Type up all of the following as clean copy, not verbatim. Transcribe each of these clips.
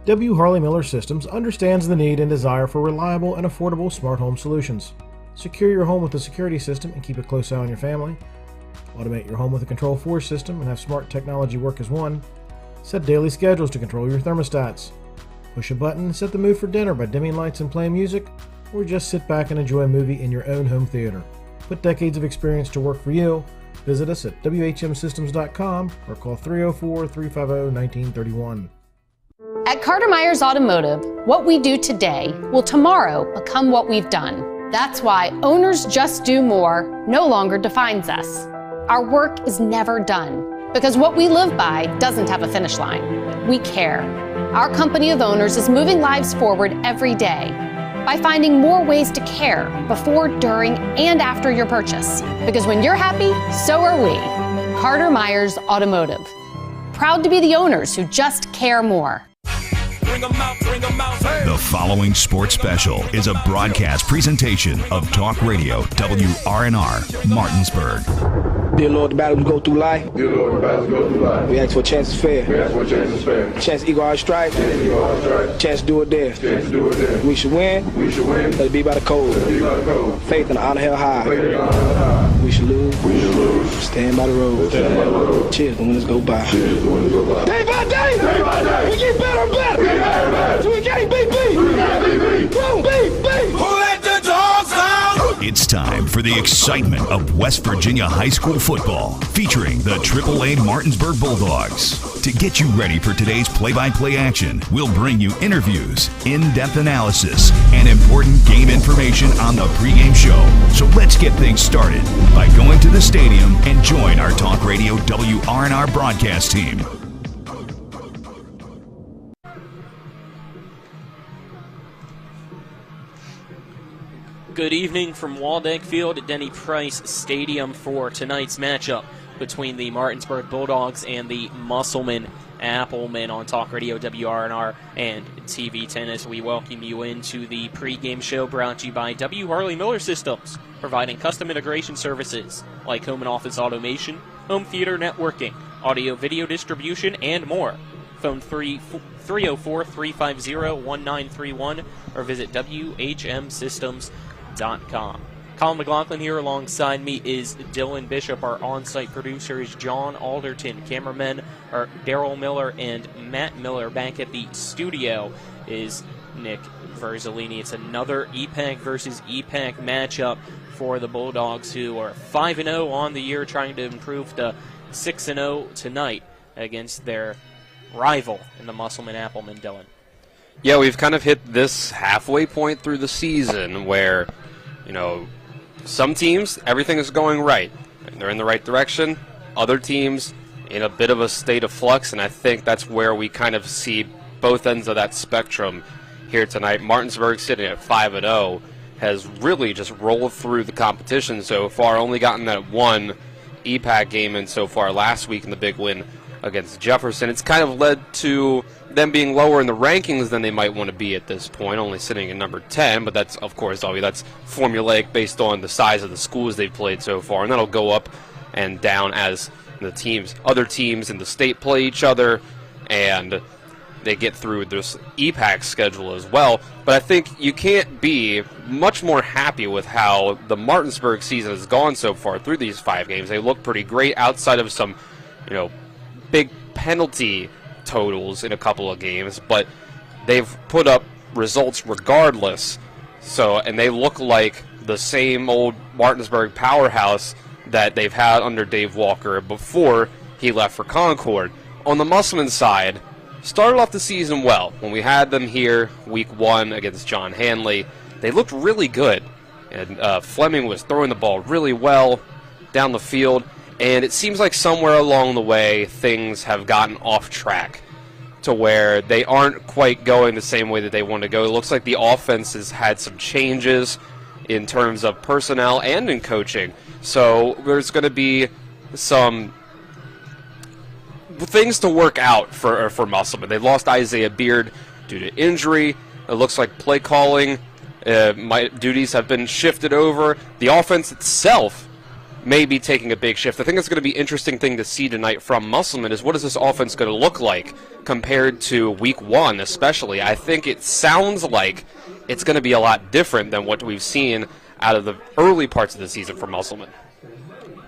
W. Harley Miller Systems understands the need and desire for reliable and affordable smart home solutions. Secure your home with a security system and keep a close eye on your family. Automate your home with a Control4 system and have smart technology work as one. Set daily schedules to control your thermostats. Push a button and set the mood for dinner by dimming lights and playing music, or just sit back and enjoy a movie in your own home theater. Put decades of experience to work for you. Visit us at whmsystems.com or call 304-350-1931. At Carter Myers Automotive, what we do today will tomorrow become what we've done. That's why Owners Just Do More no longer defines us. Our work is never done because what we live by doesn't have a finish line. We care. Our company of owners is moving lives forward every day by finding more ways to care before, during, and after your purchase. Because when you're happy, so are we. Carter Myers Automotive. Proud to be the owners who just care more. The following sports special is a broadcast presentation of Talk Radio WRNR Martinsburg. Dear Lord, the battles we go through life. Dear Lord, the battles we go through life. We ask for a chance is fair. We ask for a chance is fair. Chance to equal our strife. Chance to do it there. Chance to do it there. We should win. We should win. Let it be by the code. Let it be by the code. Faith and honor held high. Faith and honor held high. We should lose. We should lose. Stand by the road. Stand by the road. Cheers when winners go by. Cheers when winners go by. Day by day. Day by day. We get better and better. We get better and better. So we can't beat beat. We can't beat beat. Boom, beat, beat. Who let the dogs out? It's time for the excitement of West Virginia high school football, featuring the AAA Martinsburg Bulldogs. To get you ready for today's play-by-play action, we'll bring you interviews, in-depth analysis, and important game information on the pregame show. So let's get things started by going to the stadium and join our Talk Radio WRNR broadcast team. Good evening from Waldeck Field at Denny Price Stadium for tonight's matchup between the Martinsburg Bulldogs and the Musselman Applemen on Talk Radio WRNR and TV 10 as we welcome you into the pregame show brought to you by W. Harley Miller Systems, providing custom integration services like home and office automation, home theater networking, audio-video distribution, and more. Phone 304-350-1931 or visit WHMSystems.com. Colin McLaughlin here alongside me is Dylan Bishop. Our on-site producer is John Alderton. Cameramen are Daryl Miller and Matt Miller. Back at the studio is Nick Verzolini. It's another EPAC versus EPAC matchup for the Bulldogs, who are 5-0 on the year, trying to improve to 6-0 tonight against their rival in the Musselman Applemen. Dylan. Yeah, we've kind of hit this halfway point through the season where, some teams, everything is going right. They're in the right direction. Other teams in a bit of a state of flux, and I think that's where we kind of see both ends of that spectrum here tonight. Martinsburg, sitting at 5-0, has really just rolled through the competition so far, only gotten that one EPAC game in so far last week in the big win against Jefferson. It's kind of led to them being lower in the rankings than they might want to be at this point, only sitting at number 10, but that's, of course, that's formulaic based on the size of the schools they've played so far, and that'll go up and down as the other teams in the state play each other, and they get through this EPAC schedule as well. But I think you can't be much more happy with how the Martinsburg season has gone so far through these 5 games. They look pretty great outside of some, big penalty totals in a couple of games, but they've put up results regardless. And they look like the same old Martinsburg powerhouse that they've had under Dave Walker before he left for Concord. On the Musselman side, started off the season well. When we had them here week 1 against John Hanley, they looked really good. And Fleming was throwing the ball really well down the field. And it seems like somewhere along the way things have gotten off track to where they aren't quite going the same way that they want to go. It looks like the offense has had some changes in terms of personnel and in coaching. So there's going to be some things to work out for Musselman. They lost Isaiah Beard due to injury. It looks like play calling duties have been shifted over. The offense itself maybe taking a big shift. I think it's going to be an interesting thing to see tonight from Musselman is what is this offense going to look like compared to week 1 especially. I think it sounds like it's going to be a lot different than what we've seen out of the early parts of the season for Musselman.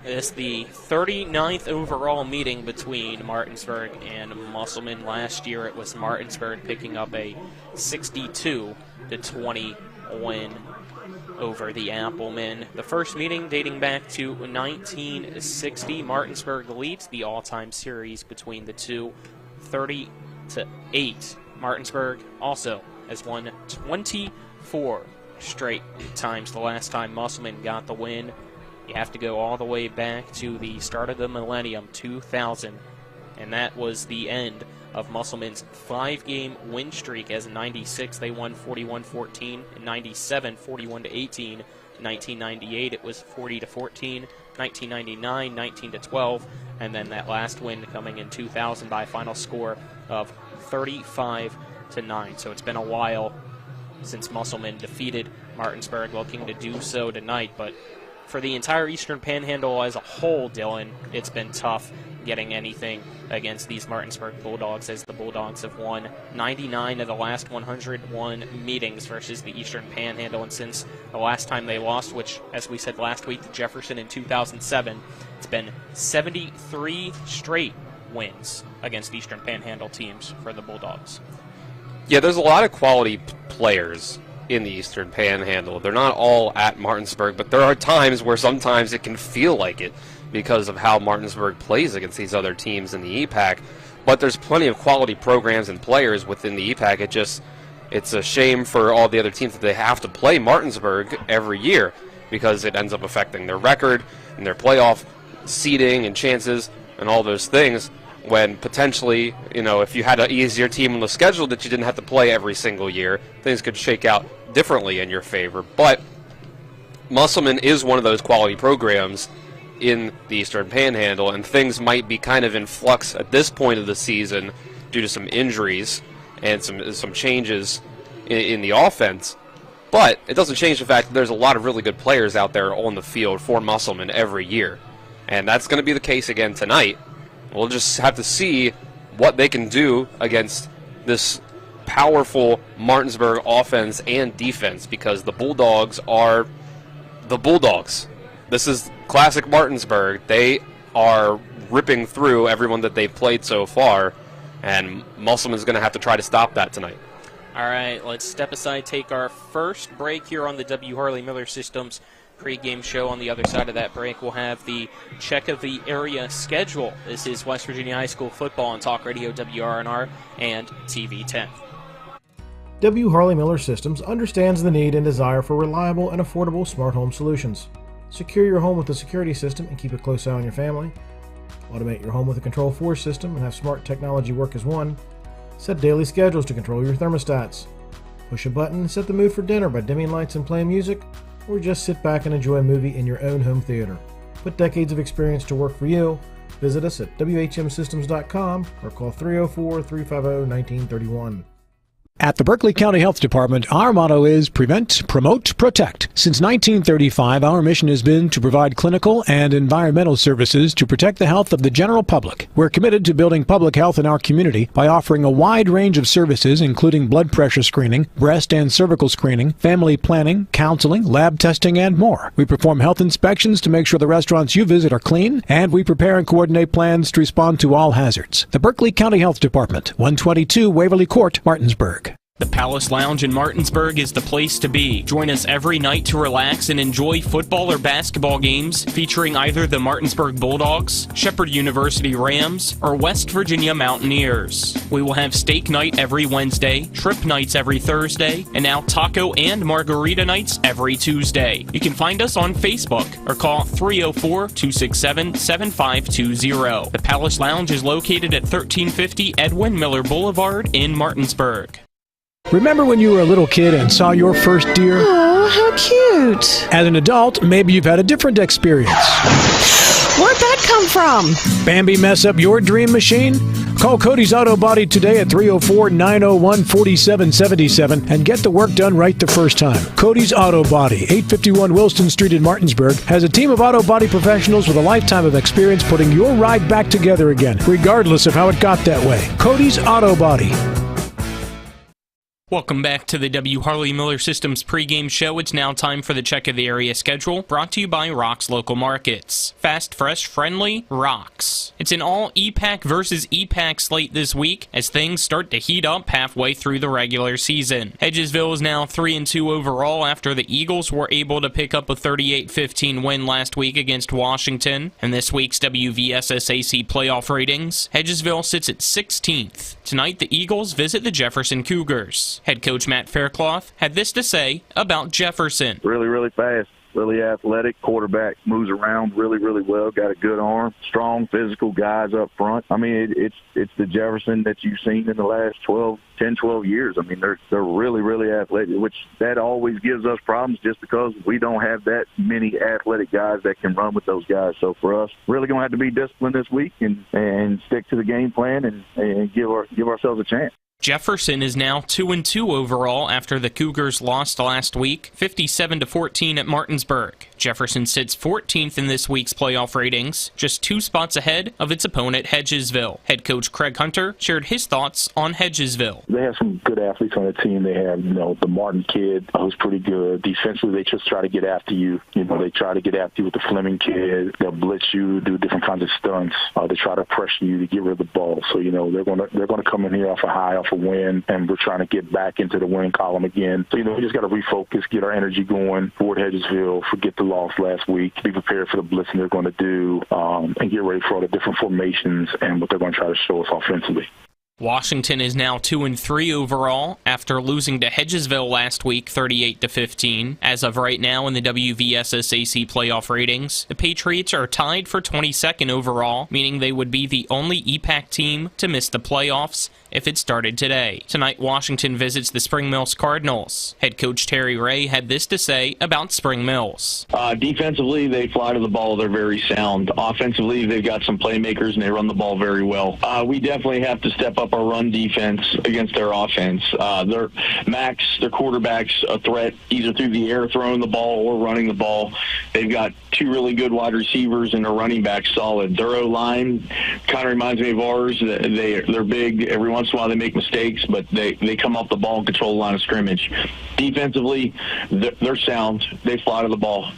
It's the 39th overall meeting between Martinsburg and Musselman. Last year it was Martinsburg picking up a 62-20 win over the Applemen. The first meeting dating back to 1960. Martinsburg leads the all-time series between the two, 30-8. Martinsburg also has won 24 straight times. The last time Musselman got the win, you have to go all the way back to the start of the millennium, 2000, and that was the end of Musselman's 5-game win streak, as in 96 they won 41-14, in 97 41-18, in 1998 it was 40-14, 1999 19-12, and then that last win coming in 2000 by a final score of 35-9. So it's been a while since Musselman defeated Martinsburg, looking to do so tonight, but for the entire Eastern Panhandle as a whole, Dylan, it's been tough getting anything against these Martinsburg Bulldogs, as the Bulldogs have won 99 of the last 101 meetings versus the Eastern Panhandle, and since the last time they lost, which, as we said last week, to Jefferson in 2007, it's been 73 straight wins against Eastern Panhandle teams for the Bulldogs. Yeah, there's a lot of quality players in the Eastern Panhandle. They're not all at Martinsburg, but there are times where sometimes it can feel like it because of how Martinsburg plays against these other teams in the EPAC. But there's plenty of quality programs and players within the EPAC. It's a shame for all the other teams that they have to play Martinsburg every year, because it ends up affecting their record and their playoff seeding and chances and all those things, when potentially, if you had an easier team on the schedule that you didn't have to play every single year, things could shake out differently in your favor. But Musselman is one of those quality programs in the Eastern Panhandle, and things might be kind of in flux at this point of the season due to some injuries and some changes in the offense. But it doesn't change the fact that there's a lot of really good players out there on the field for Musselman every year. And that's going to be the case again tonight. We'll just have to see what they can do against this powerful Martinsburg offense and defense, because the Bulldogs are the Bulldogs. This is classic Martinsburg. They are ripping through everyone that they've played so far, and Musselman's going to have to try to stop that tonight. All right, let's step aside, take our first break here on the W. Harley Miller Systems pregame show. On the other side of that break, we'll have the check of the area schedule. This is West Virginia High School football on Talk Radio WRNR and TV 10. W. Harley Miller Systems understands the need and desire for reliable and affordable smart home solutions. Secure your home with a security system and keep a close eye on your family. Automate your home with a Control4 system and have smart technology work as one. Set daily schedules to control your thermostats. Push a button and set the mood for dinner by dimming lights and playing music, or just sit back and enjoy a movie in your own home theater. Put decades of experience to work for you. Visit us at WHMsystems.com or call 304-350-1931. At the Berkeley County Health Department, our motto is Prevent, Promote, Protect. Since 1935, our mission has been to provide clinical and environmental services to protect the health of the general public. We're committed to building public health in our community by offering a wide range of services, including blood pressure screening, breast and cervical screening, family planning, counseling, lab testing, and more. We perform health inspections to make sure the restaurants you visit are clean, and we prepare and coordinate plans to respond to all hazards. The Berkeley County Health Department, 122 Waverly Court, Martinsburg. The Palace Lounge in Martinsburg is the place to be. Join us every night to relax and enjoy football or basketball games featuring either the Martinsburg Bulldogs, Shepherd University Rams, or West Virginia Mountaineers. We will have steak night every Wednesday, trip nights every Thursday, and now taco and margarita nights every Tuesday. You can find us on Facebook or call 304-267-7520. The Palace Lounge is located at 1350 Edwin Miller Boulevard in Martinsburg. Remember when you were a little kid and saw your first deer? Oh, how cute. As an adult, maybe you've had a different experience. Where'd that come from? Bambi mess up your dream machine? Call Cody's Auto Body today at 304-901-4777 and get the work done right the first time. Cody's Auto Body, 851 Wilston Street in Martinsburg, has a team of auto body professionals with a lifetime of experience putting your ride back together again, regardless of how it got that way. Cody's Auto Body. Welcome back to the W. Harley Miller Systems pregame show. It's now time for the check of the area schedule, brought to you by Rock's Local Markets. Fast, fresh, friendly, Rock's. It's an all EPAC versus EPAC slate this week as things start to heat up halfway through the regular season. Hedgesville is now 3-2 overall after the Eagles were able to pick up a 38-15 win last week against Washington. And this week's WVSSAC playoff ratings, Hedgesville sits at 16th. Tonight, the Eagles visit the Jefferson Cougars. Head coach Matt Faircloth had this to say about Jefferson. Really fast, really athletic. Quarterback moves around really well, got a good arm. Strong, physical guys up front. I mean, it's the Jefferson that you've seen in the last 10, 12 years. I mean, they're really athletic, which that always gives us problems just because we don't have that many athletic guys that can run with those guys. So for us, really going to have to be disciplined this week and stick to the game plan and give ourselves a chance. Jefferson is now 2-2 overall after the Cougars lost last week, 57-14 at Martinsburg. Jefferson sits 14th in this week's playoff ratings, just 2 spots ahead of its opponent Hedgesville. Head coach Craig Hunter shared his thoughts on Hedgesville. They have some good athletes on the team. They have, the Martin kid who's pretty good. Defensively, they just try to get after you. They try to get after you with the Fleming kid. They'll blitz you, do different kinds of stunts. They try to pressure you to get rid of the ball. So, they're going to come in here off a high, off a win, and we're trying to get back into the winning column again. So, we just got to refocus, get our energy going toward Hedgesville, forget the loss last week, be prepared for the blitzing they're going to do, and get ready for all the different formations and what they're going to try to show us offensively. Washington is now 2-3 overall after losing to Hedgesville last week 38-15. As of right now in the WVSSAC playoff ratings, the Patriots are tied for 22nd overall, meaning they would be the only EPAC team to miss the playoffs if it started today. Tonight, Washington visits the Spring Mills Cardinals. Head coach Terry Ray had this to say about Spring Mills. Defensively, they fly to the ball. They're very sound. Offensively, they've got some playmakers, and they run the ball very well. We definitely have to step up our run defense against their offense. Their quarterback's a threat either through the air throwing the ball or running the ball. They've got 2 really good wide receivers and their running back solid. Their O-line kind of reminds me of ours. They're big. Every once in a while they make mistakes, but they come off the ball and control the line of scrimmage. Defensively, they're sound. They fly to the ball.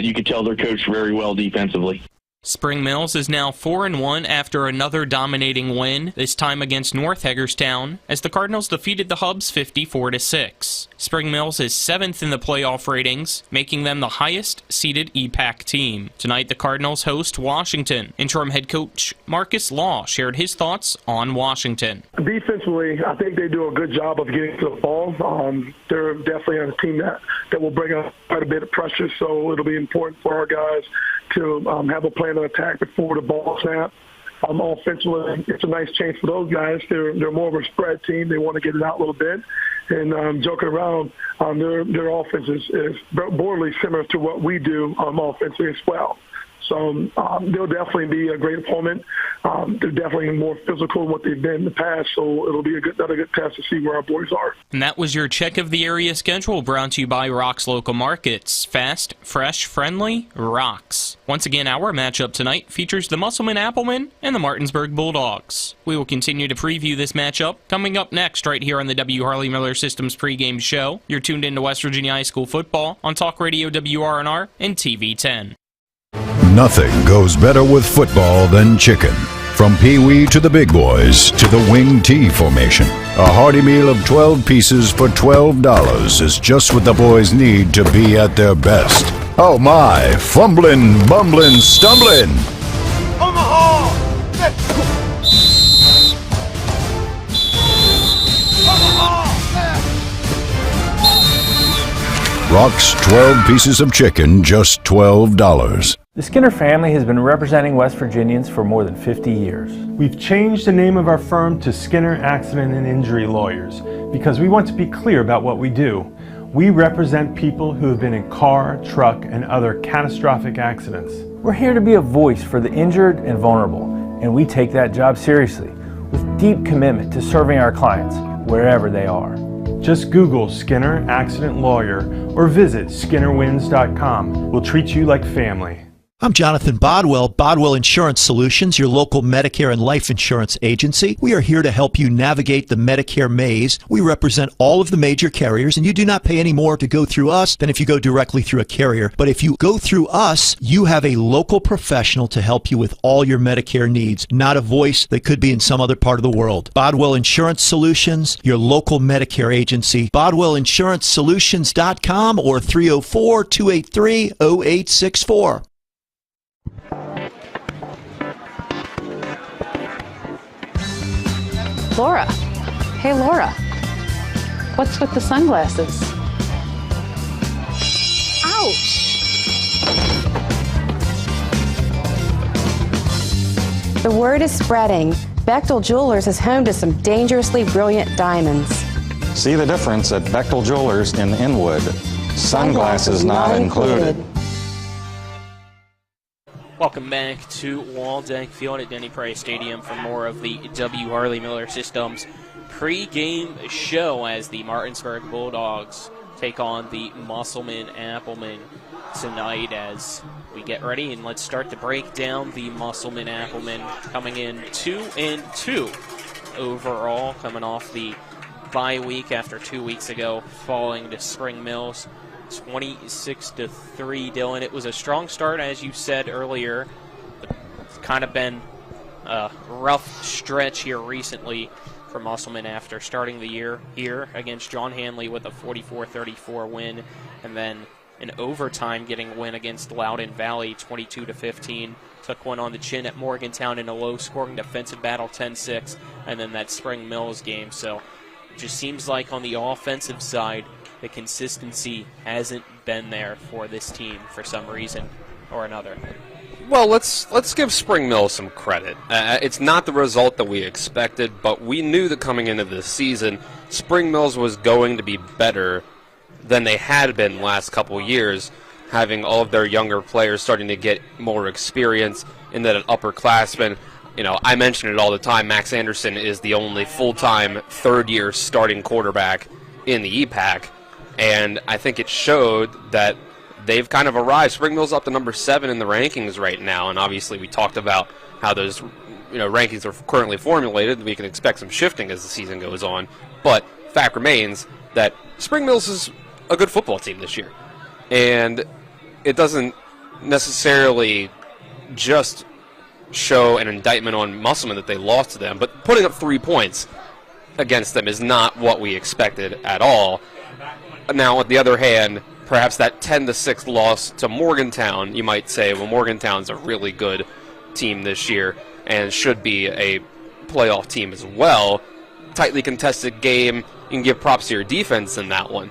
You can tell they're coached very well defensively. Spring Mills is now 4-1 after another dominating win, this time against North Hagerstown, as the Cardinals defeated the Hubs 54-6. Spring Mills is 7th in the playoff ratings, making them the highest-seeded EPAC team. Tonight, the Cardinals host Washington. Interim head coach Marcus Law shared his thoughts on Washington. Defensively, I think they do a good job of getting to the ball. They're definitely a team that will bring up quite a bit of pressure, so it'll be important for our guys to have a plan of attack before the ball snap. Offensively, it's a nice change for those guys. They're more of a spread team. They want to get it out a little bit. And joking around, their offense is broadly similar to what we do offensively as well. So they'll definitely be a great opponent. They're definitely more physical than what they've been in the past, so it'll be another good test to see where our boys are. And that was your check of the area schedule, brought to you by Rock's Local Markets. Fast, fresh, friendly, Rock's. Once again, our matchup tonight features the Musselman Applemen and the Martinsburg Bulldogs. We will continue to preview this matchup coming up next right here on the W. Harley Miller Systems pregame show. You're tuned into West Virginia High School football on Talk Radio WRNR and TV 10. Nothing goes better with football than chicken. From Pee-wee to the big boys to the wing T formation, a hearty meal of 12 pieces for $12 is just what the boys need to be at their best. Oh my, fumbling, bumbling, stumbling. Omaha! Let's go! Rock's 12 pieces of chicken, just $12. The Skinner family has been representing West Virginians for more than 50 years. We've changed the name of our firm to Skinner Accident and Injury Lawyers because we want to be clear about what we do. We represent people who have been in car, truck, and other catastrophic accidents. We're here to be a voice for the injured and vulnerable, and we take that job seriously with deep commitment to serving our clients wherever they are. Just Google Skinner Accident Lawyer or visit skinnerwins.com. We'll treat you like family. I'm Jonathan Bodwell, Bodwell Insurance Solutions, your local Medicare and life insurance agency. We are here to help you navigate the Medicare maze. We represent all of the major carriers, and you do not pay any more to go through us than if you go directly through a carrier. But if you go through us, you have a local professional to help you with all your Medicare needs, not a voice that could be in some other part of the world. Bodwell Insurance Solutions, your local Medicare agency. BodwellInsuranceSolutions.com or 304-283-0864. Laura. Hey, Laura. What's with the sunglasses? Ouch! The word is spreading. Bechtel Jewelers is home to some dangerously brilliant diamonds. See the difference at Bechtel Jewelers in Inwood. Sunglasses not included. Welcome back to Waldeck Field at Denny Price Stadium for more of the W. Harley Miller Systems pre-game show as the Martinsburg Bulldogs take on the Musselman Applemen tonight as we get ready. And let's start to break down the Musselman Applemen coming in 2-2 overall, coming off the bye week after 2 weeks ago, falling to Spring Mills 26-3, Dylan. It was a strong start, as you said earlier. It's kind of been a rough stretch here recently for Musselman after starting the year here against John Hanley with a 44-34 win, and then in overtime getting a win against Loudoun Valley 22-15. Took one on the chin at Morgantown in a low-scoring defensive battle 10-6, and then that Spring Mills game. So it just seems like on the offensive side, the consistency hasn't been there for this team for some reason or another. Well, let's give Spring Mills some credit. It's not the result that we expected, but we knew that coming into this season, Spring Mills was going to be better than they had been the last couple years, having all of their younger players starting to get more experience in that upperclassmen. You know, I mention it all the time, Max Anderson is the only full-time third-year starting quarterback in the EPAC. And I think it showed that they've kind of arrived. Spring Mill's up to number 7 in the rankings right now, and obviously we talked about how those rankings are currently formulated. We can expect some shifting as the season goes on. But fact remains that Spring Mills is a good football team this year. And it doesn't necessarily just show an indictment on Musselman that they lost to them, but putting up 3 points against them is not what we expected at all. Now, on the other hand, perhaps that 10-6 loss to Morgantown, you might say, well, Morgantown's a really good team this year and should be a playoff team as well. Tightly contested game. You can give props to your defense in that one.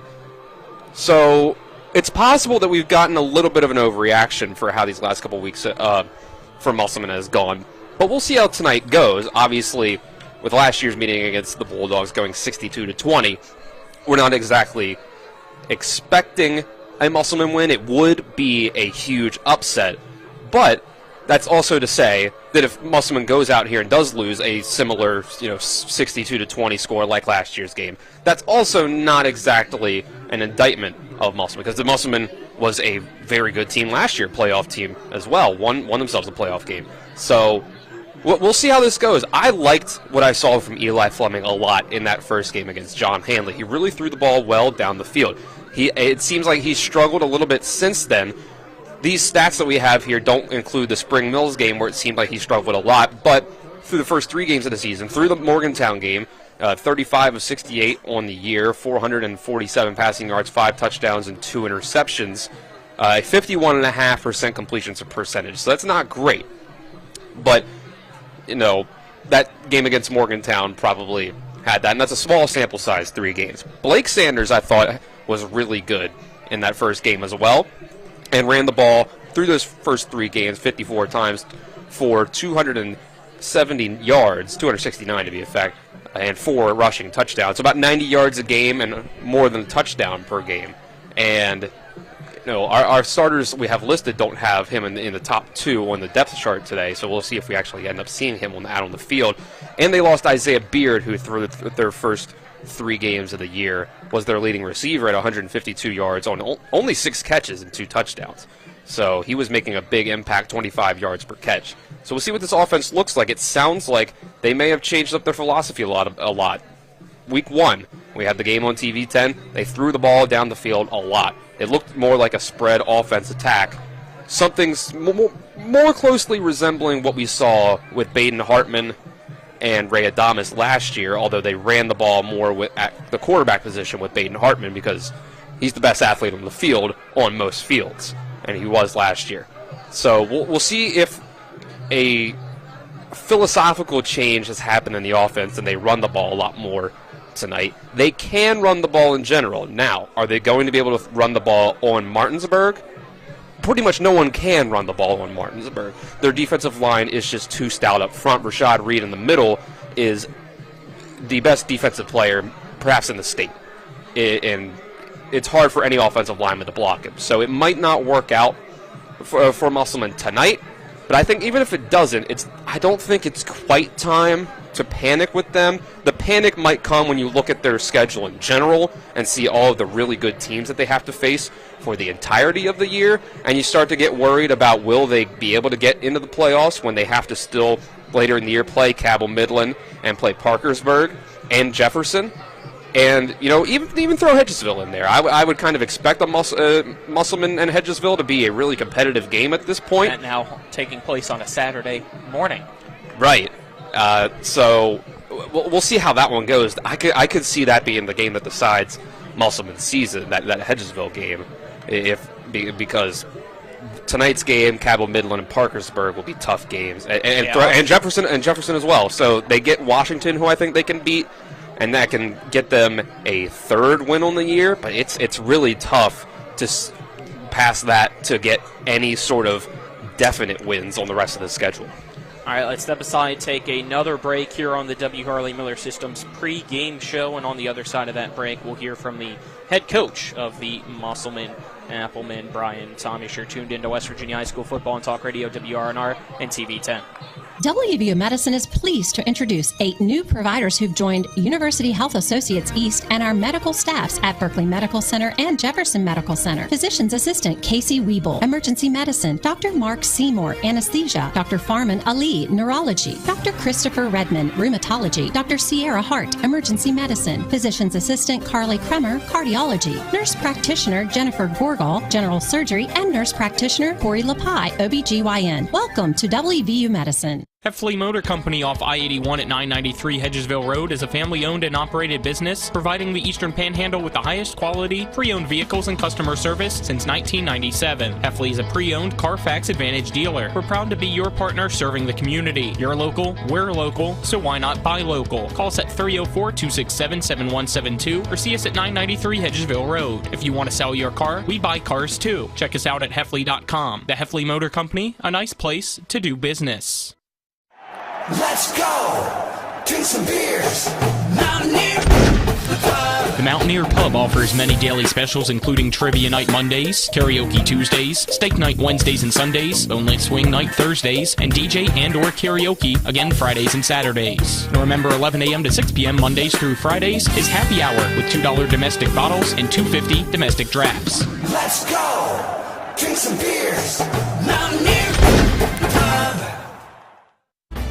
So it's possible that we've gotten a little bit of an overreaction for how these last couple weeks for Musselman has gone. But we'll see how tonight goes. Obviously, with last year's meeting against the Bulldogs going 62-20, we're not exactly expecting a Musselman win. It would be a huge upset, but that's also to say that if Musselman goes out here and does lose a similar 62-20 score like last year's game, that's also not exactly an indictment of Musselman, because the Musselman was a very good team last year, playoff team as well, won themselves a playoff game. So we'll see how this goes. I liked what I saw from Eli Fleming a lot in that first game against John Hanley. He really threw the ball well down the field. It seems like he's struggled a little bit since then. These stats that we have here don't include the Spring Mills game where it seemed like he struggled a lot, but through the first 3 games of the season, through the Morgantown game, 35 of 68 on the year, 447 passing yards, 5 touchdowns, and 2 interceptions, 51.5% completion percentage. So that's not great. But, that game against Morgantown probably had that, and that's a small sample size, 3 games. Blake Sanders, I thought, was really good in that first game as well, and ran the ball through those first 3 games 54 times for 270 yards, 269 to be exact, and 4 rushing touchdowns. So about 90 yards a game and more than a touchdown per game. And our starters we have listed don't have him in the top 2 on the depth chart today, so we'll see if we actually end up seeing him out on the field. And they lost Isaiah Beard, who threw their first 3 games of the year, was their leading receiver at 152 yards on only 6 catches and 2 touchdowns. So he was making a big impact, 25 yards per catch. So we'll see what this offense looks like. It sounds like they may have changed up their philosophy a lot. Week 1, we had the game on TV 10. They threw the ball down the field a lot. It looked more like a spread offense attack. Something's more closely resembling what we saw with Baden Hartman and Ray Adamas last year, although they ran the ball more at the quarterback position with Baden Hartman because he's the best athlete on the field on most fields, and he was last year. So we'll see if a philosophical change has happened in the offense and they run the ball a lot more tonight. They can run the ball in general. Now, are they going to be able to run the ball on Martinsburg? Pretty much no one can run the ball on Martinsburg. Their defensive line is just too stout up front. Rashad Reed in the middle is the best defensive player, perhaps in the state. And it's hard for any offensive lineman to block him. So it might not work out for Musselman tonight. But I think even if it doesn't, I don't think it's quite time to panic with them. The panic might come when you look at their schedule in general and see all of the really good teams that they have to face for the entirety of the year, and you start to get worried about will they be able to get into the playoffs when they have to still later in the year play Cabell Midland and play Parkersburg and Jefferson. And, even throw Hedgesville in there. I would kind of expect Musselman and Hedgesville to be a really competitive game at this point. That now taking place on a Saturday morning. Right. So we'll see how that one goes. I could see that being the game that decides Musselman's season, that Hedgesville game, because tonight's game, Cabell Midland and Parkersburg will be tough games, and Jefferson as well. So they get Washington, who I think they can beat, and that can get them a 3rd win on the year. But it's really tough to pass that to get any sort of definite wins on the rest of the schedule. All right, let's step aside, take another break here on the W. Harley Miller Systems pre-game show, and on the other side of that break, we'll hear from the head coach of the Musselman Applemen, Brian Thomas. You're tuned into West Virginia High School Football and Talk Radio, WRNR, and TV 10. WVU Medicine is pleased to introduce 8 new providers who've joined University Health Associates East and our medical staffs at Berkeley Medical Center and Jefferson Medical Center. Physician's Assistant Casey Wiebel, Emergency Medicine, Dr. Mark Seymour, Anesthesia, Dr. Farman Ali, Neurology, Dr. Christopher Redmond, Rheumatology, Dr. Sierra Hart, Emergency Medicine, Physician's Assistant Carly Kremer, Cardiology, Nurse Practitioner Jennifer Gorgal, General Surgery, and Nurse Practitioner Corey Lapai, OBGYN. Welcome to WVU Medicine. Heffley Motor Company off I-81 at 993 Hedgesville Road is a family-owned and operated business providing the Eastern Panhandle with the highest quality pre-owned vehicles and customer service since 1997. Heffley is a pre-owned Carfax Advantage dealer. We're proud to be your partner serving the community. You're local, we're local, so why not buy local? Call us at 304-267-7172 or see us at 993 Hedgesville Road. If you want to sell your car, we buy cars too. Check us out at Heffley.com. The Heffley Motor Company, a nice place to do business. Let's go! Drink some beers! Mountaineer! The Mountaineer Pub offers many daily specials including Trivia Night Mondays, Karaoke Tuesdays, Steak Night Wednesdays and Sundays, Boneless Swing Night Thursdays, and DJ and or karaoke, again Fridays and Saturdays. And remember, 11 a.m. to 6 p.m. Mondays through Fridays is happy hour with $2 domestic bottles and $2.50 domestic drafts. Let's go! Drink some beers! Mountaineer Pub!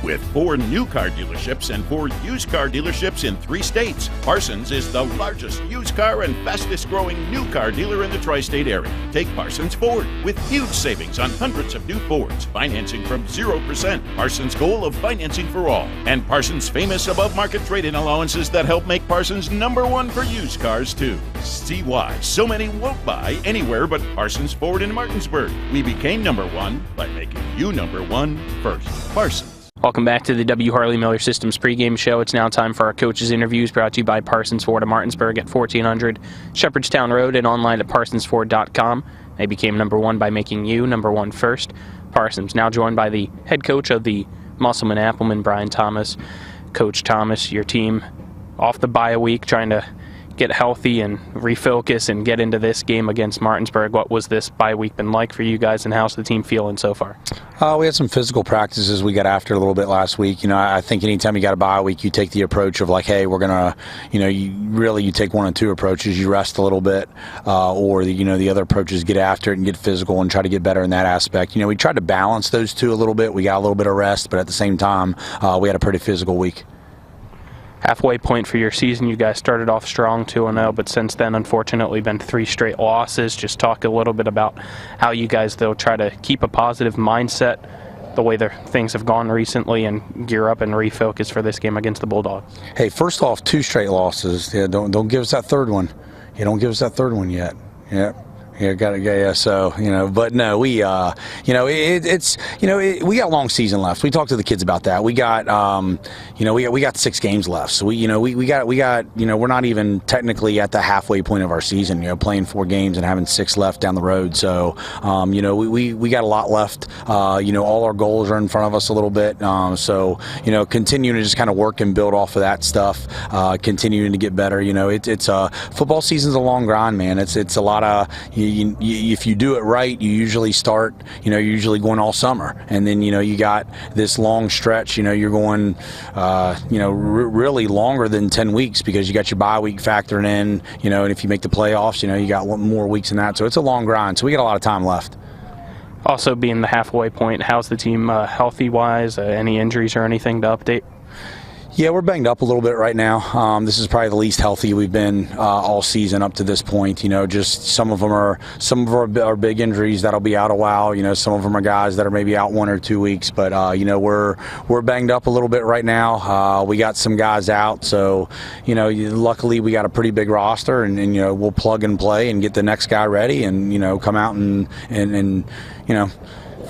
With 4 new car dealerships and 4 used car dealerships in 3 states, Parsons is the largest used car and fastest growing new car dealer in the tri-state area. Take Parsons Ford with huge savings on hundreds of new Fords, financing from 0%, Parsons' goal of financing for all, and Parsons' famous above-market trade-in allowances that help make Parsons #1 for used cars too. See why so many won't buy anywhere but Parsons Ford in Martinsburg. We became #1 by making you #1 first. Parsons. Welcome back to the W. Harley Miller Systems pregame show. It's now time for our coaches' interviews, brought to you by Parsons Ford of Martinsburg at 1400 Shepherdstown Road and online at parsonsford.com. They became #1 by making you #1 first. Parsons now joined by the head coach of the Musselman Applemen, Brian Thomas. Coach Thomas, your team off the bye week, trying to get healthy and refocus and get into this game against Martinsburg. What was this bye week been like for you guys, and how's the team feeling so far? We had some physical practices we got after a little bit last week. I think anytime you got a bye week, you take the approach of like, hey, we're gonna, you take one of two approaches. You rest a little bit, or the other approaches get after it and get physical and try to get better in that aspect. We tried to balance those two a little bit. We got a little bit of rest, but at the same time, we had a pretty physical week. Halfway point for your season, you guys started off strong 2-0, but since then, unfortunately, been 3 straight losses. Just talk a little bit about how you guys, though, try to keep a positive mindset the way things have gone recently and gear up and refocus for this game against the Bulldogs. Hey, first off, 2 straight losses. Yeah, don't give us that third one. Don't give us that third one yet. Yeah. Yeah, so, but no, we, we got a long season left. We talked to the kids about that. We got, we got 6 games left. So we got, we're not even technically at the halfway point of our season, playing 4 games and having 6 left down the road. So, we got a lot left. All our goals are in front of us a little bit. So, continuing to just kind of work and build off of that stuff, continuing to get better. It's football season's a long grind, man. It's a lot of, if you do it right, you usually start, you're usually going all summer. And then, you got this long stretch, you're going, really longer than 10 weeks because you got your bye week factored in, and if you make the playoffs, you got more weeks than that. So it's a long grind. So we got a lot of time left. Also being the halfway point, how's the team healthy-wise? Any injuries or anything to update? Yeah, we're banged up a little bit right now. This is probably the least healthy we've been all season up to this point. Just some of our big injuries that'll be out a while. Some of them are guys that are maybe out 1 or 2 weeks. But we're banged up a little bit right now. We got some guys out, so luckily we got a pretty big roster, and we'll plug and play and get the next guy ready, and come out and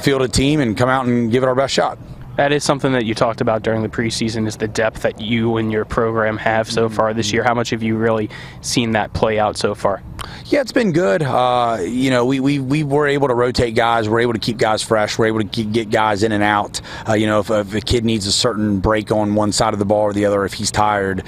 field a team and come out and give it our best shot. That is something that you talked about during the preseason, is the depth that you and your program have so far this year. How much have you really seen that play out so far? Yeah, it's been good. We were able to rotate guys. We're able to keep guys fresh. We're able to get guys in and out. If a kid needs a certain break on one side of the ball or the other, if he's tired,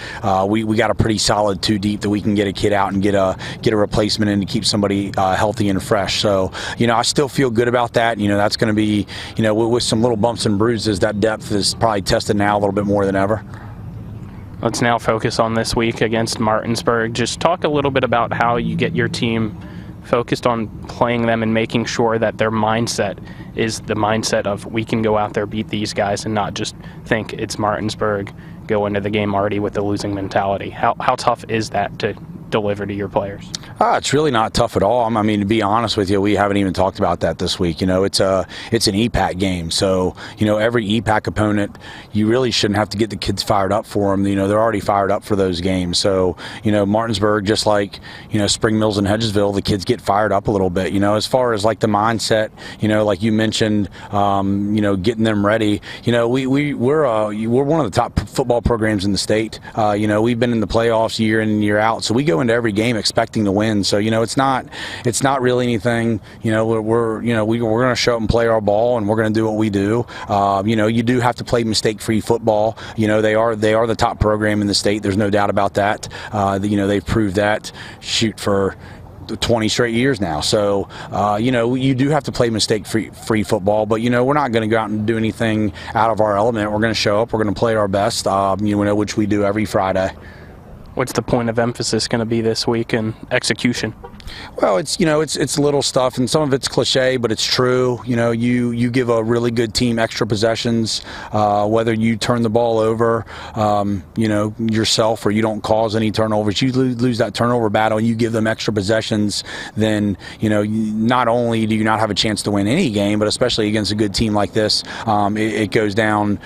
we got a pretty solid 2 deep that we can get a kid out and get a replacement in to keep somebody healthy and fresh. So, I still feel good about that. That's going to be, with some little bumps and bruises, that depth is probably tested now a little bit more than ever. Let's now focus on this week against Martinsburg. Just talk a little bit about how you get your team focused on playing them and making sure that their mindset is the mindset of, we can go out there, beat these guys, and not just think it's Martinsburg, go into the game already with the losing mentality. How tough is that to deliver to your players? It's really not tough at all. I mean, to be honest with you, we haven't even talked about that this week. It's an EPAC game, so every EPAC opponent, you really shouldn't have to get the kids fired up for them. They're already fired up for those games. So Martinsburg, just like Spring Mills and Hedgesville, the kids get fired up a little bit. As far as like the mindset, like you mentioned, getting them ready. We're one of the top football programs in the state. We've been in the playoffs year in and year out, so we go into every game expecting to win. So it's not really anything. We're going to show up and play our ball, and we're going to do what we do. You do have to play mistake-free football. They are the top program in the state. There's no doubt about that. They've proved that. Shoot, for 20 straight years now. So, you do have to play mistake-free football, but, we're not going to go out and do anything out of our element. We're going to show up. We're going to play our best, which we do every Friday. What's the point of emphasis going to be this week in execution? Well, it's little stuff, and some of it's cliche, but it's true. You give a really good team extra possessions, whether you turn the ball over, yourself, or you don't cause any turnovers. You lose that turnover battle, and you give them extra possessions. Then not only do you not have a chance to win any game, but especially against a good team like this, it goes down.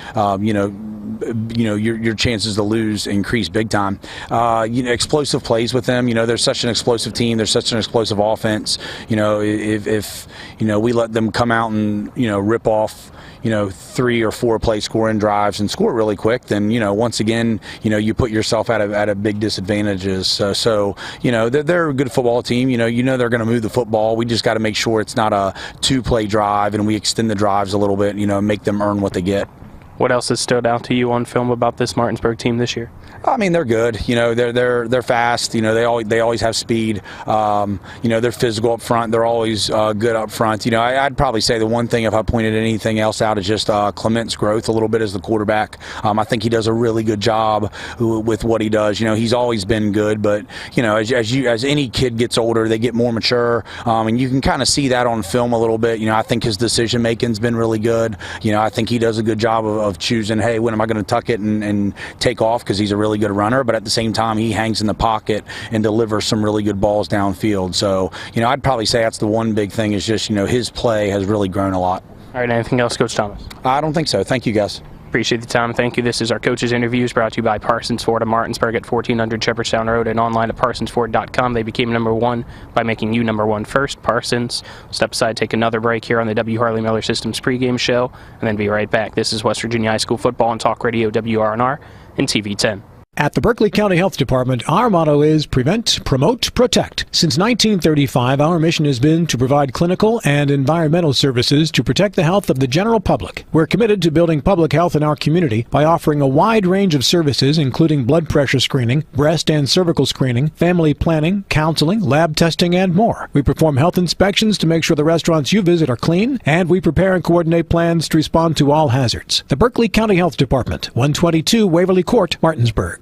Your chances to lose increase big time. Explosive plays with them. They're such an explosive team. They're such an explosive offense. If we let them come out and rip off 3 or 4 play scoring drives and score really quick, then once again you put yourself at a big disadvantage. So they're a good football team. They're going to move the football. We just got to make sure it's not a 2-play drive and we extend the drives a little bit. Make them earn what they get. What else has stood out to you on film about this Martinsburg team this year? I mean, they're good. You know, they're fast. You know, they always have speed. You know, they're physical up front. They're always good up front. You know, I'd probably say the one thing, if I pointed anything else out, is just Clement's growth a little bit as the quarterback. I think he does a really good job with what he does. You know, he's always been good, but you know, as any kid gets older, they get more mature, and you can kind of see that on film a little bit. You know, I think his decision making's been really good. You know, I think he does a good job of choosing, hey, when am I going to tuck it and take off, because he's a really good runner, but at the same time he hangs in the pocket and delivers some really good balls downfield. So, you know, I'd probably say that's the one big thing, is just, you know, his play has really grown a lot. All right, anything else, Coach Thomas? I don't think so. Thank you, guys. Appreciate the time. Thank you. This is our coaches' interviews brought to you by Parsons Ford of Martinsburg at 1400 Shepherdstown Road and online at parsonsford.com. They became number one by making you number one first. Parsons. We'll step aside, take another break here on the W. Harley Miller Systems pregame show, and then be right back. This is West Virginia High School Football on Talk Radio WRNR and TV 10. At the Berkeley County Health Department, our motto is Prevent, Promote, Protect. Since 1935, our mission has been to provide clinical and environmental services to protect the health of the general public. We're committed to building public health in our community by offering a wide range of services, including blood pressure screening, breast and cervical screening, family planning, counseling, lab testing, and more. We perform health inspections to make sure the restaurants you visit are clean, and we prepare and coordinate plans to respond to all hazards. The Berkeley County Health Department, 122 Waverly Court, Martinsburg.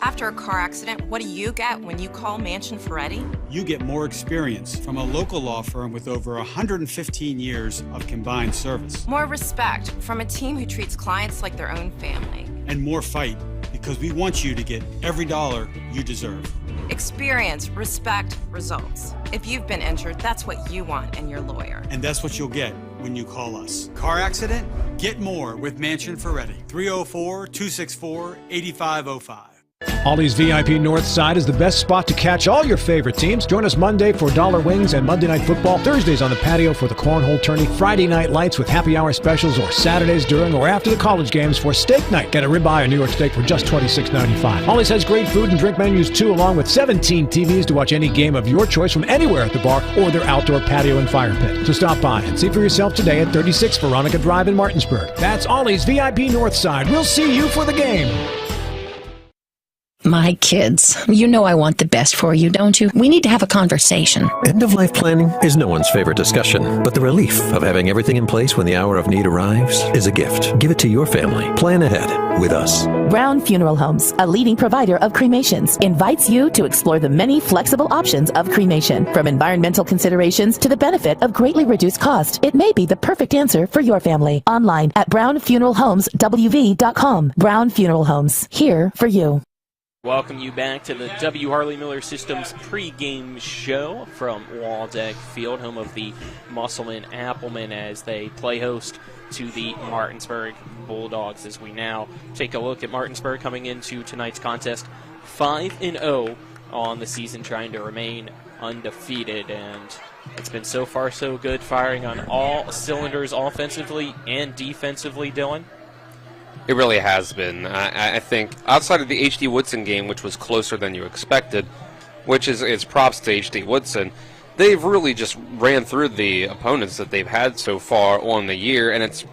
After a car accident, what do you get when you call Mansion Ferretti? You get more experience from a local law firm with over 115 years of combined service. More respect from a team who treats clients like their own family. And more fight, because we want you to get every dollar you deserve. Experience, respect, results. If you've been injured, that's what you want in your lawyer. And that's what you'll get when you call us. Car accident? Get more with Mansion Ferretti. 304-264-8505. Ollie's VIP North Side is the best spot to catch all your favorite teams. Join us Monday for dollar wings and Monday Night Football, Thursdays on the patio for the cornhole tourney, Friday night lights with happy hour specials, or Saturdays during or after the college games for steak night. Get a ribeye or New York steak for just $26.95. Ollie's has great food and drink menus too, along with 17 TVs to watch any game of your choice from anywhere at the bar or their outdoor patio and fire pit. So stop by and see for yourself today at 36 Veronica Drive in Martinsburg. That's Ollie's VIP North Side. We'll see you for the game. My kids, you know I want the best for you, don't you? We need to have a conversation. End-of-life planning is no one's favorite discussion, but the relief of having everything in place when the hour of need arrives is a gift. Give it to your family. Plan ahead with us. Brown Funeral Homes, a leading provider of cremations, invites you to explore the many flexible options of cremation. From environmental considerations to the benefit of greatly reduced cost, it may be the perfect answer for your family. Online at brownfuneralhomeswv.com. Brown Funeral Homes, here for you. Welcome you back to the W. Harley Miller Systems pregame show from Waldeck Field, home of the Musselman Applemen, as they play host to the Martinsburg Bulldogs. As we now take a look at Martinsburg coming into tonight's contest, 5-0 on the season, trying to remain undefeated, and it's been so far so good, firing on all cylinders offensively and defensively, Dylan. It really has been. I think outside of the H.D. Woodson game, which was closer than you expected, which is props to H.D. Woodson, they've really just ran through the opponents that they've had so far on the year, and it's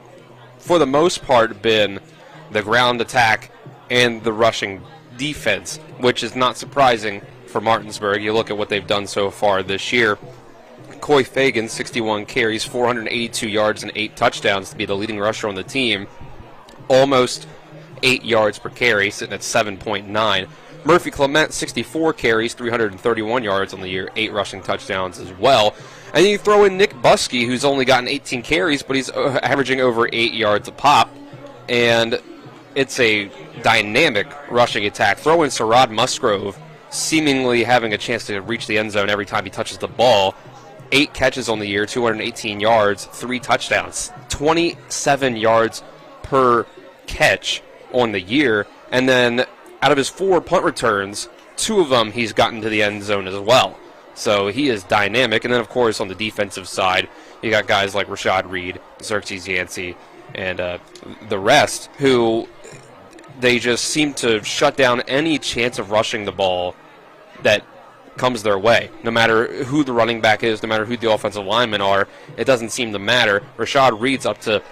for the most part been the ground attack and the rushing defense, which is not surprising for Martinsburg. You look at what they've done so far this year. Coy Fagan, 61 carries, 482 yards, and 8 touchdowns to be the leading rusher on the team. Almost 8 yards per carry, sitting at 7.9. Murphy Clement, 64 carries, 331 yards on the year, 8 rushing touchdowns as well. And you throw in Nick Buskey, who's only gotten 18 carries, but he's averaging over 8 yards a pop. And it's a dynamic rushing attack. Throw in Sarad Musgrove, seemingly having a chance to reach the end zone every time he touches the ball. 8 catches on the year, 218 yards, 3 touchdowns, 27 yards per catch on the year, and then out of his 4 punt returns, 2 of them he's gotten to the end zone as well. So he is dynamic. And then, of course, on the defensive side, you got guys like Rashad Reed, Xerxes Yancey, and the rest, who they just seem to shut down any chance of rushing the ball that comes their way. No matter who the running back is, no matter who the offensive linemen are, it doesn't seem to matter. Rashad Reed's up to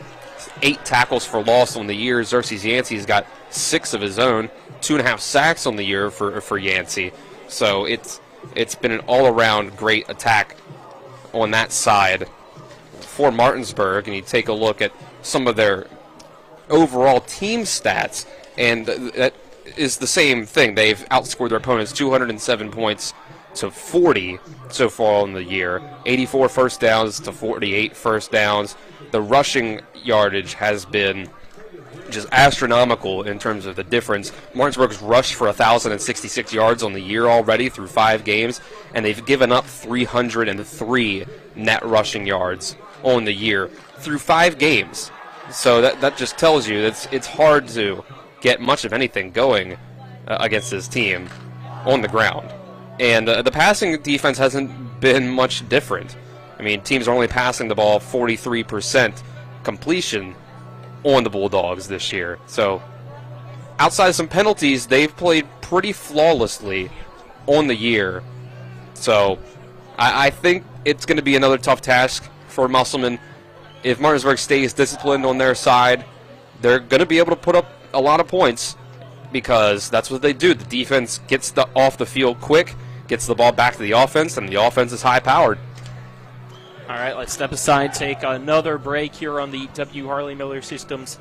8 tackles for loss on the year. Xerxes Yancey's got 6 of his own, 2.5 sacks on the year for Yancey. So it's been an all-around great attack on that side for Martinsburg. And you take a look at some of their overall team stats, and that is the same thing. They've outscored their opponents 207 points to 40 so far in the year, 84 first downs to 48 first downs. The rushing yardage has been just astronomical in terms of the difference. Martinsburg's rushed for 1,066 yards on the year already through 5 games, and they've given up 303 net rushing yards on the year through 5 games. So that just tells you that it's hard to get much of anything going against this team on the ground. And the passing defense hasn't been much different. I mean, teams are only passing the ball 43% completion on the Bulldogs this year. So outside of some penalties, they've played pretty flawlessly on the year. So I think it's going to be another tough task for Musselman. If Martinsburg stays disciplined on their side, they're going to be able to put up a lot of points because that's what they do. The defense gets off the field quick, gets the ball back to the offense, and the offense is high-powered. All right, let's step aside, take another break here on the W. Harley Miller Systems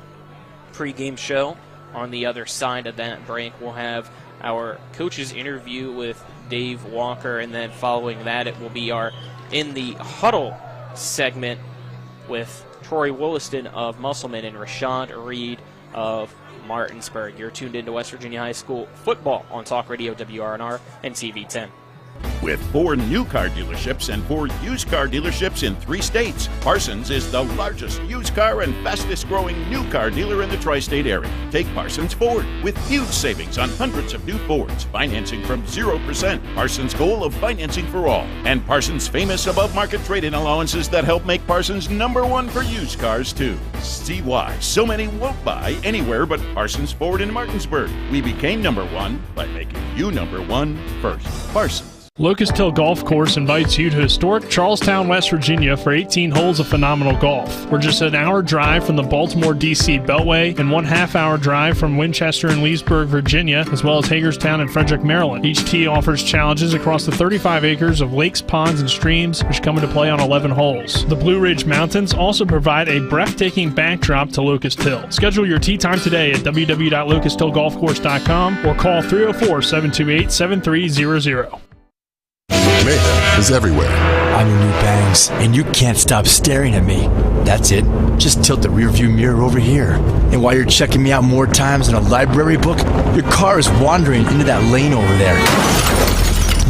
pregame show. On the other side of that break, we'll have our coach's interview with Dave Walker, and then following that, it will be our In the Huddle segment with Troy Wollaston of Musselman and Rashad Reed of Martinsburg. You're tuned into West Virginia High School football on Talk Radio WRNR and TV10. With 4 new car dealerships and 4 used car dealerships in 3 states, Parsons is the largest used car and fastest growing new car dealer in the tri-state area. Take Parsons Ford with huge savings on hundreds of new Fords, financing from 0%, Parsons' goal of financing for all, and Parsons' famous above-market trade-in allowances that help make Parsons #1 for used cars too. See why so many won't buy anywhere but Parsons Ford in Martinsburg. We became #1 by making you #1 first. Parsons. Locust Hill Golf Course invites you to historic Charlestown, West Virginia for 18 holes of phenomenal golf. We're just an hour drive from the Baltimore-D.C. Beltway and 1/2 hour drive from Winchester and Leesburg, Virginia, as well as Hagerstown and Frederick, Maryland. Each tee offers challenges across the 35 acres of lakes, ponds, and streams which come into play on 11 holes. The Blue Ridge Mountains also provide a breathtaking backdrop to Locust Hill. Schedule your tee time today at www.locusthillgolfcourse.com or call 304-728-7300. Mayhem is everywhere. I'm your new bangs, and you can't stop staring at me. That's it. Just tilt the rearview mirror over here. And while you're checking me out more times than a library book, your car is wandering into that lane over there.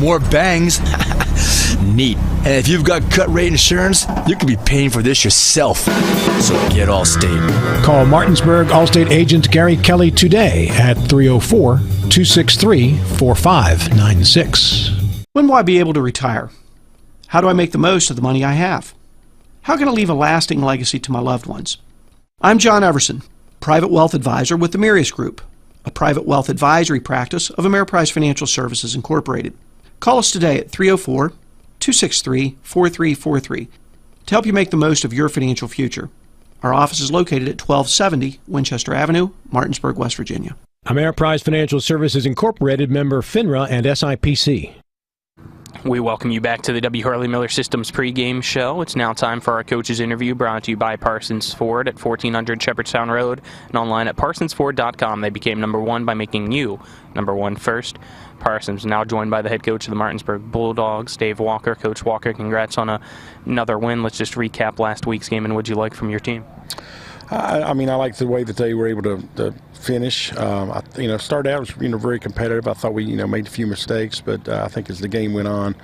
More bangs? Neat. And if you've got cut rate insurance, you could be paying for this yourself. So get Allstate. Call Martinsburg Allstate agent Gary Kelly today at 304-263-4596. When will I be able to retire? How do I make the most of the money I have? How can I leave a lasting legacy to my loved ones? I'm John Everson, Private Wealth Advisor with the Marius Group, a private wealth advisory practice of Ameriprise Financial Services Incorporated. Call us today at 304-263-4343 to help you make the most of your financial future. Our office is located at 1270 Winchester Avenue, Martinsburg, West Virginia. Ameriprise Financial Services Incorporated, member FINRA and SIPC. We welcome you back to the W. Harley Miller Systems pregame show. It's now time for our coach's interview, brought to you by Parsons Ford at 1400 Shepherdstown Road and online at parsonsford.com. They became #1 by making you #1 first. Parsons now joined by the head coach of the Martinsburg Bulldogs, Dave Walker. Coach Walker, congrats on another win. Let's just recap last week's game and what you like from your team. I mean, I like the way that they were able to finish. Started out was very competitive. I thought we made a few mistakes, but I think as the game went on,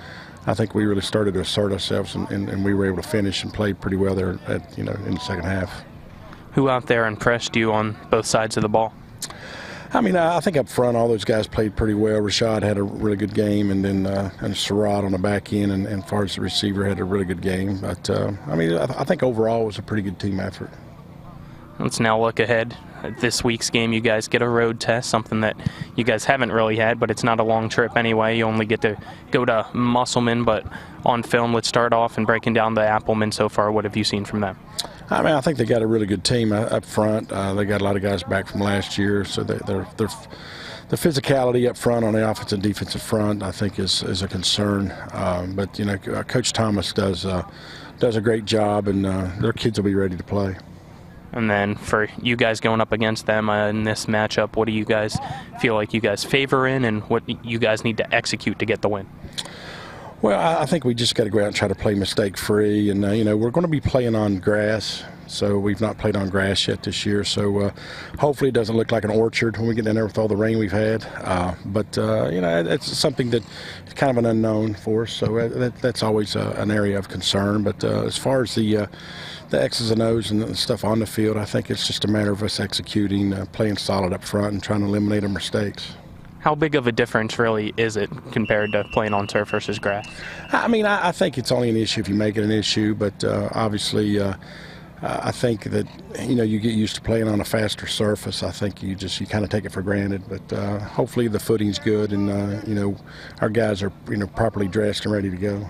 I think we really started to assert ourselves, and we were able to finish and play pretty well there in the second half. Who out there impressed you on both sides of the ball? I mean, I think up front, all those guys played pretty well. Rashad had a really good game, and then Surratt on the back end, and as far as the receiver, had a really good game. But, I think overall it was a pretty good team effort. Let's now look ahead at this week's game. You guys get a road test, something that you guys haven't really had, but it's not a long trip anyway. You only get to go to Musselman, but on film, let's start off and breaking down the Applemen so far. What have you seen from them? I mean, I think they got a really good team up front. They got a lot of guys back from last year, so the physicality up front on the offensive and defensive front, I think, is a concern. But you know, Coach Thomas does a great job, and their kids will be ready to play. And then for you guys going up against them in this matchup, what do you guys feel like you guys favor in, and what you guys need to execute to get the win? Well, I think we just got to go out and try to play mistake-free, and you know, we're going to be playing on grass, so we've not played on grass yet this year. So hopefully it doesn't look like an orchard when we get in there with all the rain we've had. But you know, it's something that is kind of an unknown for us, so that's always an area of concern. But as far as the X's and O's and the stuff on the field, I think it's just a matter of us executing, playing solid up front, and trying to eliminate our mistakes. How big of a difference really is it compared to playing on turf versus grass? I mean, I think it's only an issue if you make it an issue, but obviously I think that, you know, you get used to playing on a faster surface. I think you kind of take it for granted, but hopefully the footing's good, and you know, our guys are, you know, properly dressed and ready to go.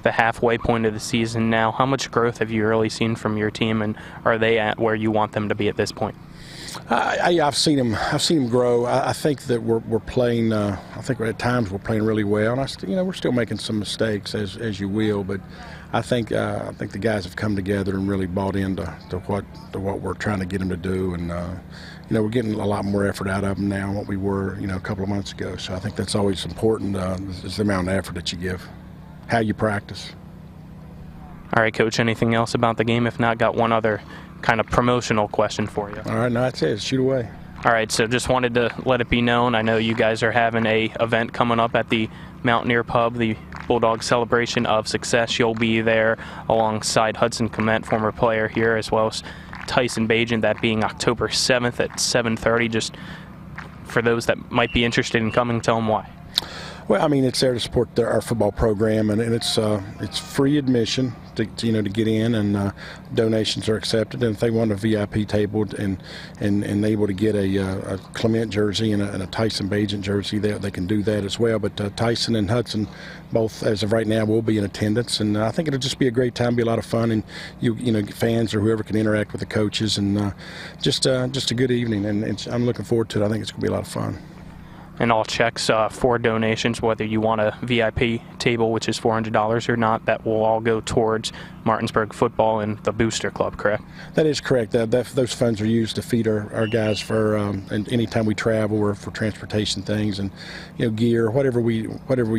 The halfway point of the season now, how much growth have you really seen from your team, and are they at where you want them to be at this point? I've seen them grow. I think that we're playing. I think at times we're playing really well, and you know, we're still making some mistakes as you will. But I think the guys have come together and really bought into what we're trying to get them to do, and you know, we're getting a lot more effort out of them now than what we were, you know, a couple of months ago. So I think that's always important, is the amount of effort that you give, how you practice. All right, Coach, anything else about the game? If not, got one other kind of promotional question for you. All right, no, that's it. Shoot away. All right, so just wanted to let it be known. I know you guys are having a event coming up at the Mountaineer Pub, the Bulldogs Celebration of Success. You'll be there alongside Hudson Clement, former player here, as well as Tyson Bajan, that being October 7th at 7:30. Just for those that might be interested in coming, tell them why. Well, I mean, it's there to support our football program, and it's free admission to get in, and donations are accepted. And if they want a VIP table and able to get a Clement jersey and a Tyson Bajan jersey, they can do that as well. But Tyson and Hudson, both as of right now, will be in attendance, and I think it'll just be a great time, be a lot of fun, and you know, fans or whoever can interact with the coaches, and just a good evening. And I'm looking forward to it. I think it's going to be a lot of fun. And all checks for donations, whether you want a VIP table, which is $400 or not, that will all go towards Martinsburg football and the Booster Club, correct? That is correct. Those funds are used to feed our guys for and anytime we travel or for transportation things, and you know, gear, whatever we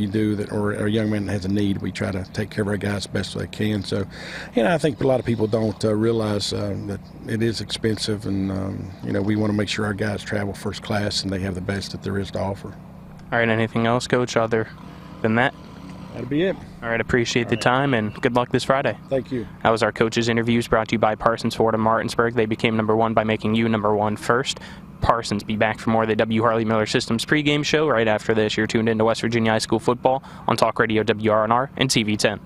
do that, or a young man that has a need, we try to take care of our guys the best they can. So, you know, I think a lot of people don't realize that it is expensive, and you know, we want to make sure our guys travel first class and they have the best that there is to offer. All right, anything else, Coach, other than that? That'll be it. All right, appreciate the time, and good luck this Friday. Thank you. That was our coaches' interviews brought to you by Parsons Ford of Martinsburg. They became #1 by making you #1 first. Parsons be back for more of the W. Harley Miller Systems pregame show right after this. You're tuned into West Virginia High School football on Talk Radio WRNR and TV10.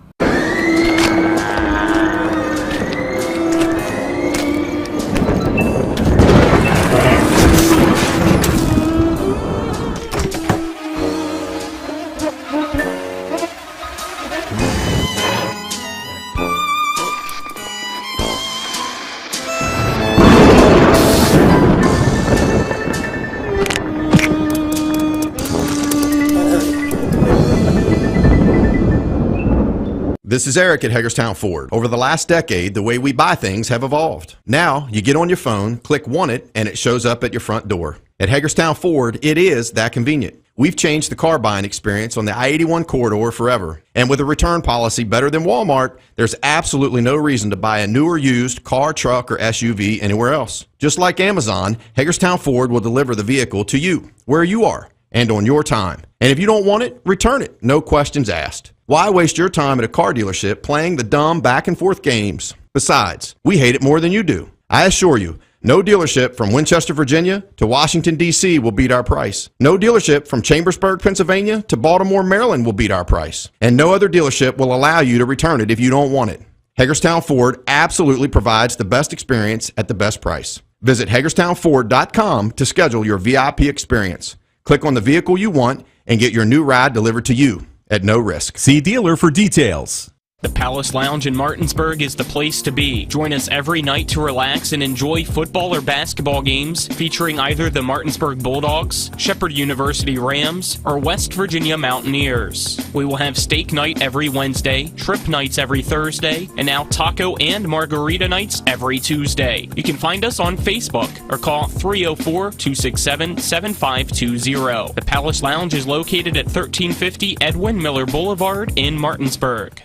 This is Eric at Hagerstown Ford. Over the last decade, the way we buy things have evolved. Now, you get on your phone, click Want It, and it shows up at your front door. At Hagerstown Ford, it is that convenient. We've changed the car buying experience on the I-81 corridor forever. And with a return policy better than Walmart, there's absolutely no reason to buy a new or used car, truck, or SUV anywhere else. Just like Amazon, Hagerstown Ford will deliver the vehicle to you, where you are, and on your time. And if you don't want it, return it. No questions asked. Why waste your time at a car dealership playing the dumb back-and-forth games? Besides, we hate it more than you do. I assure you, no dealership from Winchester, Virginia to Washington, D.C. will beat our price. No dealership from Chambersburg, Pennsylvania to Baltimore, Maryland will beat our price. And no other dealership will allow you to return it if you don't want it. Hagerstown Ford absolutely provides the best experience at the best price. Visit HagerstownFord.com to schedule your VIP experience. Click on the vehicle you want and get your new ride delivered to you at no risk. See dealer for details. The Palace Lounge in Martinsburg is the place to be. Join us every night to relax and enjoy football or basketball games featuring either the Martinsburg Bulldogs, Shepherd University Rams, or West Virginia Mountaineers. We will have steak night every Wednesday, trip nights every Thursday, and now taco and margarita nights every Tuesday. You can find us on Facebook or call 304-267-7520. The Palace Lounge is located at 1350 Edwin Miller Boulevard in Martinsburg.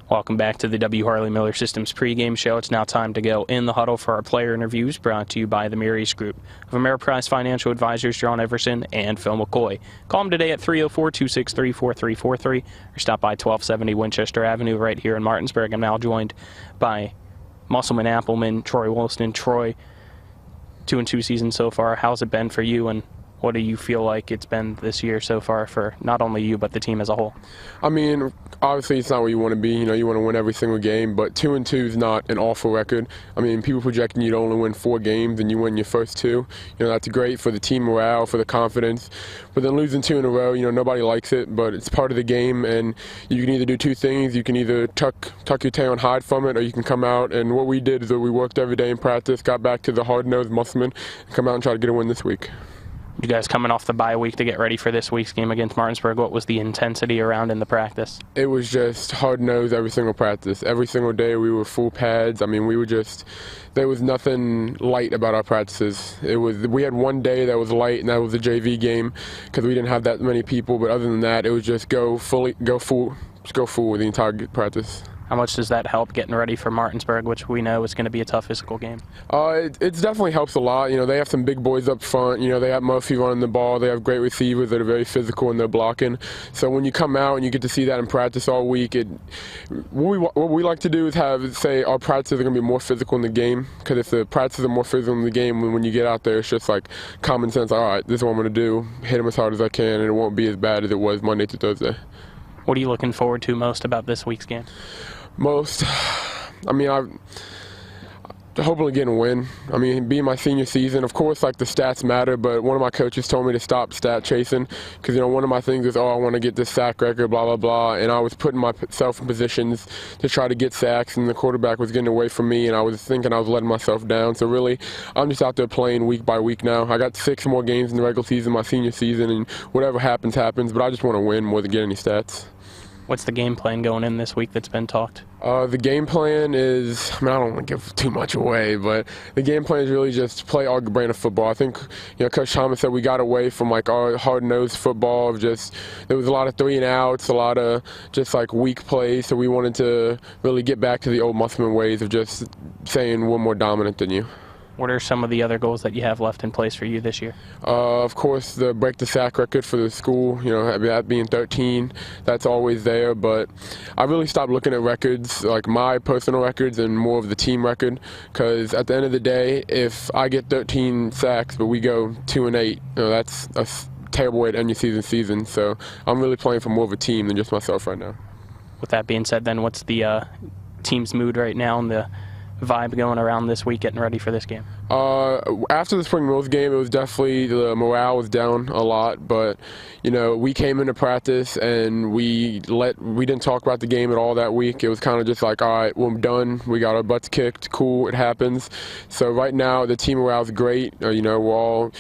Welcome back to the W. Harley Miller Systems pregame show. It's now time to go in the huddle for our player interviews, brought to you by the Mirius Group of Ameriprise Financial Advisors, John Everson and Phil McCoy. Call them today at 304-263-4343 or stop by 1270 Winchester Avenue right here in Martinsburg. I'm now joined by Musselman, Applemen, Troy Wilson. Troy, 2-2 season so far. How's it been for you, and what do you feel like it's been this year so far for not only you but the team as a whole? I mean, obviously it's not where you want to be. You know, you want to win every single game, but 2-2 is not an awful record. I mean, people projecting you to only win 4 games and you win your first 2. You know, that's great for the team morale, for the confidence. But then losing 2 in a row, you know, nobody likes it, but it's part of the game, and you can either do 2 things. You can either tuck your tail and hide from it, or you can come out, and what we did is that we worked every day in practice, got back to the hard-nosed Musselman, and come out and try to get a win this week. You guys coming off the bye week to get ready for this week's game against Martinsburg, what was the intensity around in the practice? It was just hard-nosed every single practice. Every single day we were full pads. I mean, there was nothing light about our practices. We had one day that was light, and that was the JV game because we didn't have that many people. But other than that, it was just go full with the entire practice. How much does that help getting ready for Martinsburg, which we know is going to be a tough physical game? It definitely helps a lot. You know, they have some big boys up front. You know, they have Murphy running the ball. They have great receivers that are very physical and they're blocking. So when you come out and you get to see that in practice all week, what we like to do is say our practices are going to be more physical in the game, because if the practices are more physical in the game, when you get out there, it's just like common sense. All right, this is what I'm going to do. Hit them as hard as I can, and it won't be as bad as it was Monday to Thursday. What are you looking forward to most about this week's game? I mean, I'm hoping to get a win. I mean, being my senior season, of course, like the stats matter, but one of my coaches told me to stop stat chasing because, you know, one of my things is, I want to get this sack record, blah, blah, blah, and I was putting myself in positions to try to get sacks, and the quarterback was getting away from me, and I was thinking I was letting myself down. So really, I'm just out there playing week by week now. I got 6 more games in the regular season, my senior season, and whatever happens, happens, but I just want to win more than get any stats. What's the game plan going in this week that's been talked? The game plan is, I don't want to give too much away, but the game plan is really just play our brand of football. I think, you know, Coach Thomas said we got away from like our hard-nosed football of just, there was a lot of 3-and-outs, a lot of just like weak plays, so we wanted to really get back to the old Musselman ways of just saying we're more dominant than you. What are some of the other goals that you have left in place for you this year? Of course, the break the sack record for the school, you know, that being 13, that's always there. But I really stopped looking at records, like my personal records, and more of the team record. Because at the end of the day, if I get 13 sacks, but we go 2-8, you know, that's a terrible way to end your season. So I'm really playing for more of a team than just myself right now. With that being said, then, what's the team's mood right now and the vibe going around this week getting ready for this game? After the Spring Mills game, it was definitely, the morale was down a lot, but you know, we came into practice and we didn't talk about the game at all that week. It was kind of just like, all right, well, I'm done, we got our butts kicked, cool, it happens. So right now the team morale is great. You know, we're all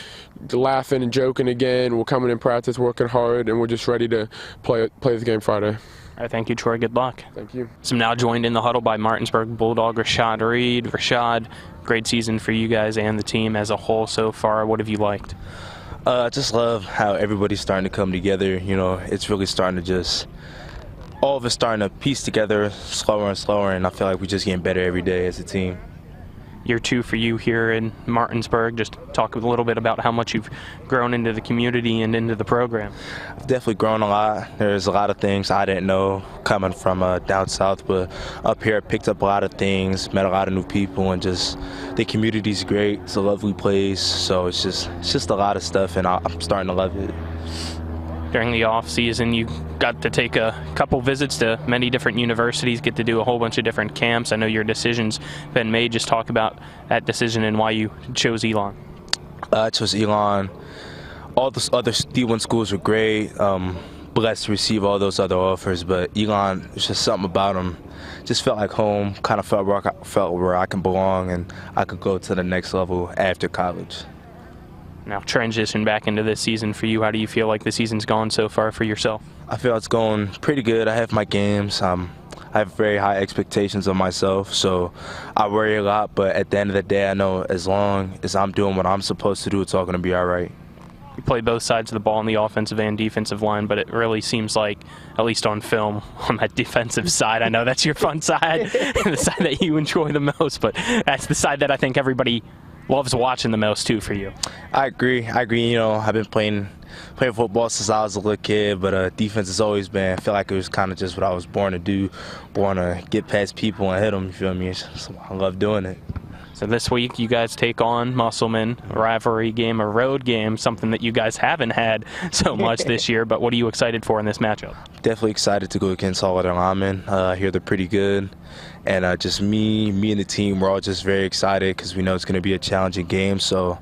laughing and joking again. We're coming in practice working hard, and we're just ready to play this game Friday. All right, thank you, Troy. Good luck. Thank you. So I'm now joined in the huddle by Martinsburg Bulldog Rashad Reed. Rashad, great season for you guys and the team as a whole so far. What have you liked? I just love how everybody's starting to come together. You know, it's really starting to all of us starting to piece together slower and slower, and I feel like we're just getting better every day as a team. Year 2 for you here in Martinsburg. Just talk a little bit about how much you've grown into the community and into the program. I've definitely grown a lot. There's a lot of things I didn't know coming from down south, but up here I picked up a lot of things, met a lot of new people, and just the community's great. It's a lovely place, so it's just a lot of stuff, and I'm starting to love it. During the off season, you got to take a couple visits to many different universities, get to do a whole bunch of different camps. I know your decision's been made. Just talk about that decision and why you chose Elon. I chose Elon. All the other D1 schools were great. Blessed to receive all those other offers, but Elon, it's just something about him. Just felt like home. Kind of felt where I can belong, and I could go to the next level after college. Now, transition back into this season for you. How do you feel like the season's gone so far for yourself? I feel it's going pretty good. I have my games. I have very high expectations of myself, so I worry a lot. But at the end of the day, I know as long as I'm doing what I'm supposed to do, it's all going to be all right. You play both sides of the ball on the offensive and defensive line, but it really seems like, at least on film, on that defensive side, I know that's your fun side, the side that you enjoy the most, but that's the side that I think everybody loves watching the most too for you. I agree. You know, I've been playing football since I was a little kid, but defense has always been, I feel like it was kind of just what I was born to do, born to get past people and hit them, you feel me? So I love doing it. So this week you guys take on Musselman, a rivalry game, a road game, something that you guys haven't had so much this year, but what are you excited for in this matchup? Definitely excited to go against all of their linemen. I hear they're pretty good. And just me and the team, we're all just very excited because we know it's going to be a challenging game. So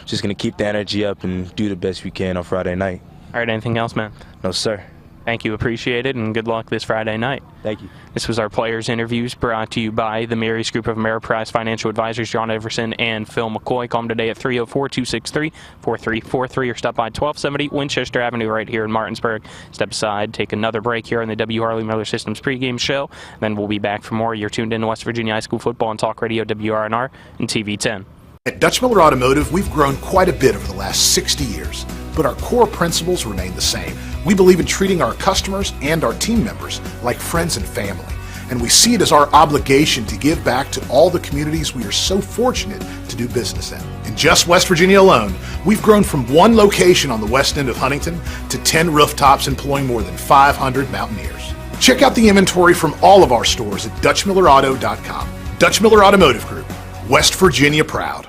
just going to keep the energy up and do the best we can on Friday night. All right, anything else, man? No, sir. Thank you, appreciate it, and good luck this Friday night. Thank you. This was our players' interviews brought to you by the Mary's Group of Ameriprise Financial Advisors, John Everson and Phil McCoy. Call them today at 304-263-4343 or stop by 1270 Winchester Avenue right here in Martinsburg. Step aside, take another break here on the W. Harley Miller Systems pregame show. Then we'll be back for more. You're tuned in to West Virginia High School football on Talk Radio, WRNR, and TV 10. At Dutch Miller Automotive, we've grown quite a bit over the last 60 years, but our core principles remain the same. We believe in treating our customers and our team members like friends and family, and we see it as our obligation to give back to all the communities we are so fortunate to do business in. In just West Virginia alone, we've grown from one location on the west end of Huntington to 10 rooftops employing more than 500 Mountaineers. Check out the inventory from all of our stores at DutchMillerAuto.com. Dutch Miller Automotive Group, West Virginia proud.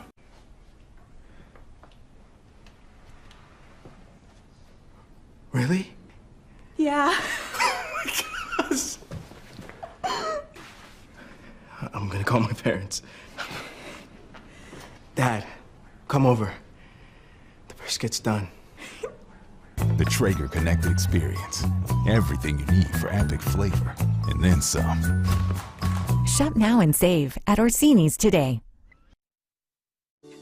Really? Yeah. I'm gonna call my parents. Dad, come over. The brisket's done. The Traeger Connected Experience. Everything you need for epic flavor, and then some. Shop now and save at Orsini's today.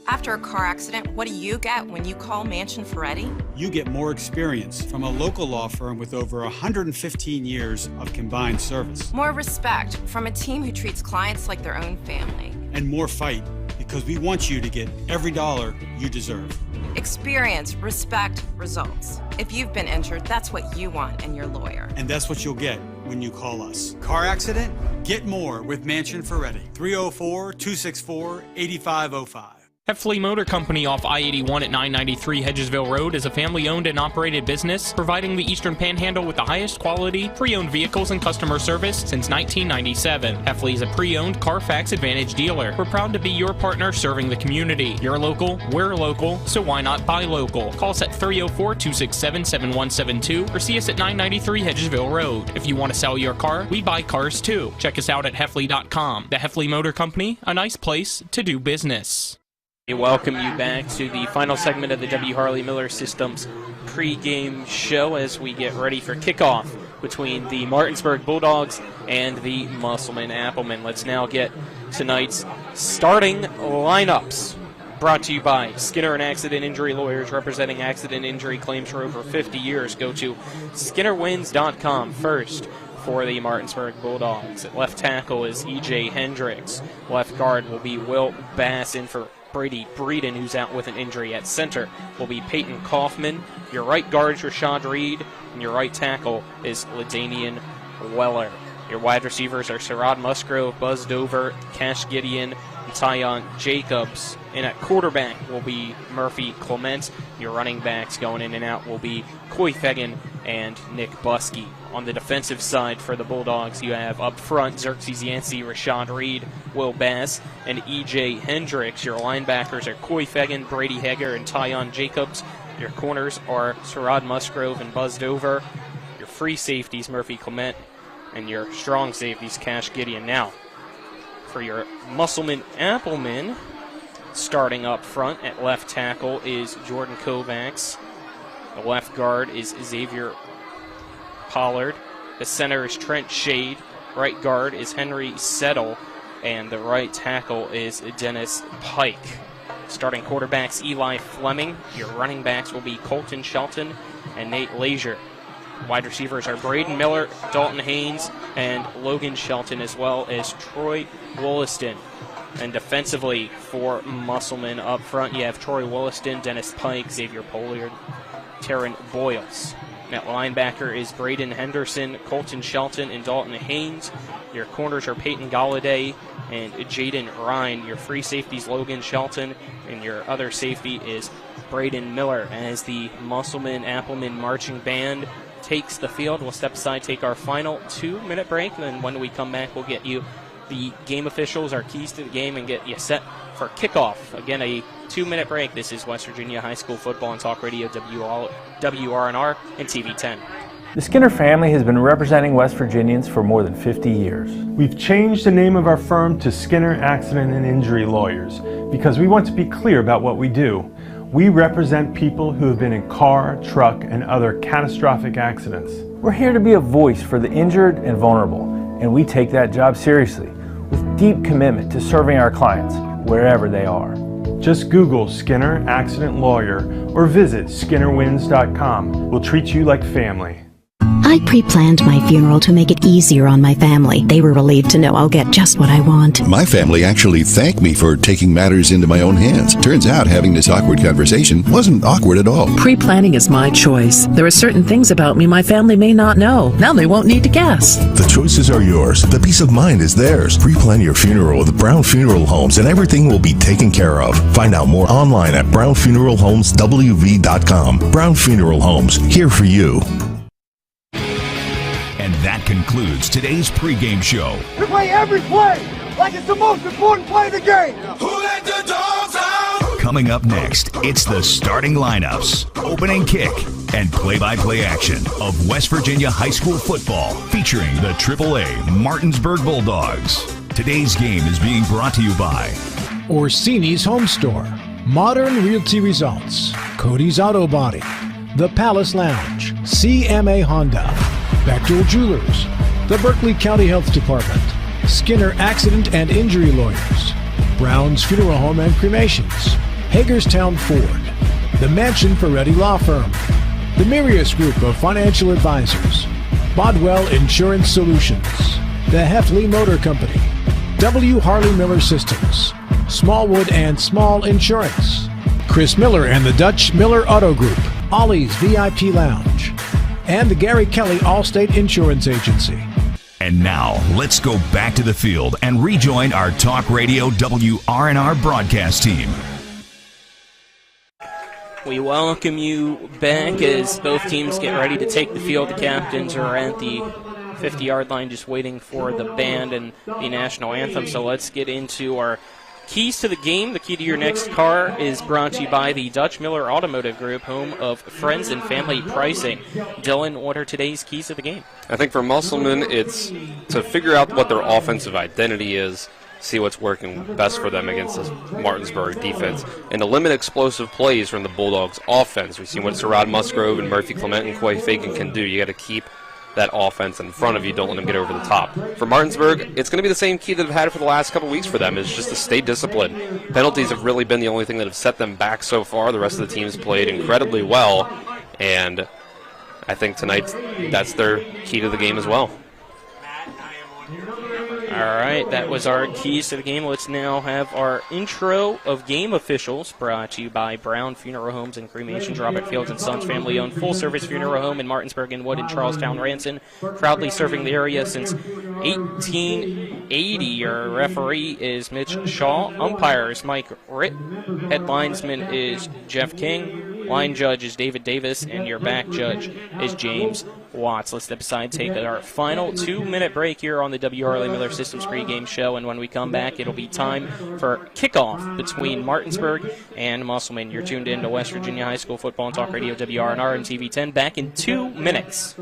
After a car accident, what do you get when you call Mansion Ferretti? You get more experience from a local law firm with over 115 years of combined service. More respect from a team who treats clients like their own family. And more fight, because we want you to get every dollar you deserve. Experience, respect, results. If you've been injured, that's what you want in your lawyer. And that's what you'll get when you call us. Car accident? Get more with Mansion Ferretti. 304-264-8505. Heffley Motor Company off I-81 at 993 Hedgesville Road is a family-owned and operated business providing the Eastern Panhandle with the highest quality pre-owned vehicles and customer service since 1997. Heffley is a pre-owned Carfax Advantage dealer. We're proud to be your partner serving the community. You're local, we're local, so why not buy local? Call us at 304-267-7172 or see us at 993 Hedgesville Road. If you want to sell your car, we buy cars too. Check us out at Heffley.com. The Heffley Motor Company, a nice place to do business. We welcome you back to the final segment of the W. Harley Miller Systems pregame show as we get ready for kickoff between the Martinsburg Bulldogs and the Musselman Applemen. Let's now get tonight's starting lineups. Brought to you by Skinner and Accident Injury Lawyers, representing accident injury claims for over 50 years. Go to SkinnerWins.com first. For the Martinsburg Bulldogs. At left tackle is E.J. Hendricks. Left guard will be Will Bass in for Brady Breeden, who's out with an injury. At center will be Peyton Kaufman. Your right guard is Rashad Reed, and your right tackle is LaDanian Weller. Your wide receivers are Sherrod Musgrove, Buzz Dover, Cash Gideon, and Tyon Jacobs. And at quarterback will be Murphy Clement. Your running backs going in and out will be Coy Fegan and Nick Buskey. On the defensive side for the Bulldogs, you have up front Xerxes Yancey, Rashad Reed, Will Bass, and E.J. Hendricks. Your linebackers are Coy Fegan, Brady Hager, and Tyon Jacobs. Your corners are Sherrod Musgrove and Buzz Dover. Your free safeties, Murphy Clement, and your strong safeties, Cash Gideon. Now, for your Musselman Applemen, starting up front at left tackle is Jordan Kovacs. The left guard is Xavier Pollard. The center is Trent Shade. Right guard is Henry Settle. And the right tackle is Dennis Pike. Starting quarterbacks, Eli Fleming. Your running backs will be Colton Shelton and Nate Leisure. Wide receivers are Braden Miller, Dalton Haynes, and Logan Shelton, as well as Troy Wollaston. And defensively for Musselman up front, you have Troy Wollaston, Dennis Pike, Xavier Pollard, Taryn Boyles. At linebacker is Braden Henderson, Colton Shelton, and Dalton Haynes. Your corners are Peyton Galladay and Jaden Ryan. Your free safeties, Logan Shelton, and your other safety is Braden Miller. As the Musselman Applemen marching band takes the field, we'll step aside, take our final 2-minute break, and then when we come back, we'll get you the game officials, our keys to the game, and get you set for kickoff. Again, a 2-minute break. This is West Virginia High School Football and Talk Radio, WRNR and TV 10. The Skinner family has been representing West Virginians for more than 50 years. We've changed the name of our firm to Skinner Accident and Injury Lawyers because we want to be clear about what we do. We represent people who have been in car, truck, and other catastrophic accidents. We're here to be a voice for the injured and vulnerable, and we take that job seriously with deep commitment to serving our clients wherever they are. Just Google Skinner Accident Lawyer or visit skinnerwins.com. We'll treat you like family. I pre-planned my funeral to make it easier on my family. They were relieved to know I'll get just what I want. My family actually thanked me for taking matters into my own hands. Turns out having this awkward conversation wasn't awkward at all. Pre-planning is my choice. There are certain things about me my family may not know. Now they won't need to guess. The choices are yours. The peace of mind is theirs. Pre-plan your funeral with Brown Funeral Homes and everything will be taken care of. Find out more online at brownfuneralhomeswv.com. Brown Funeral Homes, here for you. And that concludes today's pregame show. We play every play like it's the most important play of the game. Who let the dogs out? Coming up next, it's the starting lineups, opening kick, and play-by-play action of West Virginia high school football featuring the AAA Martinsburg Bulldogs. Today's game is being brought to you by Orsini's Home Store, Modern Realty Results, Cody's Auto Body, The Palace Lounge, CMA Honda, Bechtel Jewelers, the Berkeley County Health Department, Skinner Accident and Injury Lawyers, Brown's Funeral Home and Cremations, Hagerstown Ford, the Mansion Ferretti Law Firm, the Mirius Group of Financial Advisors, Bodwell Insurance Solutions, the Heffley Motor Company, W. Harley Miller Systems, Smallwood and Small Insurance, Chris Miller and the Dutch Miller Auto Group, Ollie's VIP Lounge, and the Gary Kelly Allstate Insurance Agency. And now, let's go back to the field and rejoin our Talk Radio WRNR broadcast team. We welcome you back as both teams get ready to take the field. The captains are at the 50-yard line just waiting for the band and the national anthem. So let's get into our keys to the game. The key to your next car is brought to you by the Dutch Miller Automotive Group, home of friends and family pricing. Dylan, what are today's keys to the game? I think for Musselman, it's to figure out what their offensive identity is, see what's working best for them against this Martinsburg defense, and to limit explosive plays from the Bulldogs offense. We've seen what Sherrod Musgrove and Murphy Clement and Coy Fagan can do. You got to keep that offense in front of you. Don't let them get over the top. For Martinsburg, it's going to be the same key that they've had for the last couple weeks for them, is just to stay disciplined. Penalties have really been the only thing that have set them back so far. The rest of the team's played incredibly well, and I think tonight that's their key to the game as well. All right, that was our keys to the game. Let's now have our intro of game officials brought to you by Brown Funeral Homes and Cremations, Robert Fields and Sons family-owned full-service funeral home in Martinsburg and Wood in Charlestown, Ranson, proudly serving the area since 1880. Your referee is Mitch Shaw. Umpire is Mike Ritt. Head linesman is Jeff King. Line judge is David Davis, and your back judge is James Watts. Let's step aside, take our final 2-minute break here on the W. Harley Miller Systems pregame show, and when we come back, it'll be time for kickoff between Martinsburg and Musselman. You're tuned in to West Virginia High School Football and Talk Radio WRNR and TV 10. Back in 2 minutes.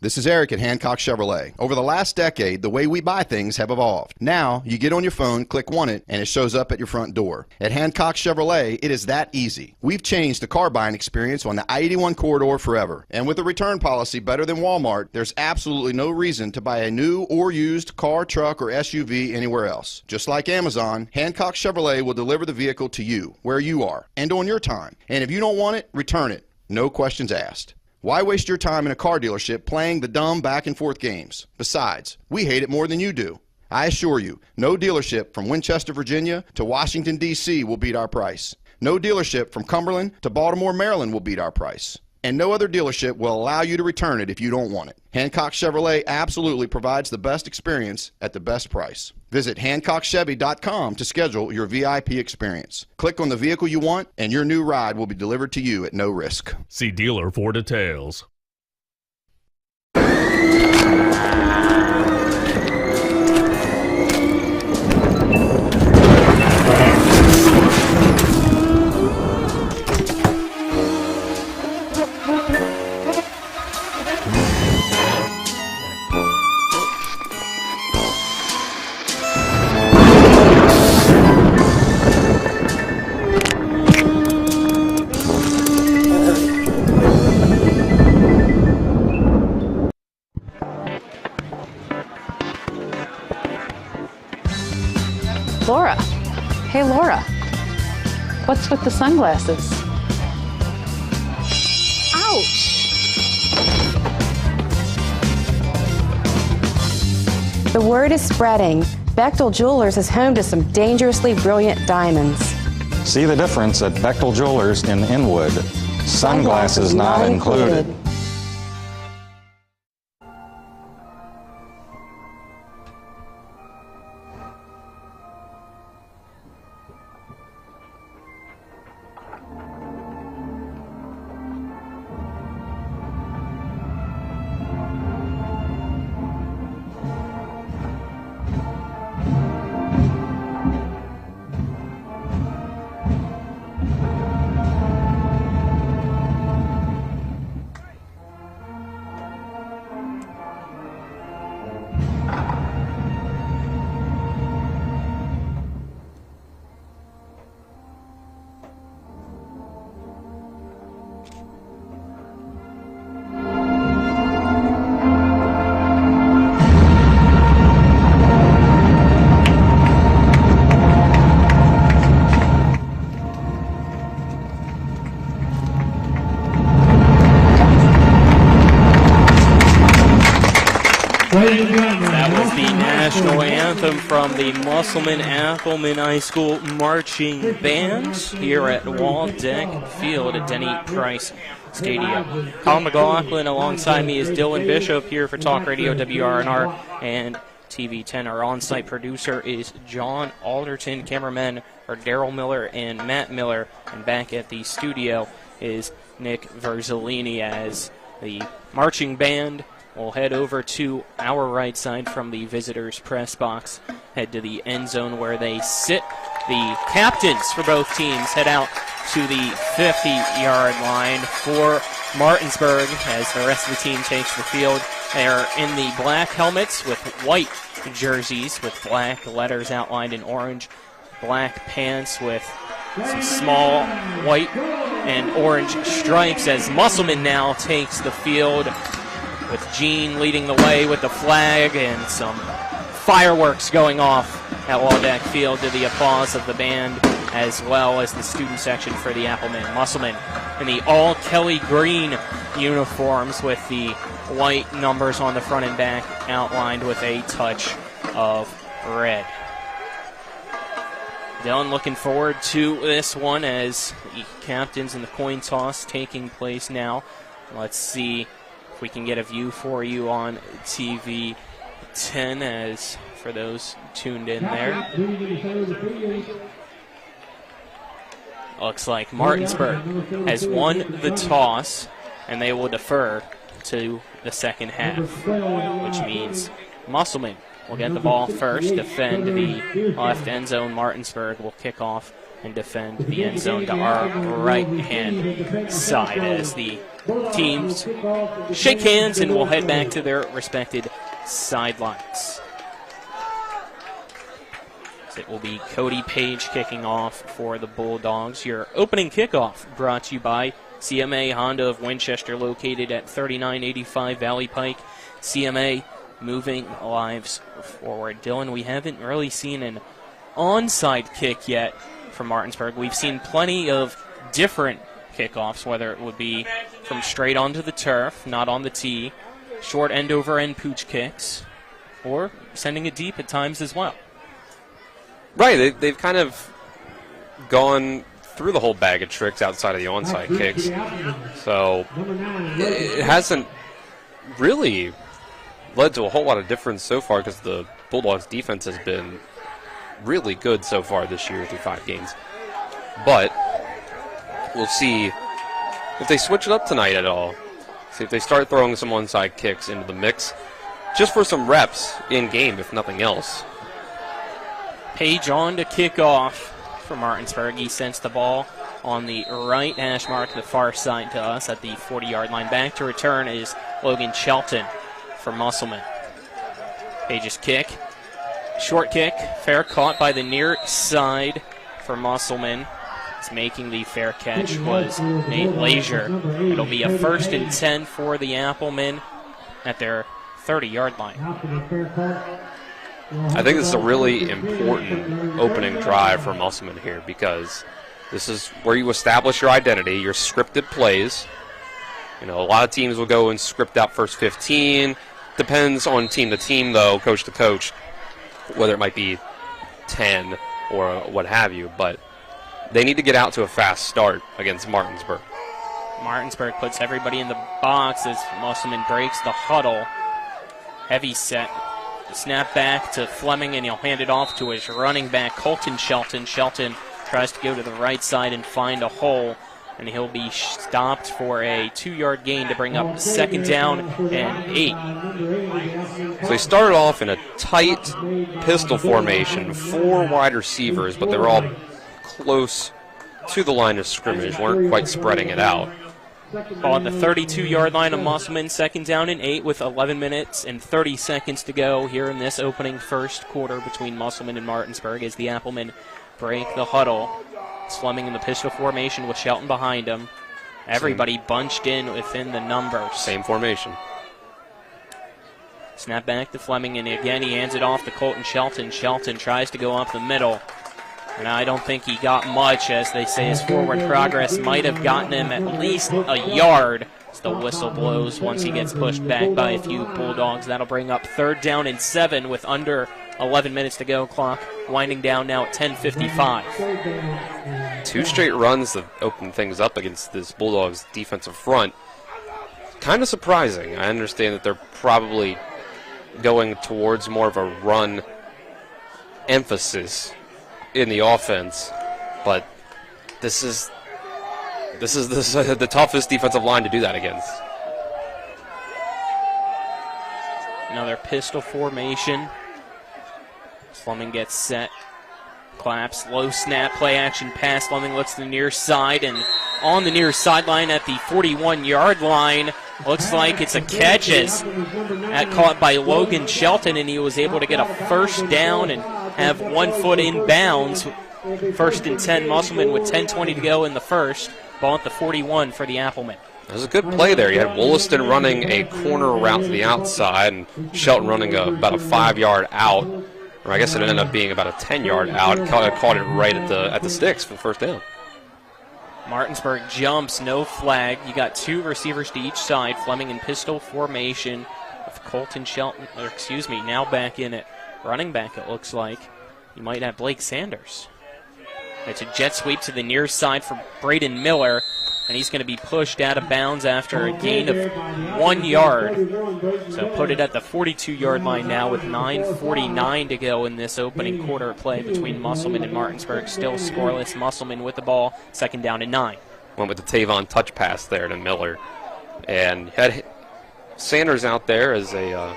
This is Eric at Hancock Chevrolet. Over the last decade, the way we buy things have evolved. Now, you get on your phone, click Want It, and it shows up at your front door. At Hancock Chevrolet, it is that easy. We've changed the car buying experience on the I-81 corridor forever. And with a return policy better than Walmart, there's absolutely no reason to buy a new or used car, truck, or SUV anywhere else. Just like Amazon, Hancock Chevrolet will deliver the vehicle to you, where you are, and on your time. And if you don't want it, return it. No questions asked. Why waste your time in a car dealership playing the dumb back-and-forth games? Besides, we hate it more than you do. I assure you, no dealership from Winchester, Virginia to Washington, D.C. will beat our price. No dealership from Cumberland to Baltimore, Maryland will beat our price. And no other dealership will allow you to return it if you don't want it. Hancock Chevrolet absolutely provides the best experience at the best price. Visit HancockChevy.com to schedule your VIP experience. Click on the vehicle you want, and your new ride will be delivered to you at no risk. See dealer for details. Laura. Hey, Laura. What's with the sunglasses? Ouch! The word is spreading. Bechtel Jewelers is home to some dangerously brilliant diamonds. See the difference at Bechtel Jewelers in Inwood. Sunglasses not included. That was the national anthem from the Musselman Applemen High School Marching Band here at Waldeck Field at Denny Price Stadium. Colin McLaughlin alongside me is Dylan Bishop here for Talk Radio WRNR and TV 10. Our on-site producer is John Alderton. Cameramen are Daryl Miller and Matt Miller. And back at the studio is Nick Verzolini as the marching band will head over to our right side from the visitors' press box, head to the end zone where they sit. The captains for both teams head out to the 50-yard line for Martinsburg as the rest of the team takes the field. They are in the black helmets with white jerseys with black letters outlined in orange, black pants with some small white and orange stripes as Musselman now takes the field, with Gene leading the way with the flag and some fireworks going off at Waldeck Field to the applause of the band as well as the student section for the Applemen. Musselman in the all Kelly green uniforms with the white numbers on the front and back outlined with a touch of red. Dylan looking forward to this one as the captains in the coin toss taking place now. Let's see we can get a view for you on TV 10 as for those tuned in there. Looks like Martinsburg has won the toss and they will defer to the second half, which means Musselman will get the ball first, defend the left end zone. Martinsburg will kick off and defend the end zone to our right-hand side as the teams shake hands and will head back to their respected sidelines. It will be Cody Page kicking off for the Bulldogs. Your opening kickoff brought to you by CMA Honda of Winchester, located at 3985 Valley Pike. CMA, moving lives forward. Dylan, we haven't really seen an onside kick yet from Martinsburg. We've seen plenty of different kickoffs, whether it would be from straight onto the turf, not on the tee, short end-over-end pooch kicks, or sending it deep at times as well. Right, they've kind of gone through the whole bag of tricks outside of the onside kicks. So it hasn't really led to a whole lot of difference so far because the Bulldogs' defense has been really good so far this year through 5 games. But we'll see if they switch it up tonight at all. See if they start throwing some onside kicks into the mix, just for some reps in game, if nothing else. Page on to kick off for Martinsburg. He sends the ball on the right hash mark, the far side to us at the 40-yard line. Back to return is Logan Shelton for Musselman. Page's kick. Short kick, fair caught by the near side for Musselman. He's making the fair catch was Nate Leisure. It'll be a 1st and 10 for the Applemen at their 30-yard line. I think this is a really important opening drive for Musselman here because this is where you establish your identity, your scripted plays. You know, a lot of teams will go and script out first 15. Depends on team to team, though, coach to coach, whether it might be 10 or what have you. But they need to get out to a fast start against Martinsburg. Martinsburg puts everybody in the box as Musselman breaks the huddle. Heavy set. Snap back to Fleming, and he'll hand it off to his running back, Colton Shelton. Shelton tries to go to the right side and find a hole, and he'll be stopped for a 2-yard gain to bring up 2nd down and 8. So they started off in a tight pistol formation, 4 wide receivers, but they were all close to the line of scrimmage, weren't quite spreading it out. Ball at the 32-yard line of Musselman, 2nd down and 8 with 11 minutes and 30 seconds to go here in this opening first quarter between Musselman and Martinsburg as the Applemen break the huddle. It's Fleming in the pistol formation with Shelton behind him. Everybody bunched in within the numbers. Same formation. Snap back to Fleming, and again he hands it off to Colton Shelton. Shelton tries to go up the middle, and I don't think he got much, as they say his forward progress might have gotten him at least a yard as the whistle blows once he gets pushed back by a few Bulldogs. That'll bring up 3rd down and 7 with under 11 minutes to go. Clock winding down now at 10:55. 2 straight runs that open things up against this Bulldogs defensive front. Kind of surprising. I understand that they're probably going towards more of a run emphasis in the offense, but this is the toughest defensive line to do that against. Another pistol formation. Fleming gets set, claps, low snap, play action pass. Fleming looks to the near side, and on the near sideline at the 41-yard line, looks like it's a catch as that caught by Logan Shelton, and he was able to get a 1st down and have 1 foot in bounds. 1st and 10, Musselman with 10:20 to go in the first. Ball at the 41 for the Applemen. It was a good play there. You had Wollaston running a corner route to the outside and Shelton running about a 5-yard out. Or I guess it ended up being about a 10-yard out. Caught it right at the sticks for the 1st down. Martinsburg jumps, no flag. You got 2 receivers to each side. Fleming in pistol formation with Colton Shelton, now back in it. Running back, it looks like. You might have Blake Sanders. It's a jet sweep to the near side for Braden Miller, and he's going to be pushed out of bounds after a gain of 1 yard. So put it at the 42-yard line now with 9:49 to go in this opening quarter of play between Musselman and Martinsburg. Still scoreless. Musselman with the ball, 2nd down and 9. Went with the Tavon touch pass there to Miller, and had Sanders out there as a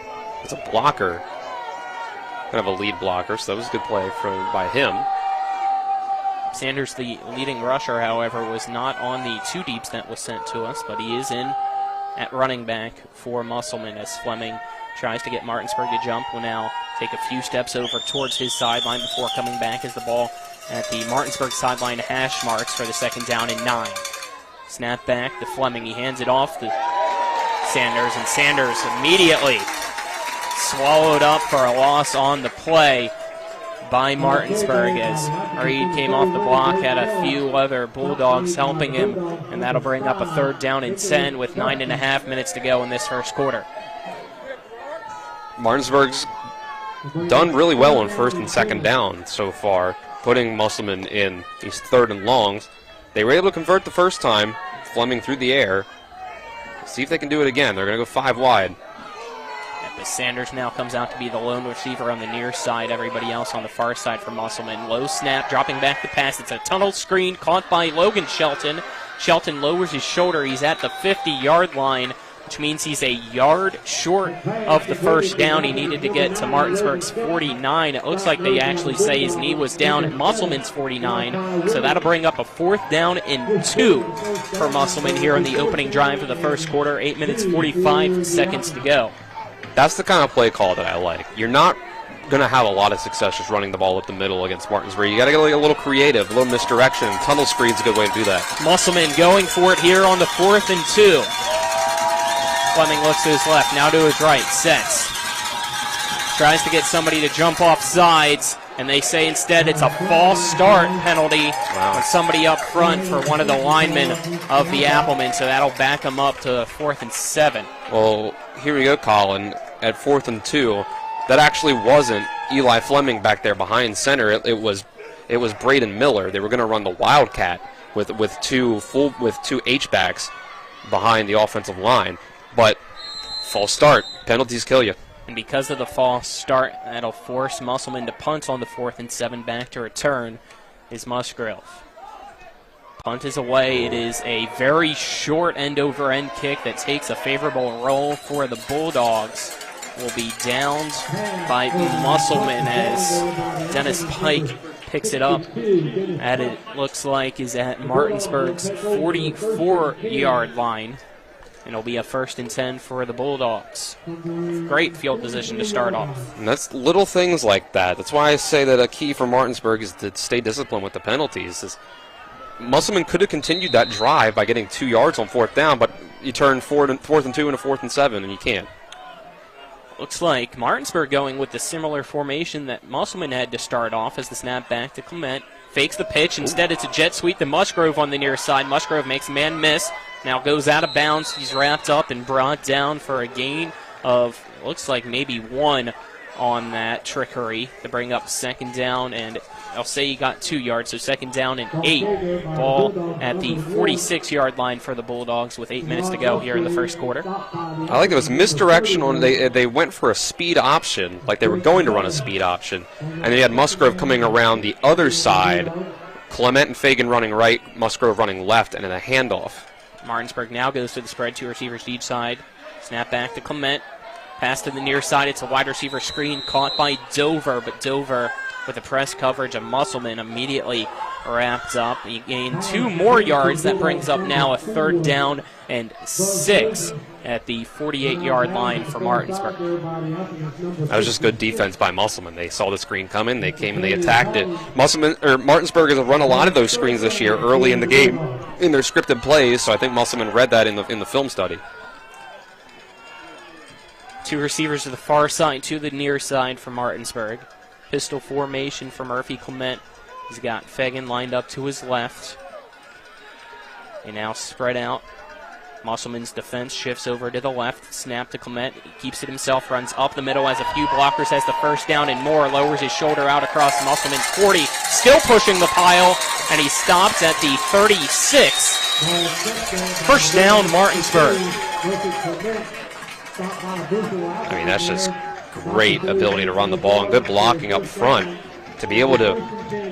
blocker, kind of a lead blocker, so that was a good play by him. Sanders, the leading rusher, however, was not on the two deeps that was sent to us, but he is in at running back for Musselman as Fleming tries to get Martinsburg to jump. Will now take a few steps over towards his sideline before coming back as the ball at the Martinsburg sideline hash marks for the 2nd down and 9. Snap back to Fleming. He hands it off to Sanders, and Sanders immediately swallowed up for a loss on the play by Martinsburg as Reed came off the block, had a few other Bulldogs helping him, and that'll bring up a 3rd down and 10 with 9.5 minutes to go in this first quarter. Martinsburg's done really well on 1st and 2nd down so far, putting Musselman in these 3rd and longs. They were able to convert the first time, Fleming through the air. See if they can do it again. They're going to go 5 wide. Sanders now comes out to be the lone receiver on the near side. Everybody else on the far side for Musselman. Low snap, dropping back the pass. It's a tunnel screen caught by Logan Shelton. Shelton lowers his shoulder. He's at the 50-yard line, which means he's a yard short of the first down. He needed to get to Martinsburg's 49. It looks like they actually say his knee was down at Musselman's 49, so that'll bring up a 4th down and 2 for Musselman here in the opening drive of the first quarter. 8 minutes, 45 seconds to go. That's the kind of play call that I like. You're not going to have a lot of success just running the ball up the middle against Martinsburg. You got to get a little creative, a little misdirection. Tunnel screen's a good way to do that. Musselman going for it here on the 4th and 2. Fleming looks to his left, now to his right, sets. Tries to get somebody to jump off sides, and they say instead it's a false start penalty on somebody up front for one of the linemen of the Applemen, so that'll back them up to 4th and 7. Well, here we go, Colin. At 4th and 2, that actually wasn't Eli Fleming back there behind center. It was Braden Miller. They were going to run the Wildcat with two H-backs behind the offensive line. But false start, penalties kill you. And because of the false start, that'll force Musselman to punt on the 4th and 7. Back to return is Musgrove. Punt is away. It is a very short end-over-end kick that takes a favorable roll for the Bulldogs. Will be downed by Musselman as Dennis Pike picks it up at it looks like is at Martinsburg's 44-yard line. And it'll be a 1st and 10 for the Bulldogs. Great field position to start off. And that's little things like that. That's why I say that a key for Martinsburg is to stay disciplined with the penalties. Musselman could have continued that drive by getting 2 yards on 4th down, but you turn 4th and 2 into 4th and 7, and you can't. Looks like Martinsburg going with the similar formation that Musselman had to start off as the snap back to Clement. Fakes the pitch. Instead, it's a jet sweep to Musgrove on the near side. Musgrove makes a man miss. Now goes out of bounds. He's wrapped up and brought down for a gain of, looks like maybe 1 on that trickery to bring up 2nd down, and I'll say he got 2 yards, so 2nd down and 8. Ball at the 46-yard line for the Bulldogs with 8 minutes to go here in the first quarter. I like it was misdirection on they went for a speed option, like they were going to run a speed option, and they had Musgrove coming around the other side, Clement and Fagan running right, Musgrove running left, and then a handoff. Martinsburg now goes to the spread, 2 receivers each side. Snap back to Clement. Pass to the near side. It's a wide receiver screen caught by Dover, but Dover with the press coverage of Musselman immediately wrapped up. He gained 2 more yards. That brings up now a 3rd down and 6 at the 48-yard line for Martinsburg. That was just good defense by Musselman. They saw the screen coming, they came and they attacked it. Martinsburg has run a lot of those screens this year early in the game in their scripted plays, so I think Musselman read that in the film study. 2 receivers to the far side, 2 to the near side for Martinsburg. Pistol formation for Murphy Clement. He's got Fagan lined up to his left. They now spread out. Musselman's defense shifts over to the left. Snap to Clement. He keeps it himself, runs up the middle, has a few blockers, has the 1st down and more, lowers his shoulder out across Musselman's 40. Still pushing the pile, and he stops at the 36. 1st down, Martinsburg. I mean, that's just great ability to run the ball and good blocking up front to be able to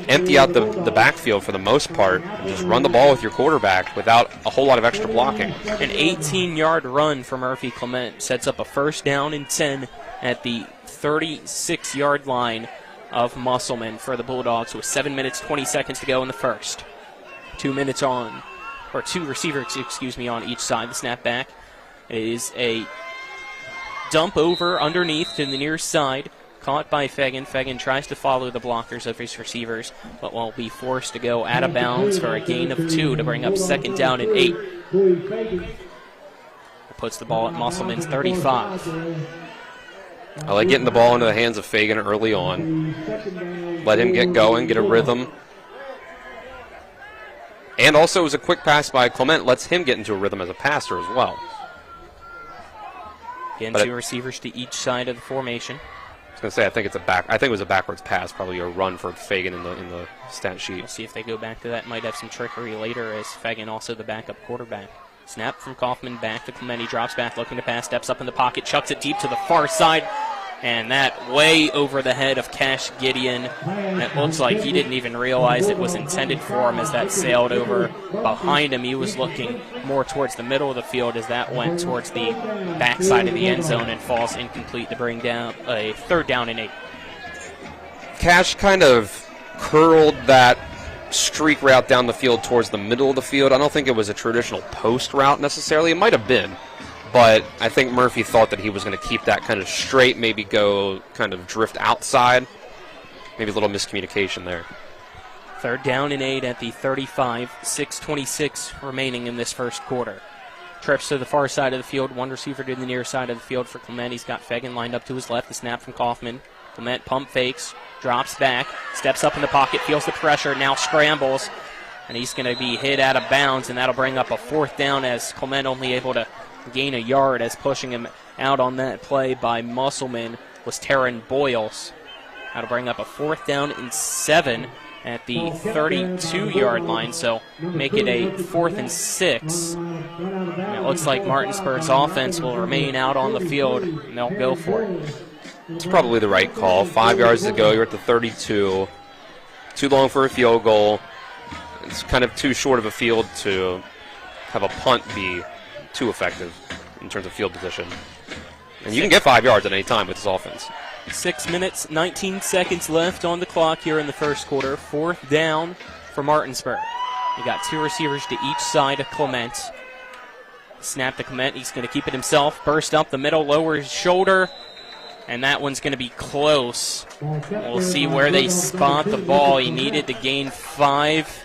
empty out the backfield for the most part and just run the ball with your quarterback without a whole lot of extra blocking. An 18-yard run for Murphy Clement sets up a 1st down and 10 at the 36-yard line of Musselman for the Bulldogs with 7 minutes, 20 seconds to go in the first. 2 minutes on, or 2 receivers, on each side. The snap back is a dump over underneath to the near side. Caught by Fegan. Fegan tries to follow the blockers of his receivers, but will be forced to go out of bounds for a gain of 2 to bring up 2nd down and 8. Puts the ball at Musselman's 35. I like getting the ball into the hands of Fegan early on. Let him get going, get a rhythm. And also, it was a quick pass by Clement, lets him get into a rhythm as a passer as well. Again, 2 receivers to each side of the formation. I was going to say, I think it was a backwards pass, probably a run for Fegan in the stat sheet. We'll see if they go back to that. Might have some trickery later, as Fegan also the backup quarterback. Snap from Kaufman back to Clement. He drops back, looking to pass, steps up in the pocket, chucks it deep to the far side, and that way over the head of Cash Gideon. It looks like he didn't even realize it was intended for him as that sailed over behind him. He was looking more towards the middle of the field as that went towards the backside of the end zone and falls incomplete to bring down a 3rd down and 8. Cash kind of curled that streak route down the field towards the middle of the field. I don't think it was a traditional post route necessarily. It might have been. But I think Murphy thought that he was going to keep that kind of straight, maybe go kind of drift outside. Maybe a little miscommunication there. 3rd down and 8 at the 35, 6:26 remaining in this first quarter. Trips to the far side of the field, 1 receiver to the near side of the field for Clement. He's got Fegan lined up to his left, the snap from Kaufman. Clement pump fakes, drops back, steps up in the pocket, feels the pressure, now scrambles, and he's going to be hit out of bounds, and that'll bring up a 4th down as Clement only able to gain a yard, as pushing him out on that play by Musselman was Taryn Boyles. That'll bring up a 4th down and 7 at the 32-yard line, so make it a 4th and 6. And it looks like Martinsburg's offense will remain out on the field, and they'll go for it. It's probably the right call. 5 yards to go. You're at the 32. Too long for a field goal. It's kind of too short of a field to have a punt be too effective in terms of field position. And you can get 5 yards at any time with this offense. 6 minutes, 19 seconds left on the clock here in the first quarter. 4th down for Martinsburg. You got 2 receivers to each side of Clement. Snap to Clement. He's going to keep it himself. Burst up the middle, lower his shoulder. And that one's going to be close. We'll see where they spot the ball. He needed to gain 5.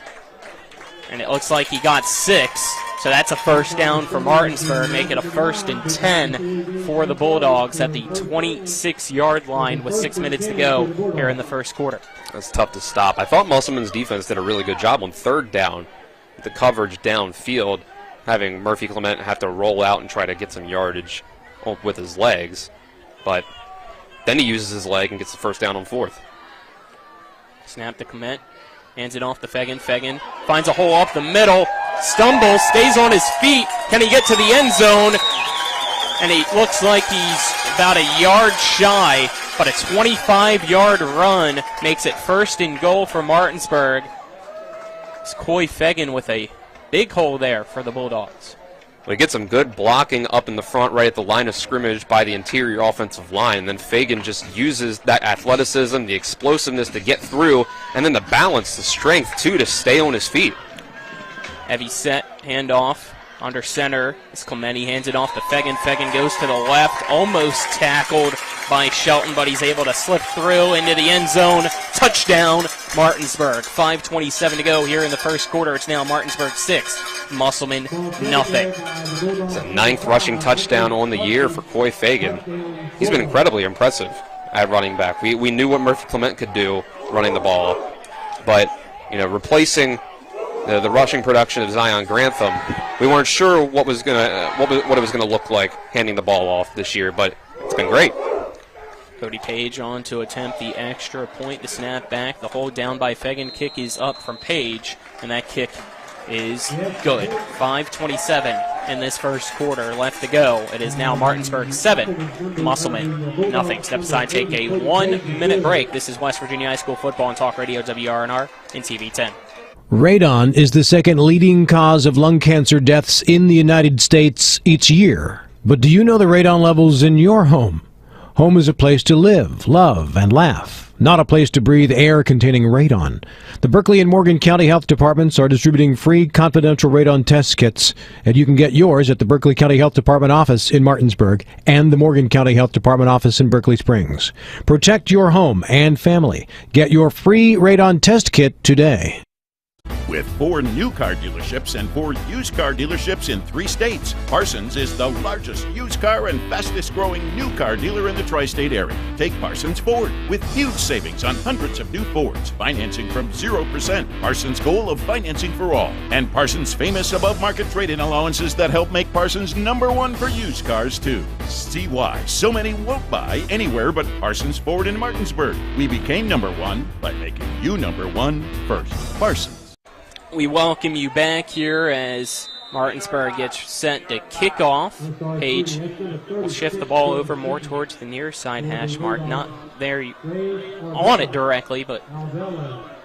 And it looks like he got 6. So that's a 1st down for Martinsburg, make it a 1st and 10 for the Bulldogs at the 26-yard line with 6 minutes to go here in the first quarter. That's tough to stop. I thought Musselman's defense did a really good job on 3rd down, with the coverage downfield, having Murphy Clement have to roll out and try to get some yardage with his legs. But then he uses his leg and gets the 1st down on 4th. Snap to Clement. Hands it off to Fegan. Fegan finds a hole up the middle, stumbles, stays on his feet. Can he get to the end zone? And he looks like he's about a yard shy, but a 25-yard run makes it 1st and goal for Martinsburg. It's Coy Fegan with a big hole there for the Bulldogs. We get some good blocking up in the front right at the line of scrimmage by the interior offensive line. And then Fegan just uses that athleticism, the explosiveness to get through, and then the balance, the strength, too, to stay on his feet. Heavy set, handoff under center. As Clemente hands it off to Fegan. Fegan goes to the left, almost tackled by Shelton, but he's able to slip through into the end zone. Touchdown, Martinsburg. 5:27 to go here in the first quarter. It's now Martinsburg 6, Musselman nothing. It's a 9th rushing touchdown on the year for Coy Fegan. He's been incredibly impressive at running back. We knew what Murphy Clement could do running the ball, but replacing the rushing production of Zion Grantham, we weren't sure what it was gonna look like handing the ball off this year, but it's been great. Cody Page on to attempt the extra point, the snap back. The hold down by Fegan. Kick is up from Page, and that kick is good. 5:27 in this first quarter left to go. It is now Martinsburg 7, Musselman nothing. Step aside, take a 1-minute break. This is West Virginia High School football on Talk Radio WRNR and TV 10. Radon is the second leading cause of lung cancer deaths in the United States each year. But do you know the radon levels in your home? Home is a place to live, love, and laugh, not a place to breathe air containing radon. The Berkeley and Morgan County Health Departments are distributing free confidential radon test kits, and you can get yours at the Berkeley County Health Department office in Martinsburg and the Morgan County Health Department office in Berkeley Springs. Protect your home and family. Get your free radon test kit today. With 4 new car dealerships and 4 used car dealerships in 3 states, Parsons is the largest used car and fastest growing new car dealer in the tri-state area. Take Parsons Ford with huge savings on hundreds of new Fords, financing from 0%, Parsons' goal of financing for all, and Parsons' famous above-market trade-in allowances that help make Parsons #1 for used cars too. See why so many won't buy anywhere but Parsons Ford in Martinsburg. We became #1 by making you #1 first. Parsons. We welcome you back here as Martinsburg gets set to kick off. Page will shift the ball over more towards the near side hash mark. Not there on it directly, but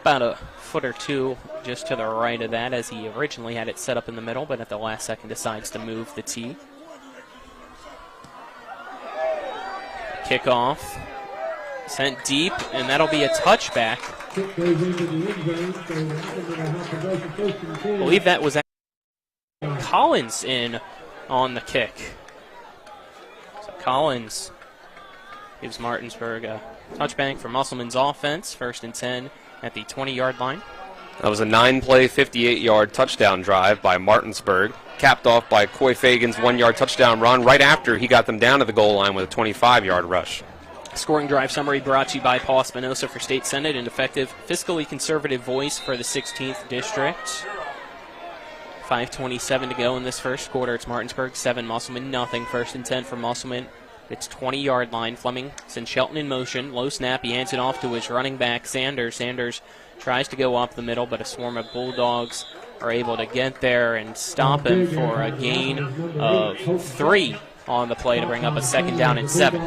about a foot or two just to the right of that, as he originally had it set up in the middle, but at the last second decides to move the tee. Kickoff. Sent deep, and that'll be a touchback. I believe that was Collins in on the kick. So Collins gives Martinsburg a touchback for Musselman's offense. 1st and 10 at the 20-yard line. That was a 9-play, 58-yard touchdown drive by Martinsburg, capped off by Coy Fagan's 1-yard touchdown run right after he got them down to the goal line with a 25-yard rush. Scoring drive summary brought to you by Paul Espinosa for State Senate, an effective, fiscally conservative voice for the 16th District. 5:27 to go in this first quarter. It's Martinsburg 7, Musselman nothing. 1st and 10 for Musselman. It's 20-yard line. Fleming sends Shelton in motion. Low snap. He hands it off to his running back, Sanders. Sanders tries to go up the middle, but a swarm of Bulldogs are able to get there and stop him for a gain of 3 on the play to bring up a 2nd down and 7.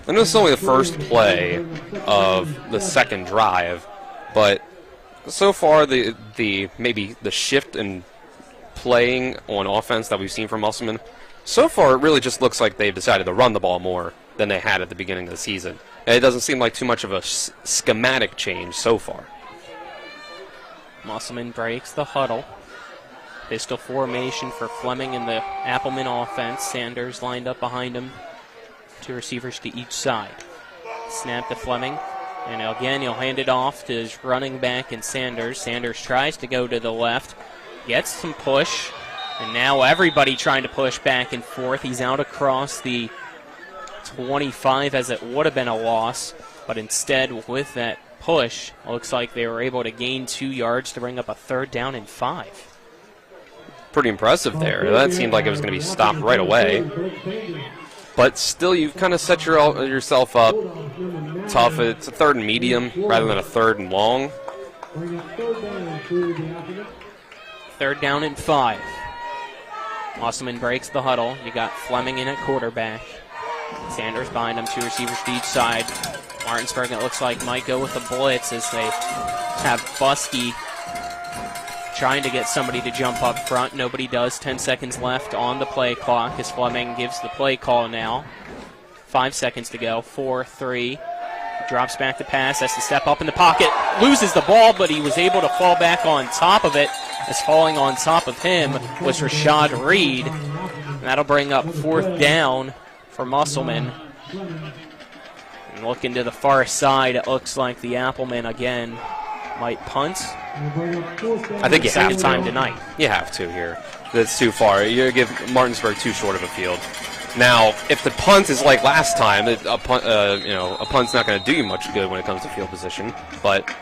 I know it's only the first play of the second drive, but so far the maybe the shift in playing on offense that we've seen from Musselman, so far it really just looks like they've decided to run the ball more than they had at the beginning of the season. And it doesn't seem like too much of a schematic change so far. Musselman breaks the huddle. Pistol formation for Fleming and the Applemen offense. Sanders lined up behind him. 2 receivers to each side. Snap to Fleming. And again, he'll hand it off to his running back and Sanders. Sanders tries to go to the left. Gets some push. And now everybody trying to push back and forth. He's out across the 25 as it would have been a loss. But instead, with that push, looks like they were able to gain 2 yards to bring up a 3rd down and 5. Pretty impressive there. That seemed like it was going to be stopped right away. But still, you've kind of set yourself up tough. It's a 3rd and medium rather than a 3rd and long. 3rd down and 5. Musselman breaks the huddle. You got Fleming in at quarterback. Sanders behind him, 2 receivers to each side. Martinsburg, it looks like, might go with the blitz as they have Buskey trying to get somebody to jump up front. Nobody does. 10 seconds left on the play clock as Fleming gives the play call now. 5 seconds to go. 4-3. Drops back to pass. Has to step up in the pocket. Loses the ball, but he was able to fall back on top of it, as falling on top of him was Rashad Reed. And that'll bring up 4th down for Musselman. And looking to the far side, it looks like the Applemen again might punt. I think you have to. Time tonight. You have to here. That's too far. You give Martinsburg too short of a field. Now, if the punt is like last time, a punt's not going to do you much good when it comes to field position. But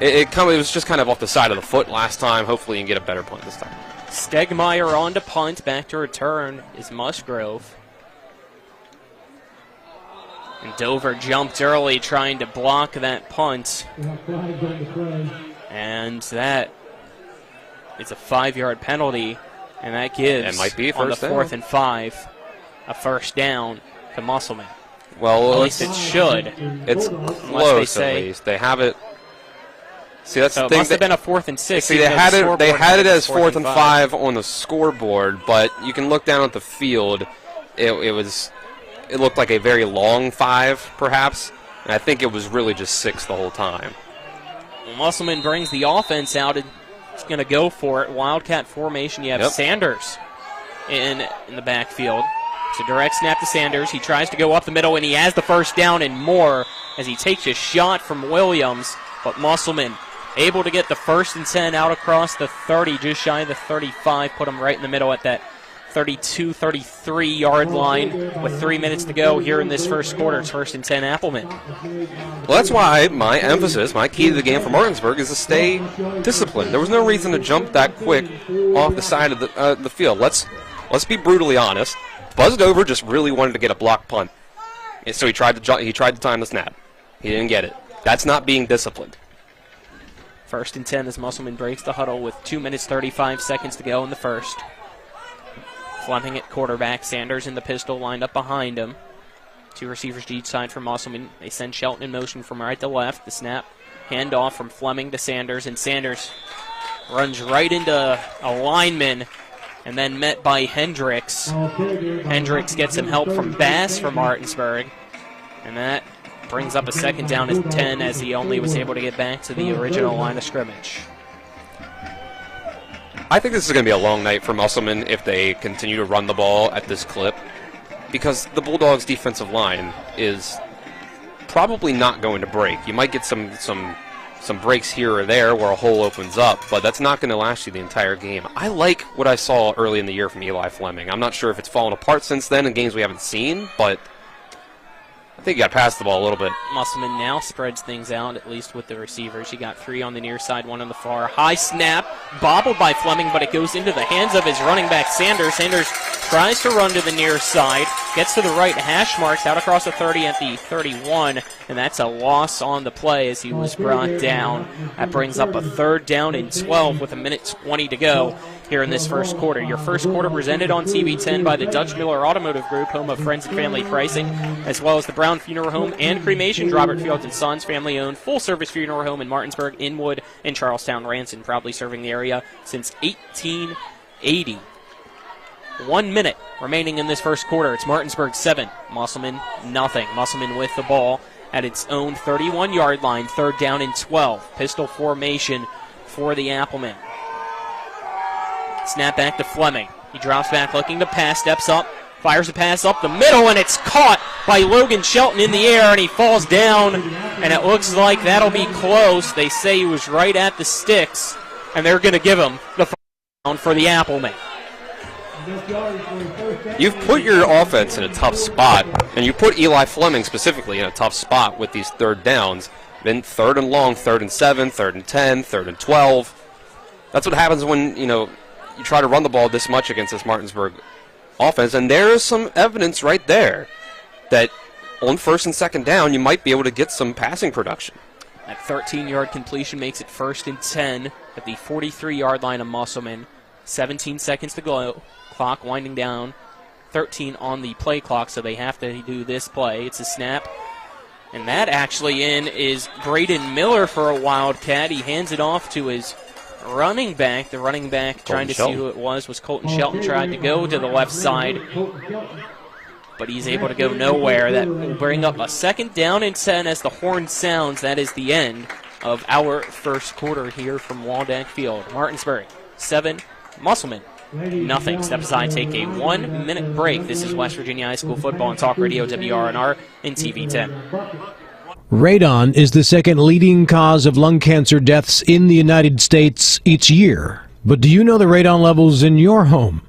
it was just kind of off the side of the foot last time. Hopefully, you can get a better punt this time. Stegmeyer on to punt. Back to return is Musgrove. And Dover jumped early trying to block that punt. And that it's a 5-yard penalty, and that gives, it might be on the first 4th down. and 5, a first down to Musselman. Well, at least it should. It's close, at least. They have it. See, that's so the it thing. must have been a 4th and 6. See, they had it as 4th and 5 on the scoreboard, but you can look down at the field. It looked like a very long 5, perhaps, and I think it was really just 6 the whole time. Musselman brings the offense out and is going to go for it. Wildcat formation. You have Sanders in the backfield. It's a direct snap to Sanders. He tries to go up the middle, and he has the first down and more as he takes a shot from Williams. But Musselman able to get the 1st and 10 out across the 30, just shy of the 35, put him right in the middle at that 32, 33-yard line with 3 minutes to go here in this first quarter. It's 1st and 10 Applemen. Well, that's why my emphasis, my key to the game for Martinsburg is to stay disciplined. There was no reason to jump that quick off the side of the field. Let's be brutally honest. Buzzed over just really wanted to get a block punt, so he tried to time the snap. He didn't get it. That's not being disciplined. 1st and 10 as Musselman breaks the huddle with 2 minutes 35 seconds to go in the first. Fleming at quarterback. Sanders in the pistol lined up behind him. 2 receivers to each side for Musselman. They send Shelton in motion from right to left. The snap, handoff from Fleming to Sanders, and Sanders runs right into a lineman and then met by Hendricks. Hendricks gets some help from Bass from Martinsburg, and that brings up a 2nd down and 10 as he only was able to get back to the original line of scrimmage. I think this is going to be a long night for Musselman if they continue to run the ball at this clip, because the Bulldogs' defensive line is probably not going to break. You might get some breaks here or there where a hole opens up, but that's not going to last you the entire game. I like what I saw early in the year from Eli Fleming. I'm not sure if it's fallen apart since then in games we haven't seen, but I think you got past the ball a little bit. Musselman now spreads things out, at least with the receivers. You got 3 on the near side, 1 on the far. High snap, bobbled by Fleming, but it goes into the hands of his running back, Sanders. Sanders tries to run to the near side, gets to the right hash marks, out across the 30 at the 31, and that's a loss on the play as he was brought down. That brings up a 3rd down and 12 with 1:20 to go here in this first quarter. Your first quarter presented on TV10 by the Dutch Miller Automotive Group, home of Friends and Family Pricing, as well as the Brown Funeral Home and Cremations, Robert Fields & Sons, family-owned, full-service funeral home in Martinsburg, Inwood, and Charlestown, Ranson, proudly serving the area since 1880. 1 minute remaining in this first quarter. It's Martinsburg 7, Musselman nothing. Musselman with the ball at its own 31-yard line, 3rd down and 12. Pistol formation for the Applemen. Snap back to Fleming. He drops back looking to pass, steps up, fires a pass up the middle, and it's caught by Logan Shelton in the air, and he falls down, and it looks like that'll be close. They say he was right at the sticks, and they're going to give him the first down for the Applemen. You've put your offense in a tough spot, and you put Eli Fleming specifically in a tough spot with these 3rd downs. Then 3rd and long, 3rd and 7, 3rd and 10, 3rd and 12. That's what happens when, you try to run the ball this much against this Martinsburg offense, and there is some evidence right there that on 1st and 2nd down, you might be able to get some passing production. That 13-yard completion makes it 1st and 10 at the 43-yard line of Musselman. 17 seconds to go. Clock winding down. 13 on the play clock, so they have to do this play. It's a snap. And that actually in is Braden Miller for a Wildcat. He hands it off to his running back. The running back trying to see who it was Colton Shelton. Tried to go to the left side, but he's able to go nowhere. That will bring up a 2nd down and 10 as the horn sounds. That is the end of our first quarter here from Waldeck Field. Martinsburg 7, Musselman nothing. Step aside, take a 1-minute break. This is West Virginia High School Football on Talk Radio WRNR and TV10. Radon is the 2nd leading cause of lung cancer deaths in the United States each year. But do you know the radon levels in your home?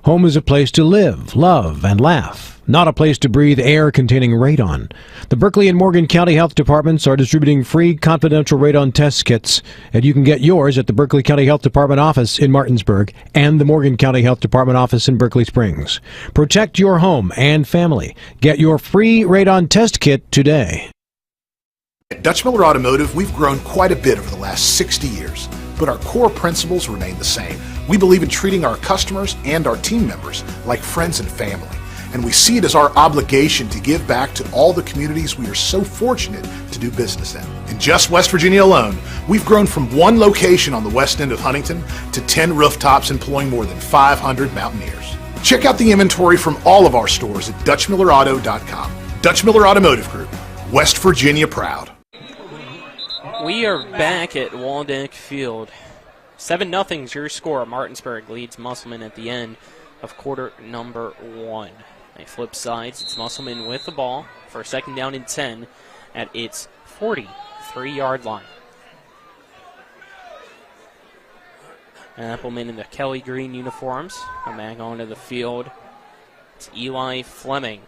Home is a place to live, love, and laugh, not a place to breathe air containing radon. The Berkeley and Morgan County Health Departments are distributing free confidential radon test kits, and you can get yours at the Berkeley County Health Department office in Martinsburg and the Morgan County Health Department office in Berkeley Springs. Protect your home and family. Get your free radon test kit today. At Dutch Miller Automotive, we've grown quite a bit over the last 60 years. but our core principles remain the same. We believe in treating our customers and our team members like friends and family, and we see it as our obligation to give back to all the communities we are so fortunate to do business in. In just West Virginia alone, we've grown from one location on the west end of Huntington to 10 rooftops employing more than 500 Mountaineers. Check out the inventory from all of our stores at DutchMillerAuto.com. Dutch Miller Automotive Group, West Virginia proud. We are back at Waldeck Field. 7-0 is your score. Martinsburg leads Musselman at the end of quarter number 1. They flip sides. It's Musselman with the ball for a 2nd down and 10 at its 43-yard line. Applemen in the Kelly green uniforms come back onto the field. It's Eli Fleming,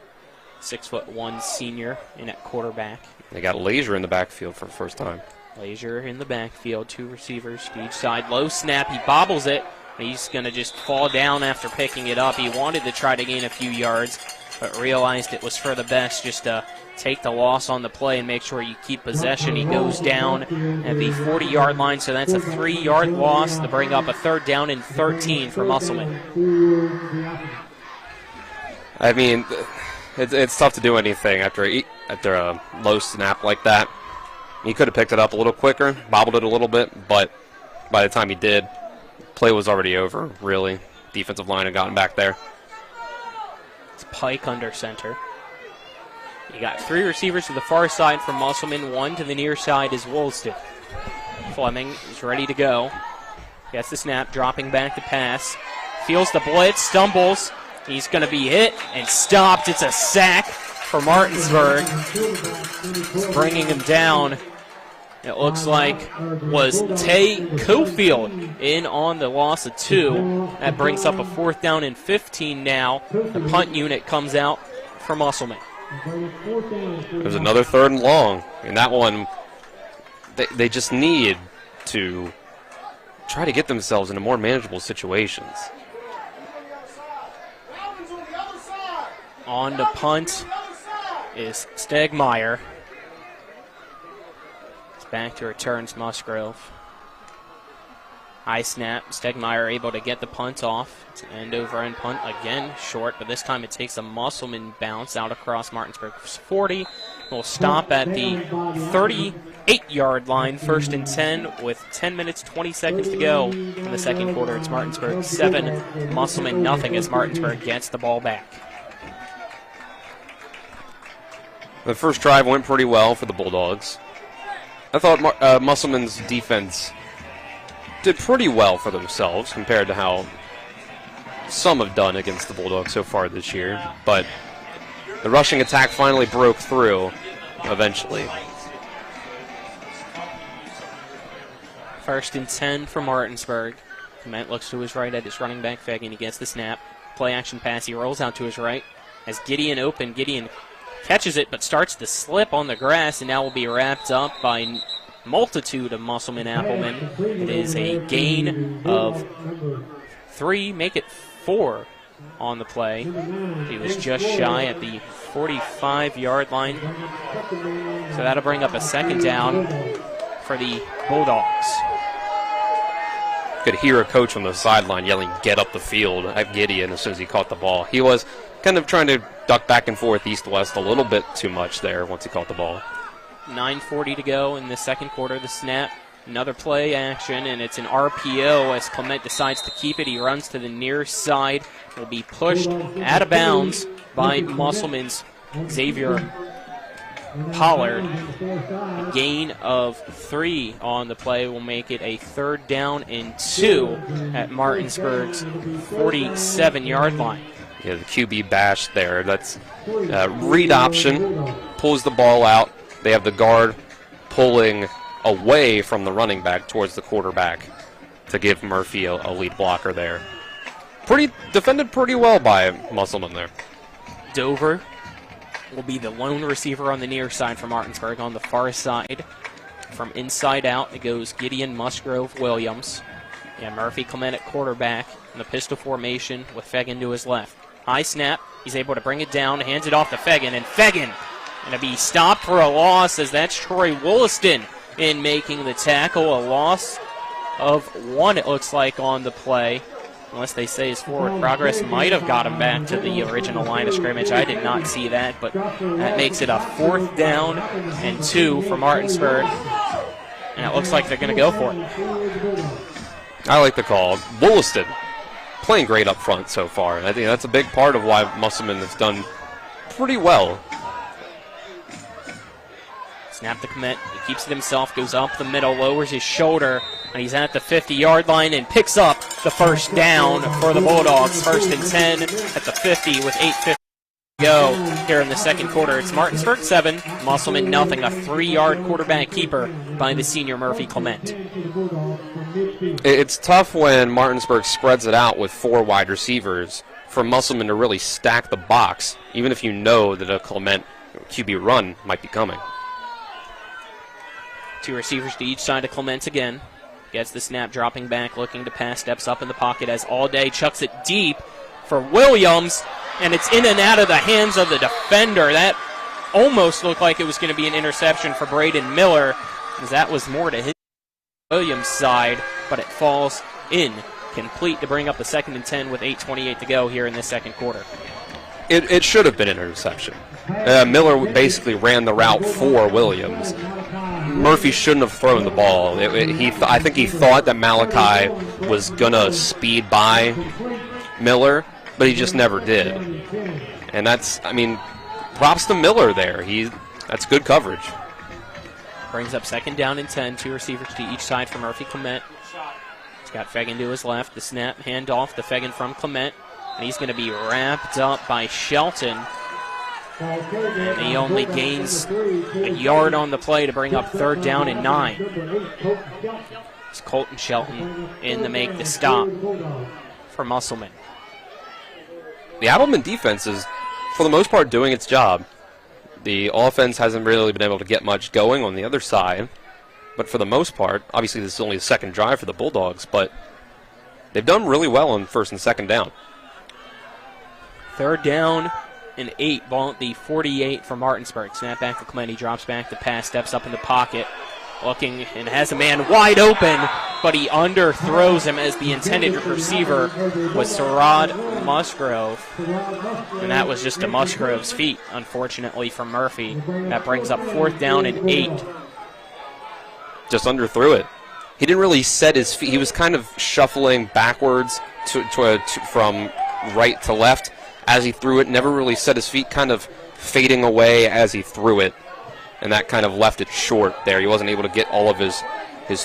6'1" senior in at quarterback. They got Leisure in the backfield for the first time. Leisure in the backfield, 2 receivers, each side. Low snap, he bobbles it. He's going to just fall down after picking it up. He wanted to try to gain a few yards, but realized it was for the best just to take the loss on the play and make sure you keep possession. He goes down at the 40-yard line, so that's a 3-yard loss to bring up a 3rd down and 13 for Musselman. I mean, it's tough to do anything after a low snap like that. He could have picked it up a little quicker, bobbled it a little bit, but by the time he did, play was already over, really. Defensive line had gotten back there. It's Pike under center. You got 3 receivers to the far side from Musselman. 1 to the near side is Woolston. Fleming is ready to go. Gets the snap, dropping back to pass. Feels the blitz, stumbles. He's going to be hit and stopped. It's a sack for Martinsburg. Bringing him down, it looks like, was Tay Cofield in on the loss of 2. That brings up a 4th down and 15 now. The punt unit comes out for Musselman. There's another 3rd and long. And that one, they just need to try to get themselves into more manageable situations. On to punt is Stegmeyer. It's back to returns Musgrove. High snap. Stegmeyer able to get the punt off. It's an end-over-end punt. Again, short, but this time it takes a Musselman bounce out across Martinsburg's 40. We'll stop at the 38-yard line, 1st and 10, with 10 minutes, 20 seconds to go in the 2nd quarter. It's Martinsburg 7, Musselman nothing as Martinsburg gets the ball back. The first drive went pretty well for the Bulldogs. I thought Musselman's defense did pretty well for themselves compared to how some have done against the Bulldogs so far this year. But the rushing attack finally broke through eventually. 1st and 10 for Martinsburg. Clement looks to his right at his running back, Fagan. He gets the snap. Play action pass. He rolls out to his right. As Gideon open, Gideon catches it, but starts to slip on the grass, and now will be wrapped up by multitude of Musselman Applemen. It is a gain of 3, make it 4 on the play. He was just shy at the 45-yard line. So that'll bring up a 2nd down for the Bulldogs. Could hear a coach on the sideline yelling, "Get up the field" at Gideon as soon as he caught the ball. He was kind of trying to duck back and forth east-west a little bit too much there once he caught the ball. 9:40 to go in the 2nd quarter. The snap, another play action, and it's an RPO as Clement decides to keep it. He runs to the near side, will be pushed out of bounds by Musselman's Xavier Pollard. A gain of 3 on the play will make it a 3rd down and 2 at Martinsburg's 47-yard line. Yeah, the QB bash there. That's read option, pulls the ball out. They have the guard pulling away from the running back towards the quarterback to give Murphy a lead blocker there. Defended pretty well by Musselman there. Dover will be the lone receiver on the near side for Martinsburg. On the far side, from inside out, it goes Gideon, Musgrove, Williams. Yeah, Murphy, Clement at quarterback in the pistol formation with Fagan to his left. High snap. He's able to bring it down, hands it off to Fagan, and Fagan going to be stopped for a loss as that's Troy Wollaston in making the tackle. A loss of 1, it looks like, on the play. Unless they say his forward progress might have got him back to the original line of scrimmage. I did not see that, but that makes it a 4th down and 2 for Martinsburg. And it looks like they're going to go for it. I like the call. Wollaston playing great up front so far. And I think that's a big part of why Musselman has done pretty well. Snap the commit. He keeps it himself, goes up the middle, lowers his shoulder, and he's at the 50-yard line and picks up the first down for the Bulldogs. 1st and 10 at the 50 with 8:50 to go here in the second quarter. It's Martinsburg 7, Musselman nothing. A 3-yard quarterback keeper by the senior Murphy Clement. It's tough when Martinsburg spreads it out with 4 wide receivers for Musselman to really stack the box, even if you know that a Clement QB run might be coming. 2 receivers to each side of Clement again. Gets the snap, dropping back, looking to pass, steps up in the pocket as All Day chucks it deep for Williams, and it's in and out of the hands of the defender. That almost looked like it was going to be an interception for Braden Miller, as that was more to his Williams' side, but it falls in complete to bring up the 2nd and 10 with 8:28 to go here in the second quarter. It should have been an interception. Miller basically ran the route for Williams. Murphy shouldn't have thrown the ball. I think he thought that Malachi was going to speed by Miller, but he just never did. And props to Miller there. That's good coverage. Brings up 2nd down and 10. 2 receivers to each side for Murphy Clement. He's got Fegan to his left. The snap, handoff to Fegan from Clement. And he's going to be wrapped up by Shelton. And he only gains a yard on the play to bring up 3rd down and 9. It's Colton Shelton in to make the stop for Musselman. The Applemen defense is, for the most part, doing its job. The offense hasn't really been able to get much going on the other side. But for the most part, obviously this is only the 2nd drive for the Bulldogs, but they've done really well on 1st and 2nd down. 3rd down and 8, ball at the 48 for Martinsburg. Snap back to Clement. He drops back the pass, steps up in the pocket, looking and has a man wide open, but he underthrows him as the intended receiver was Sarad Musgrove. And that was just to Musgrove's feet, unfortunately, for Murphy. That brings up 4th down and 8. Just underthrew it. He didn't really set his feet. He was kind of shuffling backwards from right to left as he threw it. Never really set his feet, kind of fading away as he threw it. And that kind of left it short there. He wasn't able to get all of his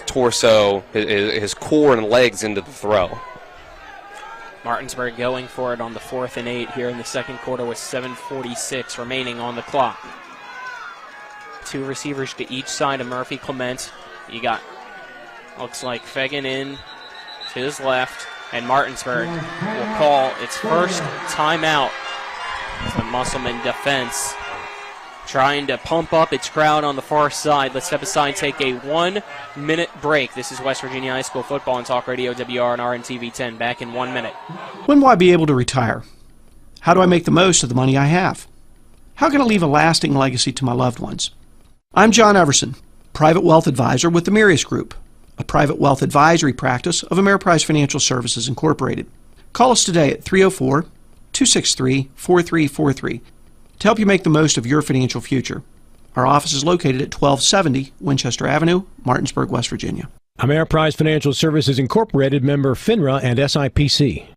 torso, his core and legs into the throw. Martinsburg going for it on the 4th and 8 here in the second quarter with 7:46 remaining on the clock. 2 receivers to each side of Murphy Clement. You got, looks like Fegan in to his left, and Martinsburg will call its first timeout. The Musselman defense trying to pump up its crowd on the far side. Let's step aside and take a 1-minute break. This is West Virginia High School Football on Talk Radio WR and RNTV 10. Back in 1 minute. When will I be able to retire? How do I make the most of the money I have? How can I leave a lasting legacy to my loved ones? I'm John Everson, Private Wealth Advisor with the Mirius Group, a private wealth advisory practice of Ameriprise Financial Services Incorporated. Call us today at 304-263-4343 to help you make the most of your financial future. Our office is located at 1270 Winchester Avenue, Martinsburg, West Virginia. Ameriprise Financial Services Incorporated, member FINRA and SIPC.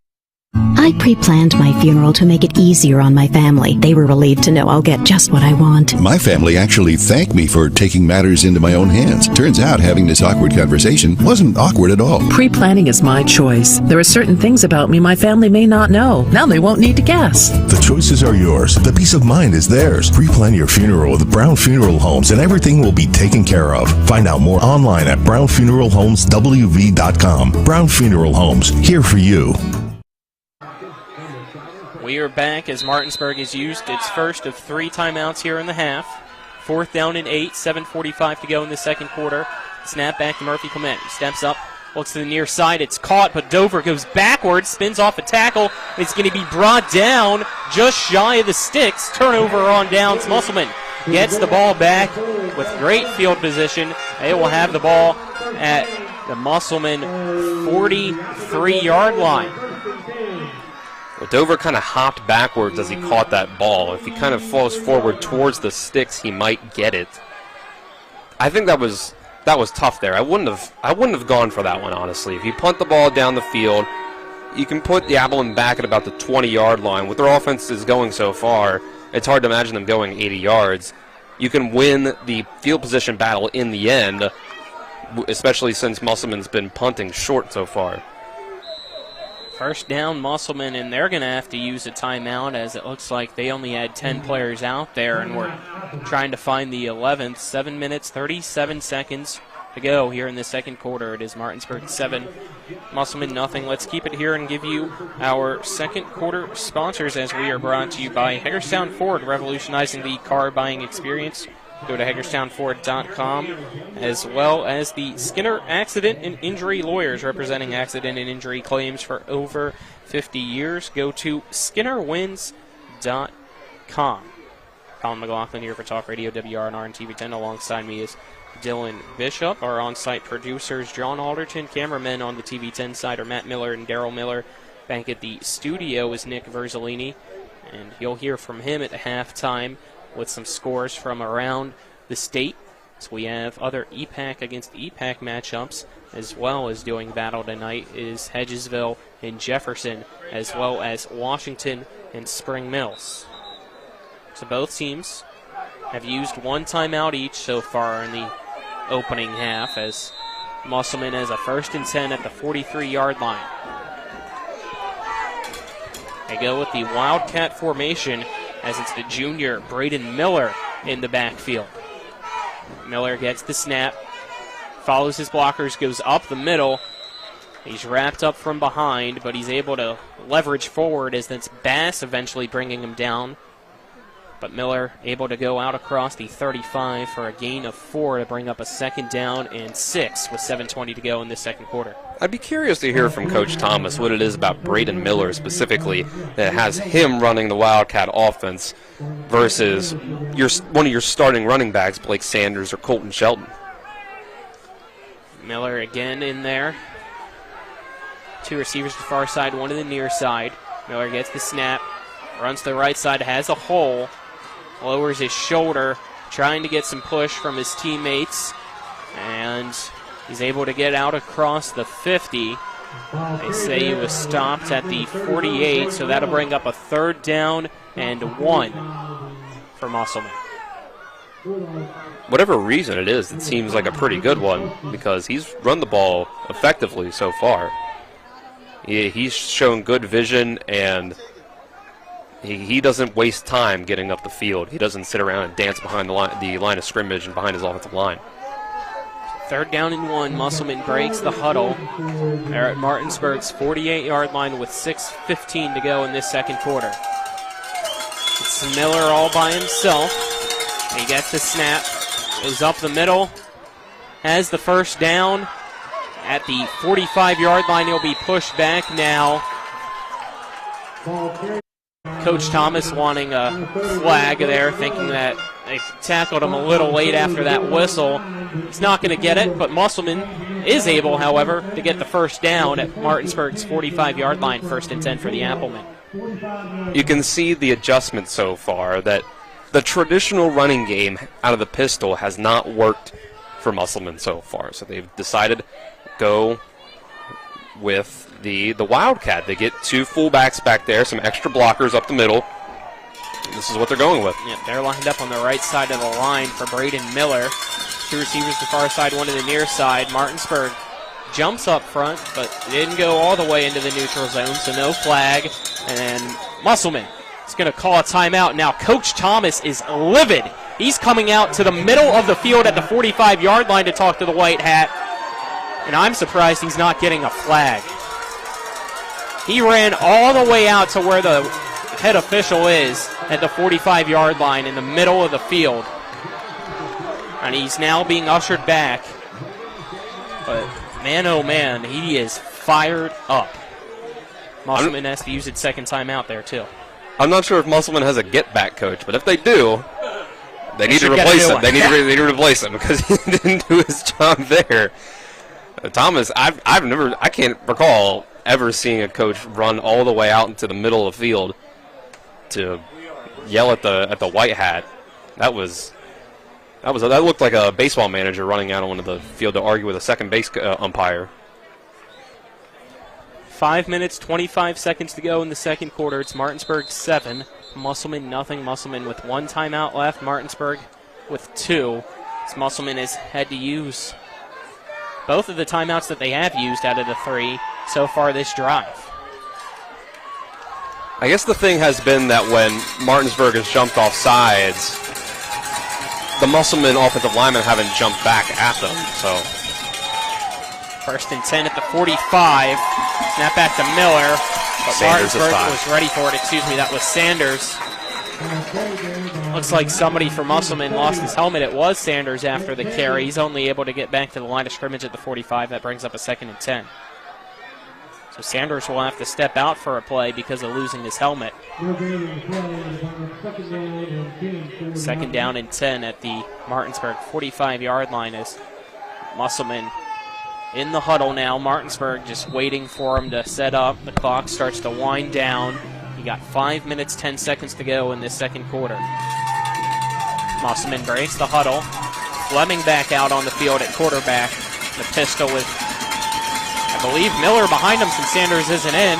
I pre-planned my funeral to make it easier on my family. They were relieved to know I'll get just what I want. My family actually thanked me for taking matters into my own hands. Turns out having this awkward conversation wasn't awkward at all. Pre-planning is my choice. There are certain things about me my family may not know. Now they won't need to guess. The choices are yours. The peace of mind is theirs. Pre-plan your funeral with Brown Funeral Homes and everything will be taken care of. Find out more online at brownfuneralhomeswv.com. Brown Funeral Homes, here for you. We are back as Martinsburg has used its first of 3 timeouts here in the half. 4th down and 8, 7:45 to go in the second quarter. Snap back to Murphy Clement. He steps up, looks to the near side. It's caught, but Dover goes backwards, spins off a tackle. It's going to be brought down just shy of the sticks. Turnover on downs. Musselman gets the ball back with great field position. They will have the ball at the Musselman 43-yard line. Well, Dover kind of hopped backwards as he caught that ball. If he kind of falls forward towards the sticks, he might get it. I think that was tough there. I wouldn't have gone for that one, honestly. If you punt the ball down the field, you can put the Applemen back at about the 20-yard line. With their offense is going so far, it's hard to imagine them going 80 yards. You can win the field position battle in the end, especially since Musselman's been punting short so far. First down, Musselman, and they're going to have to use a timeout as it looks like they only had 10 players out there, and we're trying to find the 11th. 7 minutes, 37 seconds to go here in the second quarter. It is Martinsburg 7, Musselman nothing. Let's keep it here and give you our second quarter sponsors as we are brought to you by Hagerstown Ford, revolutionizing the car buying experience. Go to HagerstownFord.com, as well as the Skinner Accident and Injury Lawyers, representing accident and injury claims for over 50 years. Go to SkinnerWins.com. Colin McLaughlin here for Talk Radio WRNR and TV10. Alongside me is Dylan Bishop. Our on-site producers, John Alderton. Cameramen on the TV10 side are Matt Miller and Daryl Miller. Back at the studio is Nick Verzolini, and you'll hear from him at halftime with some scores from around the state. So we have other EPAC against EPAC matchups, as well as doing battle tonight is Hedgesville and Jefferson, as well as Washington and Spring Mills. So both teams have used one timeout each so far in the opening half, as Musselman has a 1st and 10 at the 43-yard line. They go with the Wildcat formation, as it's the junior Braden Miller in the backfield. Miller gets the snap, follows his blockers, goes up the middle. He's wrapped up from behind, but he's able to leverage forward as that's Bass eventually bringing him down. But Miller able to go out across the 35 for a gain of 4 to bring up a 2nd down and 6 with 7:20 to go in this second quarter. I'd be curious to hear from Coach Thomas what it is about Braden Miller specifically that has him running the Wildcat offense versus one of your starting running backs, Blake Sanders or Colton Shelton. Miller again in there. 2 receivers to the far side, 1 to the near side. Miller gets the snap, runs to the right side, has a hole, lowers his shoulder, trying to get some push from his teammates, and he's able to get out across the 50. They say he was stopped at the 48, so that'll bring up a 3rd down and 1 for Musselman. Whatever reason it is, it seems like a pretty good one because he's run the ball effectively so far. He's shown good vision, and he doesn't waste time getting up the field. He doesn't sit around and dance behind the line of scrimmage and behind his offensive line. 3rd down and 1. Musselman breaks the huddle. They're at Martinsburg's 48-yard line with 6:15 to go in this second quarter. It's Miller all by himself. He gets the snap, goes up the middle, has the 1st down. At the 45-yard line, he'll be pushed back now. Coach Thomas wanting a flag there, thinking that they tackled him a little late after that whistle. He's not going to get it, but Musselman is able, however, to get the 1st down at Martinsburg's 45-yard line, 1st and 10 for the Applemen. You can see the adjustment so far that the traditional running game out of the pistol has not worked for Musselman so far. So they've decided to go with the Wildcat. They get 2 fullbacks back there, some extra blockers up the middle. This is what they're going with. Yep, they're lined up on the right side of the line for Braden Miller. 2 receivers to the far side, 1 to the near side. Martinsburg jumps up front, but didn't go all the way into the neutral zone, so no flag. And Musselman is going to call a timeout. Now Coach Thomas is livid. He's coming out to the middle of the field at the 45-yard line to talk to the white hat. And I'm surprised he's not getting a flag. He ran all the way out to where the head official is at the 45-yard line in the middle of the field. And he's now being ushered back. But man, oh man, he is fired up. Musselman has to use its 2nd timeout there too. I'm not sure if Musselman has a get-back coach, but if they do, they need to replace him. They need to replace him because he didn't do his job there. Thomas, I can't recall ever seeing a coach run all the way out into the middle of the field to yell at the white hat. That looked like a baseball manager running out onto the field to argue with a second base umpire. 5 minutes, 25 seconds to go in the second quarter. It's Martinsburg 7, Musselman nothing. Musselman with 1 timeout left, Martinsburg with 2. As Musselman has had to use both of the timeouts that they have used out of the 3 so far this drive. I guess the thing has been that when Martinsburg has jumped off sides, the Musselman offensive linemen haven't jumped back at them. So 1st and 10 at the 45. Snap back to Miller. But Martinsburg was ready for it. Excuse me, that was Sanders. Looks like somebody from Musselman lost his helmet. It was Sanders after the carry. He's only able to get back to the line of scrimmage at the 45. That brings up a 2nd and 10. So Sanders will have to step out for a play because of losing his helmet. 2nd down and 10 at the Martinsburg 45-yard line as Musselman in the huddle now. Martinsburg just waiting for him to set up. The clock starts to wind down. You got 5 minutes, 10 seconds to go in this second quarter. Musselman breaks the huddle. Fleming back out on the field at quarterback. The pistol with, I believe, Miller behind him since Sanders isn't in.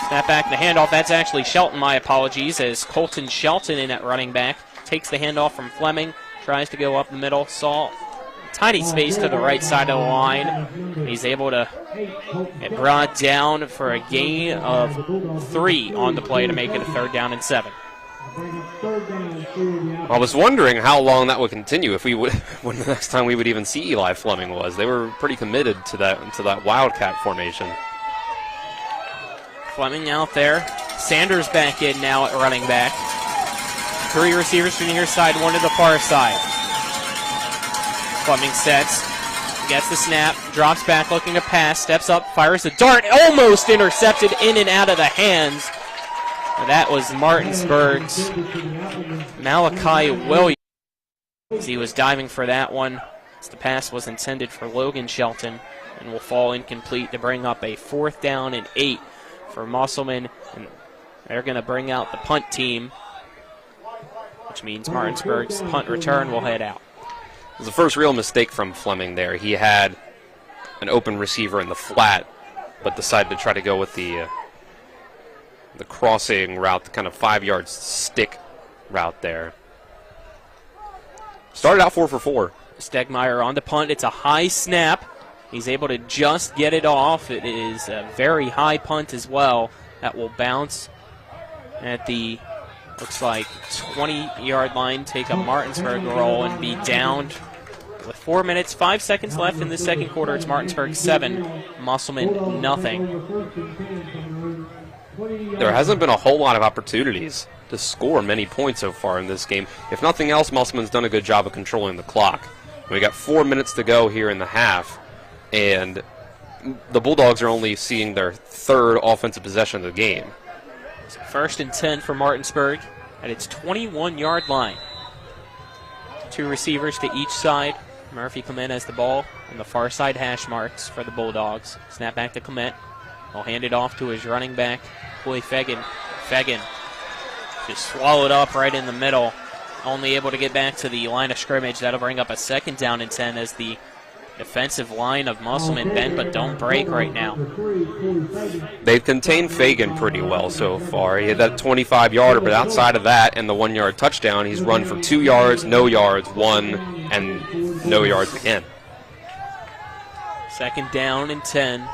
Snap back, the handoff. That's actually Shelton, my apologies, as Colton Shelton in at running back. Takes the handoff from Fleming. Tries to go up the middle. Saw tiny space to the right side of the line. He's able to get brought down for a gain of 3 on the play to make it a 3rd down and 7. I was wondering how long that would continue if we would, when the next time we would even see Eli Fleming was. They were pretty committed to that Wildcat formation. Fleming out there. Sanders back in now at running back. 3 receivers to the near side, 1 to the far side. Fleming sets, gets the snap, drops back looking to pass, steps up, fires the dart, almost intercepted in and out of the hands. And that was Martinsburg's Malachi Williams. He was diving for that one. The pass was intended for Logan Shelton and will fall incomplete to bring up a 4th down and 8 for Musselman. And they're going to bring out the punt team, which means Martinsburg's punt return will head out. It was the first real mistake from Fleming there. He had an open receiver in the flat, but decided to try to go with the crossing route, the kind of 5-yard stick route there. Started out 4 for 4. Stegmeyer on the punt. It's a high snap. He's able to just get it off. It is a very high punt as well. That will bounce at the, looks like, 20-yard line, take a Martinsburg roll and be downed. With 4 minutes, 5 seconds left in the second quarter, it's Martinsburg 7, Musselman nothing. There hasn't been a whole lot of opportunities to score many points so far in this game. If nothing else, Musselman's done a good job of controlling the clock. We got 4 minutes to go here in the half, and the Bulldogs are only seeing their 3rd offensive possession of the game. 1st and 10 for Martinsburg at its 21-yard line. 2 receivers to each side. Murphy Clement has the ball on the far side hash marks for the Bulldogs. Snap back to Clement. He'll hand it off to his running back, Willie Fegan. Fegan just swallowed up right in the middle. Only able to get back to the line of scrimmage. That'll bring up a 2nd down and 10 as the defensive line of Musselman bend but don't break right now. They've contained Fagan pretty well so far. He had that 25-yarder, but outside of that and the 1-yard touchdown, he's run for 2 yards, no yards, 1, and no yards again. 2nd down and 10.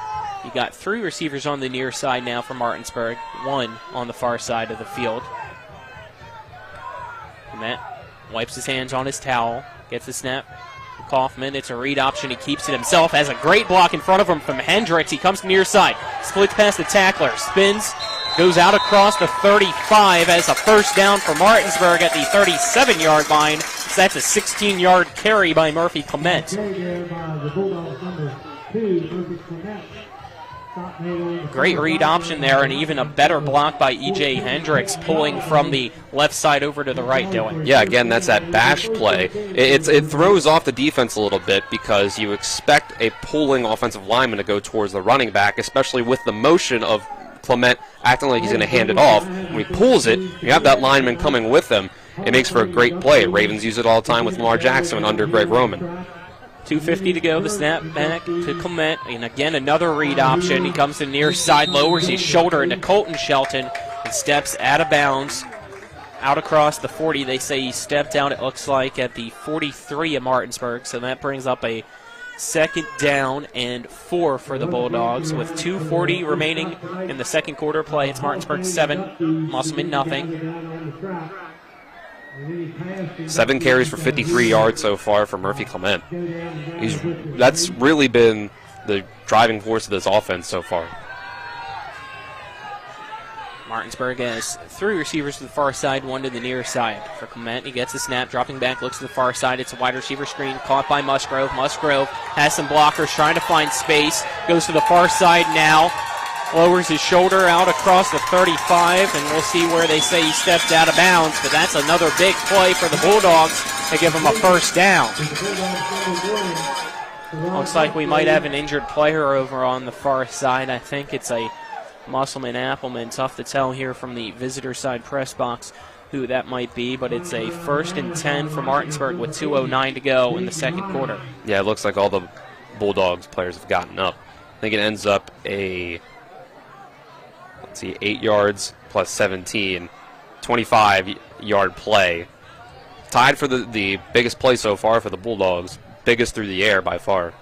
You got 3 receivers on the near side now for Martinsburg, 1 on the far side of the field. Matt wipes his hands on his towel, gets the snap. Kaufman, it's a read option. He keeps it himself. Has a great block in front of him from Hendricks. He comes near side, splits past the tackler, spins, goes out across the 35 as a 1st down for Martinsburg at the 37-yard line. So that's a 16-yard carry by Murphy Clement. Great read option there, and even a better block by E.J. Hendricks, pulling from the left side over to the right, Dylan. Yeah, again, that's that bash play. It throws off the defense a little bit because you expect a pulling offensive lineman to go towards the running back, especially with the motion of Clement acting like he's going to hand it off. When he pulls it, you have that lineman coming with him. It makes for a great play. Ravens use it all the time with Lamar Jackson under Greg Roman. 2:50 to go, the snap back to Clement, and again another read option. He comes to the near side, lowers his shoulder into Colton Shelton, and steps out of bounds, out across the 40. They say he stepped out, it looks like, at the 43 of Martinsburg, so that brings up a second down and 4 for the Bulldogs. With 2:40 remaining in the second quarter play, it's Martinsburg 7, Musselman nothing. 7 carries for 53 yards so far for Murphy Clement. That's really been the driving force of this offense so far. Martinsburg has 3 receivers to the far side, 1 to the near side. For Clement, he gets the snap, dropping back, looks to the far side. It's a wide receiver screen, caught by Musgrove. Musgrove has some blockers, trying to find space. Goes to the far side now. Lowers his shoulder out across the 35, and we'll see where they say he stepped out of bounds. But that's another big play for the Bulldogs to give him a first down. Looks like we might have an injured player over on the far side. I think it's a Musselman Applemen. Tough to tell here from the visitor side press box who that might be, but it's a 1st and 10 for Martinsburg with 2:09 to go in the second quarter. Yeah, it looks like all the Bulldogs players have gotten up. I think it ends up a 8 yards plus 17, 25-yard play. Tied for the biggest play so far for the Bulldogs. Biggest through the air by far.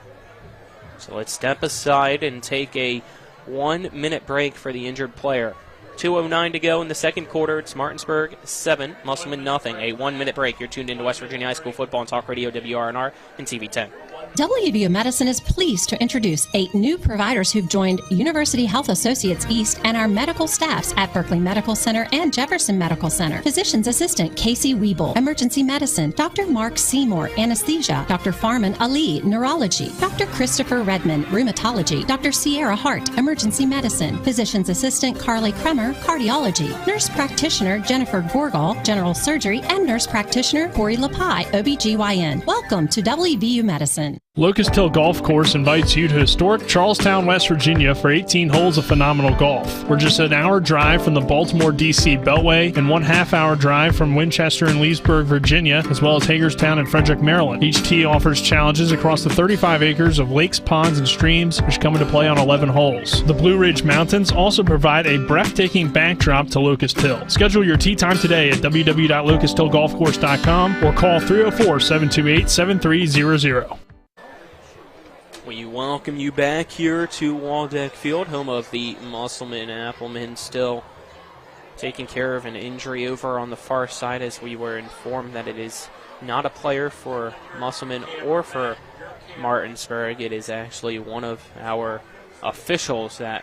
So let's step aside and take a 1-minute break for the injured player. 2:09 to go in the second quarter. It's Martinsburg 7, Musselman nothing. A 1-minute break. You're tuned into West Virginia High School Football and Talk Radio, WRNR, and TV 10. WVU Medicine is pleased to introduce 8 new providers who've joined University Health Associates East and our medical staffs at Berkeley Medical Center and Jefferson Medical Center. Physician's Assistant Casey Wiebel, Emergency Medicine, Dr. Mark Seymour, Anesthesia, Dr. Farman Ali, Neurology, Dr. Christopher Redmond, Rheumatology, Dr. Sierra Hart, Emergency Medicine, Physician's Assistant Carly Kremer, Cardiology, Nurse Practitioner Jennifer Gorgal, General Surgery, and Nurse Practitioner Corey Lapai, OBGYN. Welcome to WVU Medicine. Locust Hill Golf Course invites you to historic Charlestown, West Virginia for 18 holes of phenomenal golf. We're just an hour drive from the Baltimore, D.C. Beltway and 1/2 hour drive from Winchester and Leesburg, Virginia, as well as Hagerstown and Frederick, Maryland. Each tee offers challenges across the 35 acres of lakes, ponds, and streams, which come into play on 11 holes. The Blue Ridge Mountains also provide a breathtaking backdrop to Locust Hill. Schedule your tee time today at www.locusthillgolfcourse.com or call 304-728-7300. We welcome you back here to Waldeck Field, home of the Musselman Applemen, still taking care of an injury over on the far side, as we were informed that it is not a player for Musselman or for Martinsburg. It is actually one of our officials that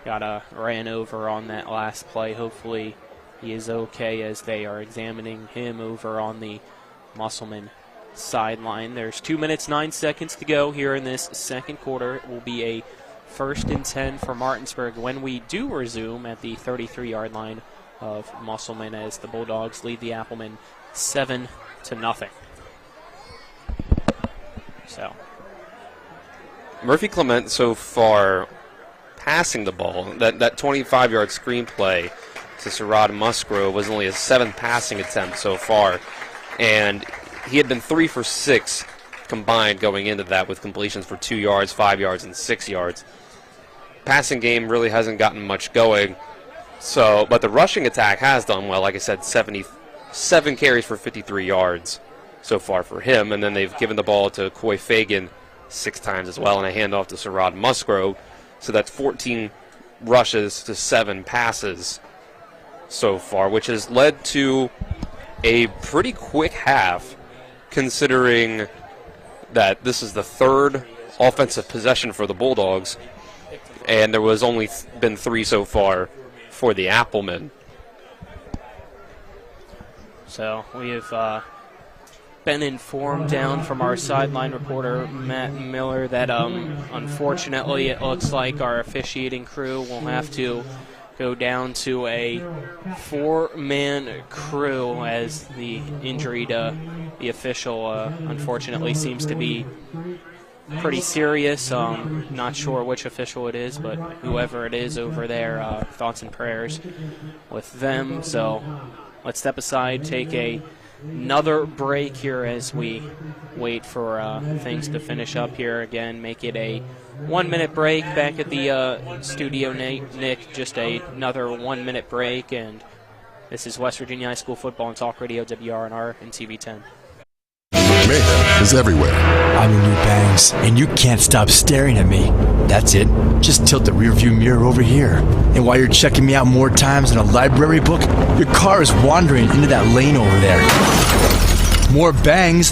got ran over on that last play. Hopefully he is okay as they are examining him over on the Musselman sideline. There's 2 minutes, 9 seconds to go here in this second quarter. It will be a 1st and 10 for Martinsburg when we do resume at the 33-yard line of Musselman, as the Bulldogs lead the Applemen 7-0. So Murphy Clement so far passing the ball. That 25-yard screenplay to Sherrod Musgrove was only his 7th passing attempt so far, and he had been 3 for 6 combined going into that, with completions for 2 yards, 5 yards, and 6 yards. Passing game really hasn't gotten much going, but the rushing attack has done well. Like I said, 77 carries for 53 yards so far for him, and then they've given the ball to Coy Fagan 6 times as well, and a handoff to Sherrod Musgrove. So that's 14 rushes to 7 passes so far, which has led to a pretty quick half, considering that this is the 3rd offensive possession for the Bulldogs, and there was only been 3 so far for the Applemen. So we have been informed down from our sideline reporter, Matt Miller, that unfortunately it looks like our officiating crew will have to go down to a 4-man crew as the injury to the official unfortunately seems to be pretty serious. Not sure which official it is, but whoever it is over there, thoughts and prayers with them. So let's step aside, take another break here as we wait for things to finish up here. Again, make it a 1-minute break back at the studio, Nick. Just another 1-minute break, and this is West Virginia High School Football and Talk Radio, WRNR and TV10. Mayhem is everywhere. I'm your new bangs, and you can't stop staring at me. That's it. Just tilt the rearview mirror over here. And while you're checking me out more times than a library book, your car is wandering into that lane over there. More bangs?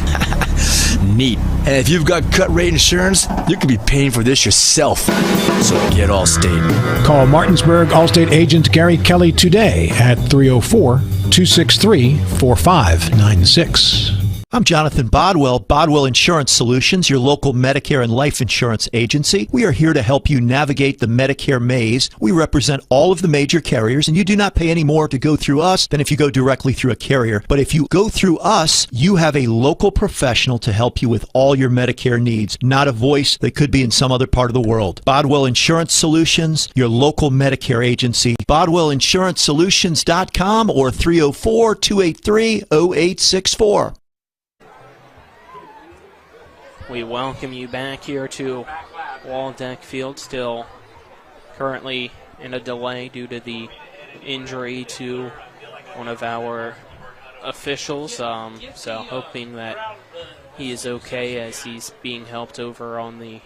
Neat. And if you've got cut rate insurance, you could be paying for this yourself. So get Allstate. Call Martinsburg Allstate agent Gary Kelly today at 304-263-4596. I'm Jonathan Bodwell, Bodwell Insurance Solutions, your local Medicare and life insurance agency. We are here to help you navigate the Medicare maze. We represent all of the major carriers, and you do not pay any more to go through us than if you go directly through a carrier. But if you go through us, you have a local professional to help you with all your Medicare needs, not a voice that could be in some other part of the world. Bodwell Insurance Solutions, your local Medicare agency. BodwellInsuranceSolutions.com or 304-283-0864. We welcome you back here to Waldeck Field, still currently in a delay due to the injury to one of our officials. So hoping that he is okay as he's being helped over on the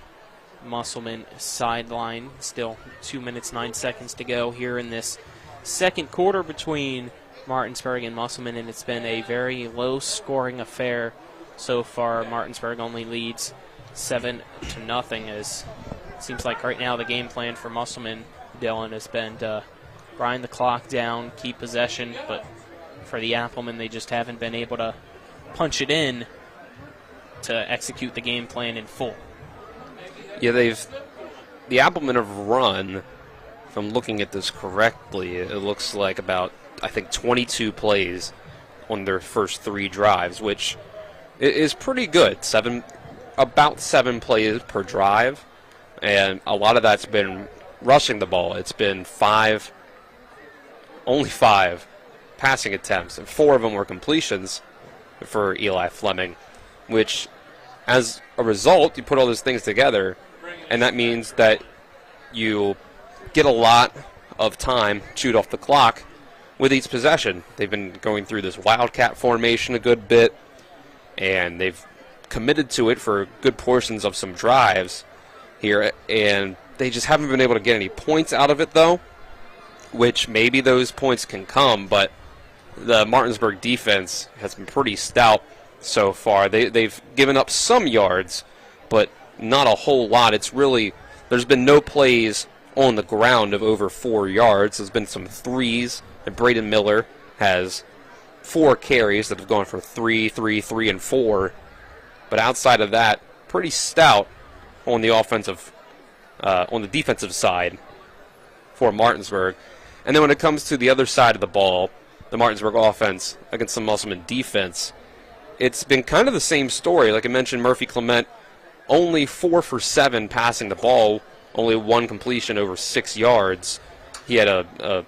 Musselman sideline. Still 2 minutes, 9 seconds to go here in this second quarter between Martinsburg and Musselman, and it's been a very low-scoring affair so far. Martinsburg only leads 7-0, as it seems like right now the game plan for Musselman, Dylan, has been to grind the clock down, keep possession, but for the Applemen, they just haven't been able to punch it in to execute the game plan in full. Yeah, the Applemen have run, if I'm looking at this correctly, it looks like about, I think, 22 plays on their first 3 drives, which is pretty good. About 7 plays per drive, and a lot of that's been rushing the ball. It's been only 5 passing attempts, and 4 of them were completions for Eli Fleming, which, as a result, you put all those things together, and that means that you get a lot of time chewed off the clock with each possession. They've been going through this wildcat formation a good bit, and they've committed to it for good portions of some drives here, and they just haven't been able to get any points out of it, though, which maybe those points can come, but the Martinsburg defense has been pretty stout so far. They've given up some yards, but not a whole lot. It's really, there's been no plays on the ground of over 4 yards. There's been some threes, and Braden Miller has 4 carries that have gone for 3, 3, 3, and 4. But outside of that, pretty stout on the defensive side for Martinsburg. And then when it comes to the other side of the ball, the Martinsburg offense against the Musselman defense, it's been kind of the same story. Like I mentioned, Murphy Clement, only 4 for 7 passing the ball, only 1 completion over 6 yards. He had a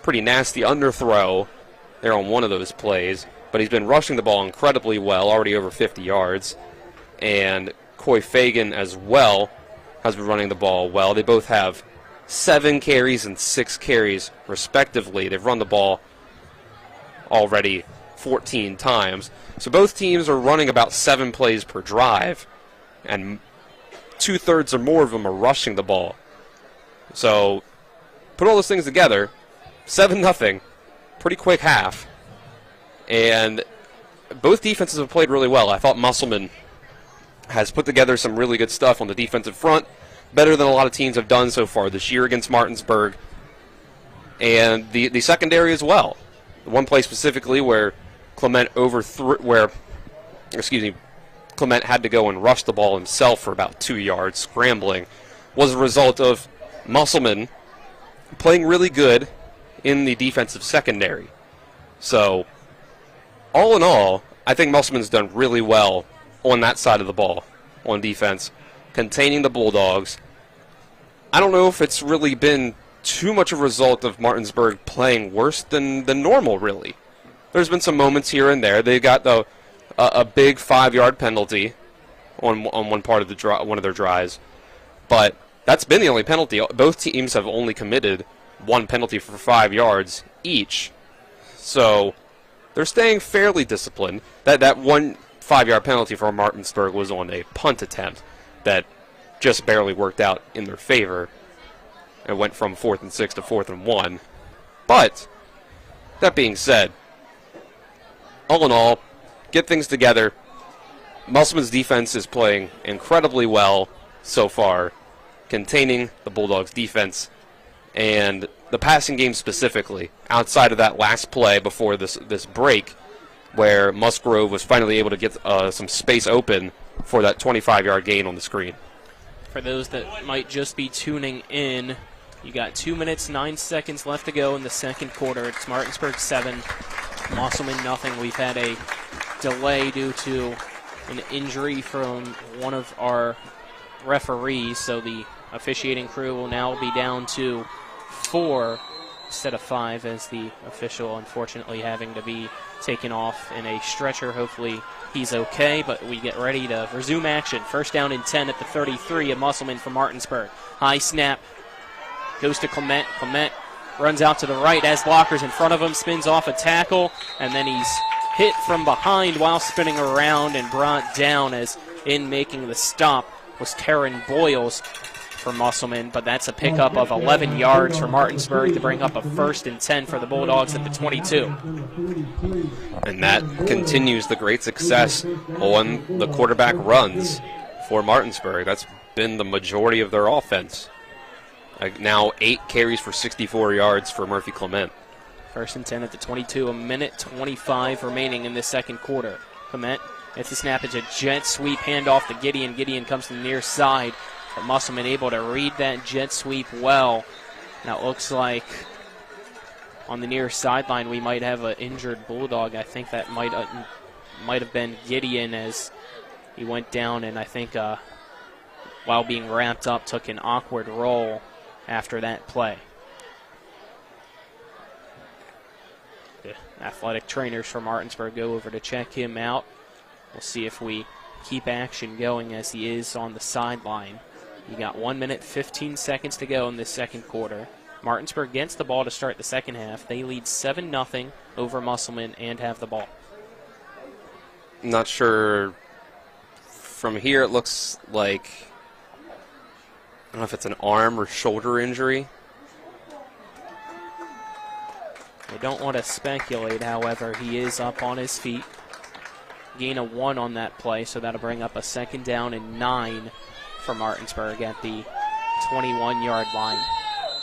pretty nasty underthrow there on one of those plays, but he's been rushing the ball incredibly well, already over 50 yards. And Coy Fagan as well has been running the ball well. They both have 7 carries and 6 carries respectively. They've run the ball already 14 times. So both teams are running about 7 plays per drive, and 2/3 or more of them are rushing the ball. So put all those things together, 7-0, pretty quick half. And both defenses have played really well. I thought Musselman has put together some really good stuff on the defensive front, better than a lot of teams have done so far this year against Martinsburg. And the secondary as well. One play specifically where Clement overthrew, where Clement had to go and rush the ball himself for about 2 yards, scrambling, was a result of Musselman playing really good in the defensive secondary. So, all in all, I think Musselman's done really well on that side of the ball, on defense, containing the Bulldogs. I don't know if it's really been too much of a result of Martinsburg playing worse than normal, really. There's been some moments here and there. They got a big 5-yard penalty on one part of one of their drives, but that's been the only penalty. Both teams have only committed one penalty for 5 yards each, so they're staying fairly disciplined. That one 5-yard penalty for Martinsburg was on a punt attempt that just barely worked out in their favor. It went from 4th and 6 to 4th and 1. But that being said, all in all, get things together. Musselman's defense is playing incredibly well so far, containing the Bulldogs' defense, and the passing game specifically, outside of that last play before this break, where Musgrove was finally able to get some space open for that 25-yard gain on the screen. For those that might just be tuning in, you got 2 minutes, 9 seconds left to go in the second quarter. It's Martinsburg 7, Musselman nothing. We've had a delay due to an injury from one of our referees, so the officiating crew will now be down to 4 instead of 5, as the official unfortunately having to be taken off in a stretcher. Hopefully he's okay, but we get ready to resume action. First down and 10 at the 33 of Musselman from Martinsburg. High snap goes to Clement. Clement runs out to the right as blockers in front of him, spins off a tackle, and then he's hit from behind while spinning around and brought down, as in making the stop was Karen Boyles for Musselman, but that's a pickup of 11 yards for Martinsburg to bring up a 1st and 10 for the Bulldogs at the 22. And that continues the great success on the quarterback runs for Martinsburg. That's been the majority of their offense. Now 8 carries for 64 yards for Murphy Clement. 1st and 10 at the 22, a minute 25 remaining in the second quarter. Clement gets the snap, it's a jet sweep handoff to Gideon. Gideon comes to the near side, but Musselman able to read that jet sweep well. Now it looks like on the near sideline we might have an injured Bulldog. I think that might have been Gideon, as he went down and I think while being wrapped up took an awkward roll after that play. The athletic trainers from Martinsburg go over to check him out. We'll see if we keep action going as he is on the sideline. You got 1 minute, 15 seconds to go in this second quarter. Martinsburg gets the ball to start the second half. They lead 7-0 over Musselman and have the ball. Not sure. From here it looks like, I don't know if it's an arm or shoulder injury. I don't want to speculate, however, he is up on his feet. Gain of 1 on that play, so that'll bring up a 2nd down and 9 for Martinsburg at the 21-yard line.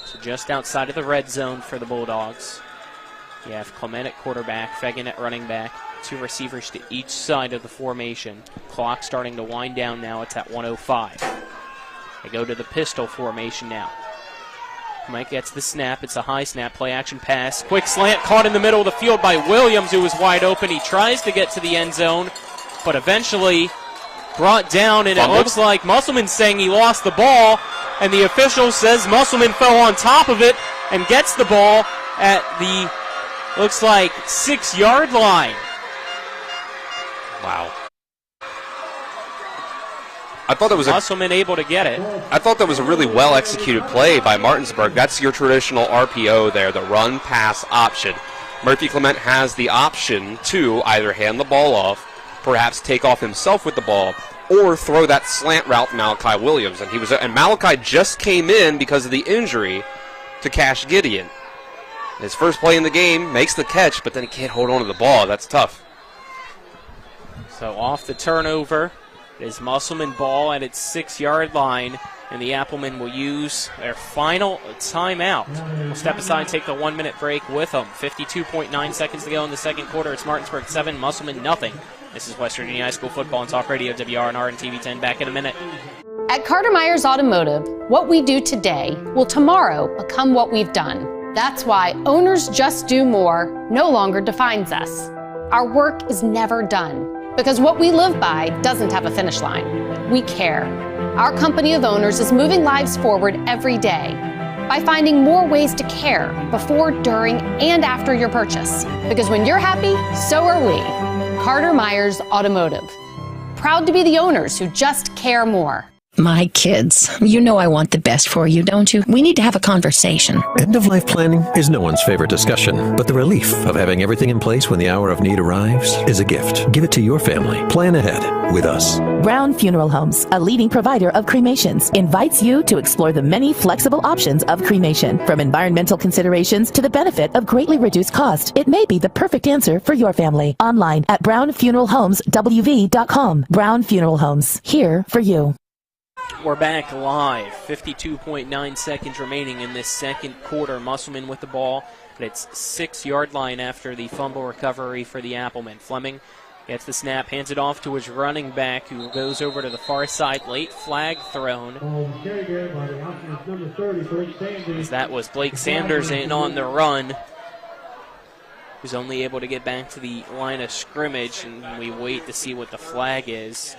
So just outside of the red zone for the Bulldogs. You have Clement at quarterback, Fegan at running back, 2 receivers to each side of the formation. Clock starting to wind down now. It's at 1:05. They go to the pistol formation now. Mike gets the snap. It's a high snap, play action pass. Quick slant caught in the middle of the field by Williams, who was wide open. He tries to get to the end zone, but eventually brought down, and it looks like Musselman's saying he lost the ball, and the official says Musselman fell on top of it and gets the ball at the, looks like, 6-yard line. Wow. I thought that was Musselman able to get it. I thought that was a really well-executed play by Martinsburg. That's your traditional RPO there, the run-pass option. Murphy Clement has the option to either hand the ball off, perhaps take off himself with the ball, or throw that slant route to Malachi Williams. And Malachi just came in because of the injury to Cash Gideon. His first play in the game, makes the catch, but then he can't hold on to the ball. That's tough. So off the turnover is Musselman ball at its 6-yard line. And the Applemen will use their final timeout. We'll step aside and take the 1-minute break with them. 52.9 seconds to go in the second quarter. It's Martinsburg 7, Musselman nothing. This is West Virginia High School Football and Talk Radio, WRNR and TV 10. Back in a minute. At Carter Myers Automotive, what we do today will tomorrow become what we've done. That's why Owners Just Do More no longer defines us. Our work is never done because what we live by doesn't have a finish line. We care. Our company of owners is moving lives forward every day by finding more ways to care before, during, and after your purchase. Because when you're happy, so are we. Carter Myers Automotive. Proud to be the owners who just care more. My kids, you know I want the best for you, don't you? We need to have a conversation. End-of-life planning is no one's favorite discussion, but the relief of having everything in place when the hour of need arrives is a gift. Give it to your family. Plan ahead with us. Brown Funeral Homes, a leading provider of cremations, invites you to explore the many flexible options of cremation. From environmental considerations to the benefit of greatly reduced cost, it may be the perfect answer for your family. Online at brownfuneralhomeswv.com. Brown Funeral Homes, here for you. We're back live. 52.9 seconds remaining in this second quarter. Musselman with the ball at its 6-yard line after the fumble recovery for the Applemen. Fleming gets the snap, hands it off to his running back, who goes over to the far side. Late flag thrown. As that was Blake Sanders in on the run, who's only able to get back to the line of scrimmage, and we wait to see what the flag is.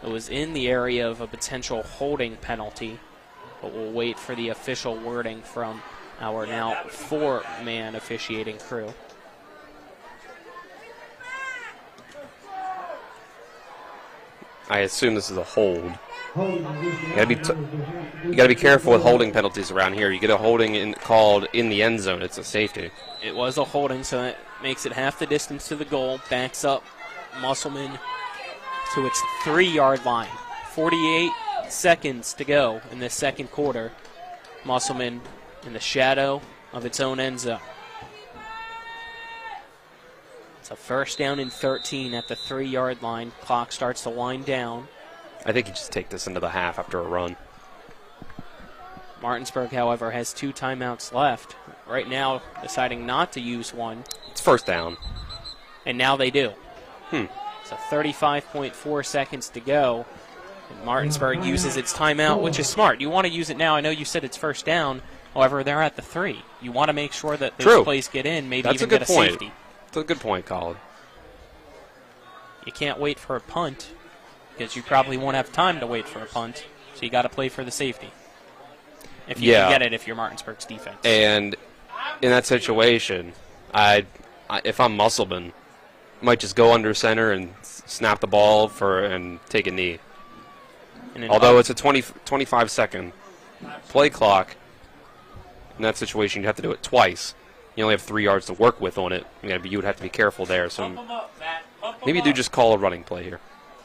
It was in the area of a potential holding penalty, but we'll wait for the official wording from our now 4-man officiating crew. I assume this is a hold. You gotta be careful with holding penalties around here. You get a holding called in the end zone, it's a safety. It was a holding, so it makes it half the distance to the goal. Backs up Musselman to its 3-yard line. 48 seconds to go in this second quarter. Musselman in the shadow of its own end zone. It's a first down and 13 at the 3-yard line. Clock starts to wind down. I think you just take this into the half after a run. Martinsburg, however, has 2 timeouts left. Right now, deciding not to use one. It's first down. And now they do. So 35.4 seconds to go. And Martinsburg uses its timeout, which is smart. You want to use it now. I know you said it's first down. However, they're at the 3. You want to make sure that those plays get in, maybe even get a safety. That's a good point, Colin. You can't wait for a punt because you probably won't have time to wait for a punt. So you got to play for the safety. If you can get it if you're Martinsburg's defense. And in that situation, if I'm Musselman, might just go under center and snap the ball and take a knee. Although it's a 25-second play clock, in that situation you have to do it twice. You only have 3 yards to work with on it. You would have to be careful there. So maybe do just call a running play here.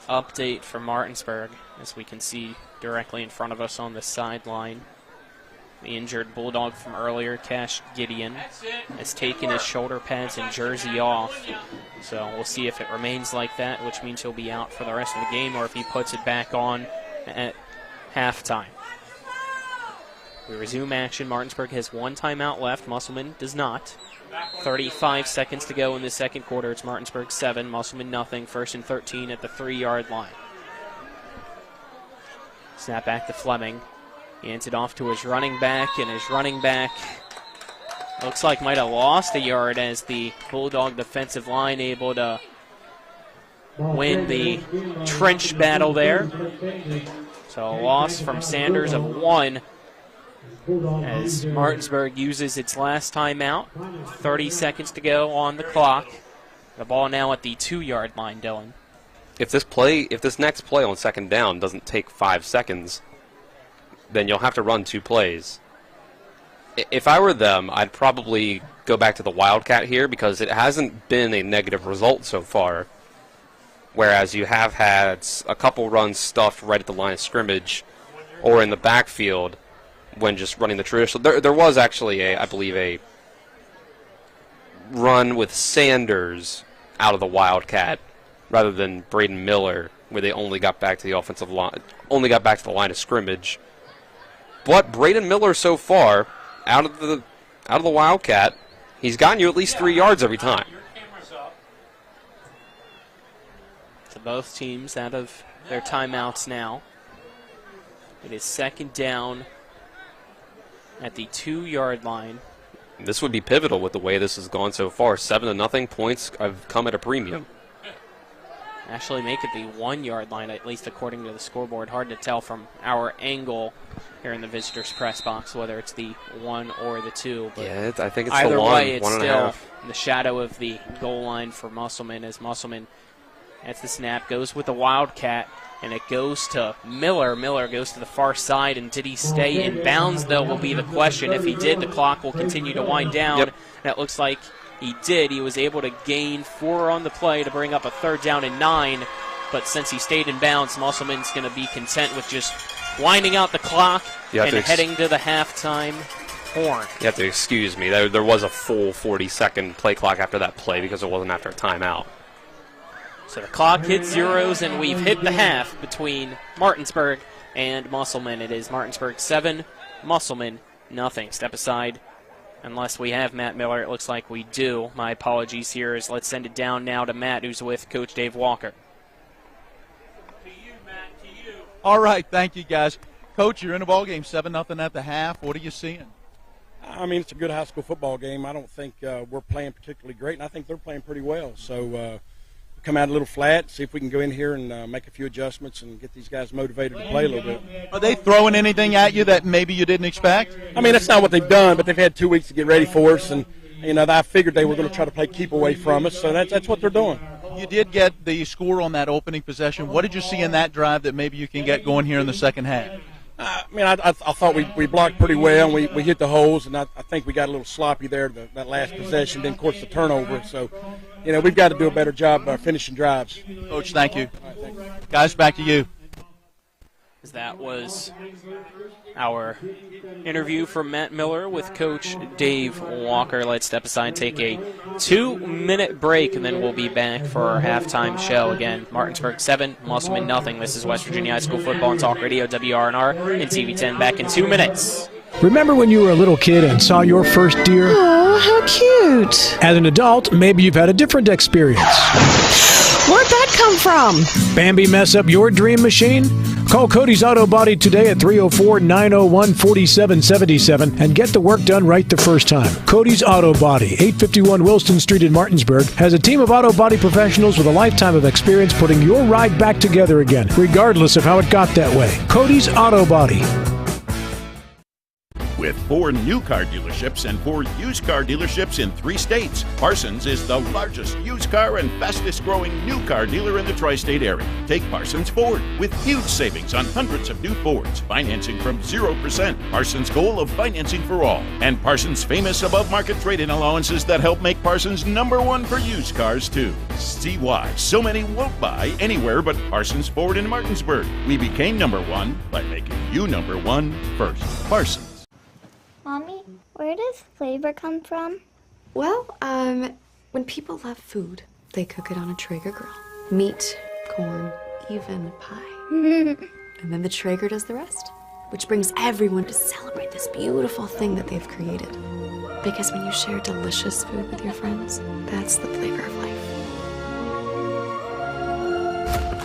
Update for Martinsburg, as we can see directly in front of us on the sideline. The injured Bulldog from earlier, Cash Gideon, has taken his shoulder pads and jersey off. So we'll see if it remains like that, which means he'll be out for the rest of the game, or if he puts it back on at halftime. We resume action. Martinsburg has 1 timeout left. Musselman does not. 35 seconds to go in the second quarter. It's Martinsburg 7, Musselman nothing. 1st and 13 at the 3-yard line. Snap back to Fleming. He hands it off to his running back, and his running back looks like might have lost a yard as the Bulldog defensive line able to win the trench battle there. So a loss from Sanders of 1 as Martinsburg uses its last timeout. 30 seconds to go on the clock. The ball now at the 2-yard line, Dylan. If this next play on second down doesn't take 5 seconds, then you'll have to run 2 plays. If I were them, I'd probably go back to the Wildcat here because it hasn't been a negative result so far, whereas you have had a couple runs stuffed right at the line of scrimmage or in the backfield when just running the traditional. There was actually, I believe, a run with Sanders out of the Wildcat rather than Braden Miller, where they only got back to the offensive line, only got back to the line of scrimmage But Braden Miller so far, out of the Wildcat, he's gotten you at least 3 yards every time. So both teams out of their timeouts now. It is second down at the 2-yard line. This would be pivotal with the way this has gone so far. 7-0 points have come at a premium. Actually make it the 1-yard line, at least according to the scoreboard. Hard to tell from our angle here in the visitors' press box whether it's the 1 or the 2. But yeah, I think it's either the 1. way, it's 1.5. still in the shadow of the goal line for Musselman, as Musselman, that's the snap, goes with the Wildcat, and it goes to Miller. Miller goes to the far side, and did he stay in bounds, though, will be the question. If he did, the clock will continue to wind down. Yep. That looks like he did. He was able to gain 4 on the play to bring up a 3rd down and 9, but since he stayed in bounds, Musselman's going to be content with just winding out the clock and heading to the halftime horn. You have to excuse me. There was a full 40-second play clock after that play because it wasn't after a timeout. So the clock hits zeros, and we've hit the half between Martinsburg and Musselman. It is Martinsburg 7, Musselman nothing. Step aside unless we have Matt Miller. It looks like we do. My apologies here, as let's send it down now to Matt, who's with Coach Dave Walker. To you, Matt, to you. All right, thank you, guys. Coach, you're in a ball game, 7-0 at the half. What are you seeing? I mean, it's a good high school football game. I don't think we're playing particularly great, and I think they're playing pretty well. So come out a little flat, see if we can go in here and make a few adjustments and get these guys motivated to play a little bit. Are they throwing anything at you that maybe you didn't expect? I mean, that's not what they've done, but they've had 2 weeks to get ready for us, and I figured they were going to try to play keep away from us, so that's what they're doing. You did get the score on that opening possession. What did you see in that drive that maybe you can get going here in the second half? I mean, I thought we blocked pretty well, and we hit the holes, and I think we got a little sloppy there that last possession, then, of course, the turnover. So, we've got to do a better job finishing drives. Coach, thank you. Right, thank you. Guys, back to you. That was our interview from Matt Miller with Coach Dave Walker. Let's step aside and take a 2-minute break, and then we'll be back for our halftime show. Again, Martinsburg 7, Musselman nothing. This is West Virginia High School Football and Talk Radio, WRNR, and TV10. Back in 2 minutes. Remember when you were a little kid and saw your first deer? Oh, how cute. As an adult, maybe you've had a different experience. Where'd that come from? Bambi mess up your dream machine? Call Cody's Auto Body today at 304-901-4777 and get the work done right the first time. Cody's Auto Body, 851 Wilston Street in Martinsburg, has a team of auto body professionals with a lifetime of experience putting your ride back together again, regardless of how it got that way. Cody's Auto Body. With 4 new car dealerships and 4 used car dealerships in 3 states, Parsons is the largest used car and fastest growing new car dealer in the tri-state area. Take Parsons Ford with huge savings on hundreds of new Fords, financing from 0%, Parsons' goal of financing for all, and Parsons' famous above-market trade-in allowances that help make Parsons #1 for used cars too. See why so many won't buy anywhere but Parsons Ford in Martinsburg. We became #1 by making you #1 first. Parsons. Mommy, where does flavor come from? Well, when people love food, they cook it on a Traeger grill. Meat, corn, even pie. And then the Traeger does the rest, which brings everyone to celebrate this beautiful thing that they've created. Because when you share delicious food with your friends, that's the flavor of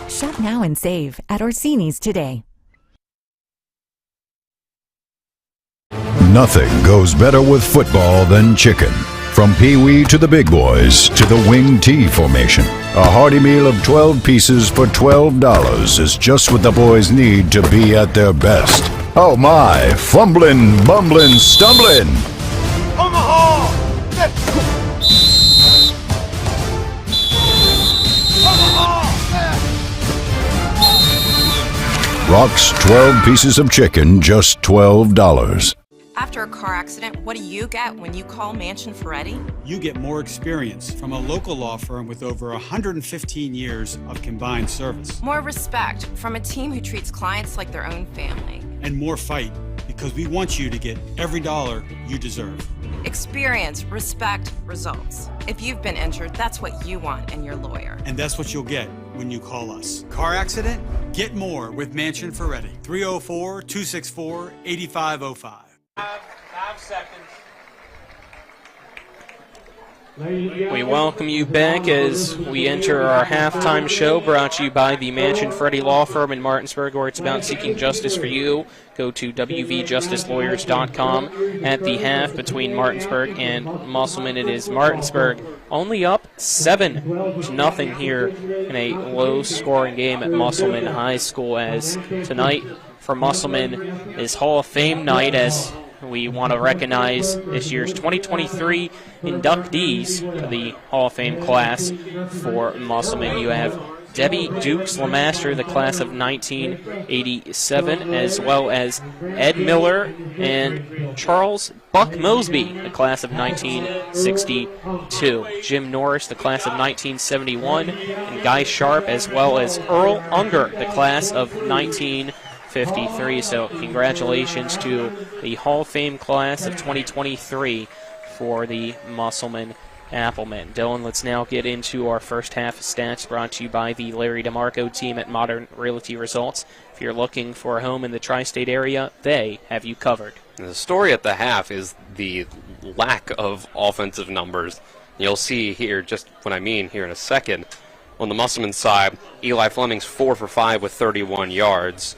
life. Shop now and save at Orsini's today. Nothing goes better with football than chicken. From Pee-wee to the big boys to the wing T formation. A hearty meal of 12 pieces for $12 is just what the boys need to be at their best. Oh my, fumbling, bumbling, stumbling. Omaha! Rock's 12 pieces of chicken, just $12. After a car accident, what do you get when you call Mansion Ferretti? You get more experience from a local law firm with over 115 years of combined service. More respect from a team who treats clients like their own family. And more fight, because we want you to get every dollar you deserve. Experience, respect, results. If you've been injured, that's what you want in your lawyer. And that's what you'll get when you call us. Car accident? Get more with Mansion Ferretti. 304-264-8505. 5 seconds. We welcome you back as we enter our halftime show, brought to you by the Mansion Ferretti Law Firm in Martinsburg, where it's about seeking justice for you. Go to wvjusticelawyers.com. At the half between Martinsburg and Musselman, it is Martinsburg only up 7-0 here in a low-scoring game at Musselman High School, as tonight for Musselman is Hall of Fame night, as we want to recognize this year's 2023 inductees to the Hall of Fame class for Musselman. You have Debbie Dukes Lemaster, the class of 1987, as well as Ed Miller and Charles Buck Mosby, the class of 1962. Jim Norris, the class of 1971, and Guy Sharp, as well as Earl Unger, the class of 1953. So congratulations to the Hall of Fame class of 2023 for the Musselman Applemen. Dylan, let's now get into our first half stats, brought to you by the Larry DeMarco team at Modern Realty Results. If you're looking for a home in the tri-state area, they have you covered. The story at the half is the lack of offensive numbers. You'll see here, just what I mean here in a second. On the Musselman side, Eli Fleming's 4 for 5 with 31 yards.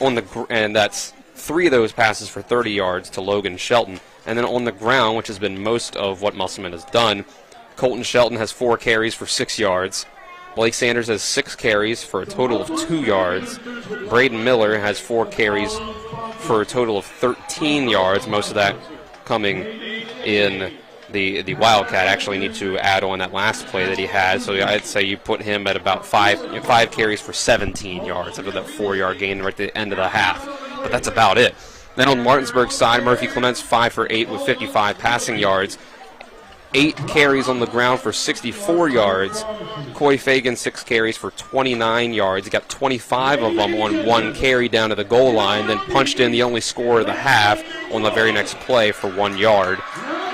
And that's 3 of those passes for 30 yards to Logan Shelton. And then on the ground, which has been most of what Musselman has done, Colton Shelton has 4 carries for 6 yards. Blake Sanders has 6 carries for a total of 2 yards. Braden Miller has 4 carries for a total of 13 yards, most of that coming in the Wildcat. Actually need to add on that last play that he had, so I'd say you put him at about 5 carries for 17 yards after that 4-yard gain right at the end of the half. But that's about it. Then on Martinsburg's side, Murphy Clements 5 for 8 with 55 passing yards. 8 carries on the ground for 64 yards. Coy Fagan 6 carries for 29 yards. He got 25 of them on 1 carry down to the goal line, then punched in the only score of the half on the very next play for 1 yard.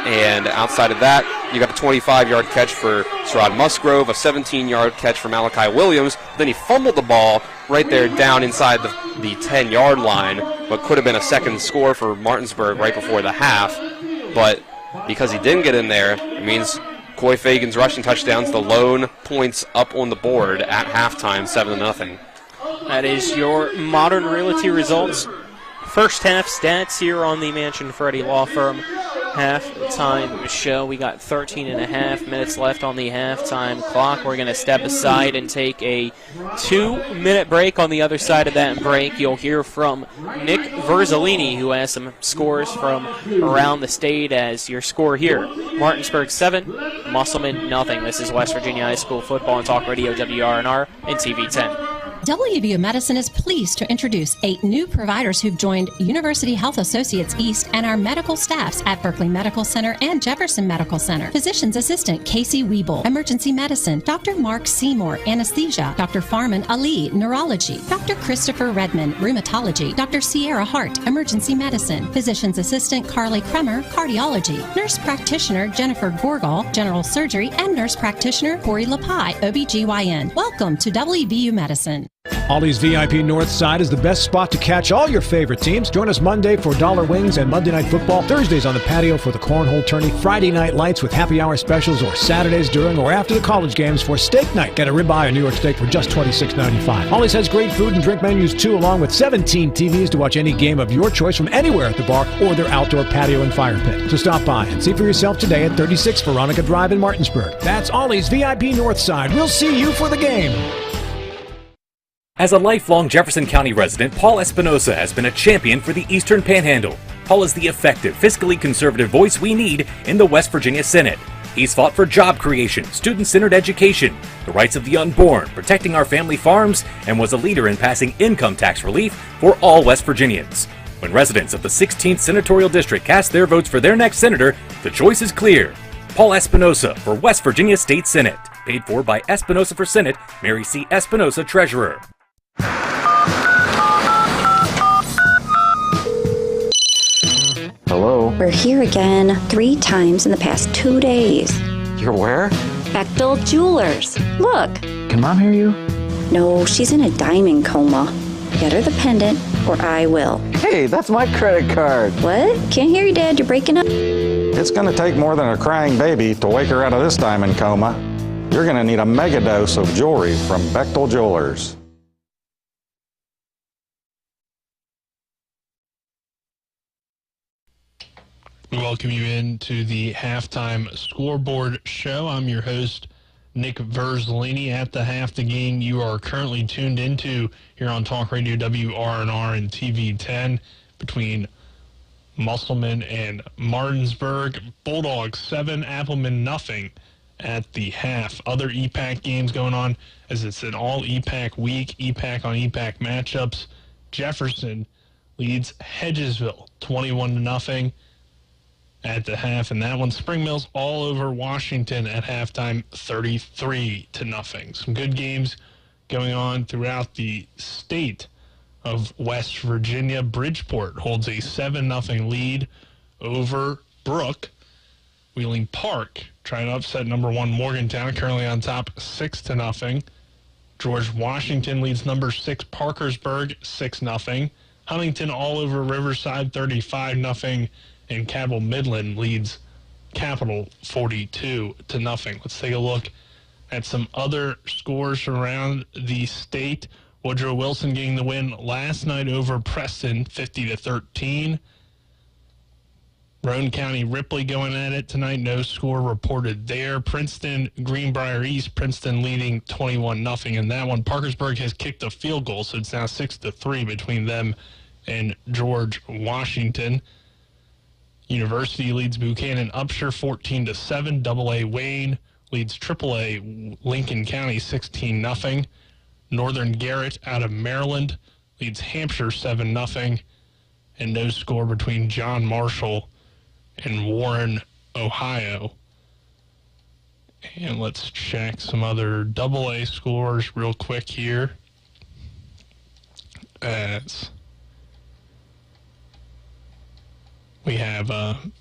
And outside of that, you got a 25-yard catch for Sherrod Musgrove, a 17-yard catch for Malachi Williams. Then he fumbled the ball right there down inside the 10-yard line, but could have been a second score for Martinsburg right before the half. But because he didn't get in there, it means Coy Fagan's rushing touchdowns, the lone points up on the board at halftime, 7-0. That is your Modern Realty Results first half stats here on the Mansion Ferretti Law Firm halftime show. We got 13 and a half minutes left on the halftime clock. We're going to step aside and take a 2-minute break. On the other side of that break, you'll hear from Nick Verzolini, who has some scores from around the state as your score here. Martinsburg 7, Musselman nothing. This is West Virginia High School Football and Talk Radio, WRNR and TV 10. WVU Medicine is pleased to introduce 8 new providers who've joined University Health Associates East and our medical staffs at Berkeley Medical Center and Jefferson Medical Center. Physician's Assistant Casey Wiebel, Emergency Medicine, Dr. Mark Seymour, Anesthesia, Dr. Farman Ali, Neurology, Dr. Christopher Redmond, Rheumatology, Dr. Sierra Hart, Emergency Medicine, Physician's Assistant Carly Kremer, Cardiology, Nurse Practitioner Jennifer Gorgal, General Surgery, and Nurse Practitioner Corey Lapai, OBGYN. Welcome to WVU Medicine. Ollie's VIP North Side is the best spot to catch all your favorite teams. Join us Monday for Dollar Wings and Monday Night Football, Thursdays on the patio for the Cornhole Tourney, Friday Night Lights with happy hour specials, or Saturdays during or after the college games for Steak Night. Get a ribeye or New York steak for just $26.95. Ollie's has great food and drink menus too, along with 17 TVs to watch any game of your choice from anywhere at the bar or their outdoor patio and fire pit. So stop by and see for yourself today at 36 Veronica Drive in Martinsburg. That's Ollie's VIP North Side. We'll see you for the game. As a lifelong Jefferson County resident, Paul Espinosa has been a champion for the Eastern Panhandle. Paul is the effective, fiscally conservative voice we need in the West Virginia Senate. He's fought for job creation, student-centered education, the rights of the unborn, protecting our family farms, and was a leader in passing income tax relief for all West Virginians. When residents of the 16th Senatorial District cast their votes for their next senator, the choice is clear. Paul Espinosa for West Virginia State Senate. Paid for by Espinosa for Senate, Mary C. Espinosa, Treasurer. Hello? We're here again 3 times in the past 2 days. You're where? Bechtel Jewelers. Look. Can Can Mom hear you? No, she's in a diamond coma. Get her the pendant, or I will. Hey, that's my credit card. What? Can't hear you, Dad. You're breaking up. It's going to take more than a crying baby to wake her out of this diamond coma. You're going to need a mega dose of jewelry from Bechtel Jewelers. We welcome you into the halftime scoreboard show. I'm your host, Nick Verzolini. At the half the game you are currently tuned into here on Talk Radio WRNR and TV 10 between Musselman and Martinsburg. Bulldogs 7, Applemen nothing at the half. Other EPAC games going on as it's an all EPAC week, EPAC on EPAC matchups. Jefferson leads Hedgesville 21-0 at the half, and that one. Spring Mills all over Washington at halftime 33-0. Some good games going on throughout the state of West Virginia. Bridgeport holds a 7-0 lead over Brooke. Wheeling Park trying to upset number 1 Morgantown, currently on top 6-0. George Washington leads number 6 Parkersburg 6-0. Huntington all over Riverside 35-0. And Cabell Midland leads Capital 42-0. Let's take a look at some other scores around the state. Woodrow Wilson getting the win last night over Preston 50-13. Roane County Ripley going at it tonight. No score reported there. Princeton, Greenbrier East. Princeton leading 21-0 in that one. Parkersburg has kicked a field goal, so it's now 6-3 between them and George Washington. University leads Buchanan Upshur 14-7. AA Wayne leads AAA Lincoln County 16-0. Northern Garrett out of Maryland leads Hampshire 7-0. And no score between John Marshall and Warren, Ohio. And let's check some other AA scores real quick here. As we have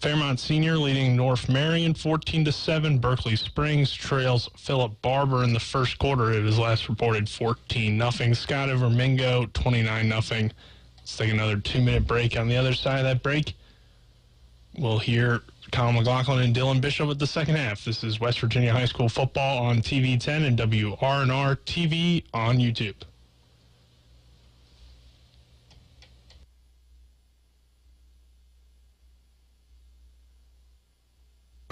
Fairmont Senior leading North Marion 14-7. Berkeley Springs trails Philip Barber in the first quarter. It is last reported 14-0. Scott over Mingo 29-0. Let's take another 2-minute break. On the other side of that break, we'll hear Colin McLaughlin and Dylan Bishop at the second half. This is West Virginia High School football on TV 10 and WRNR TV on YouTube.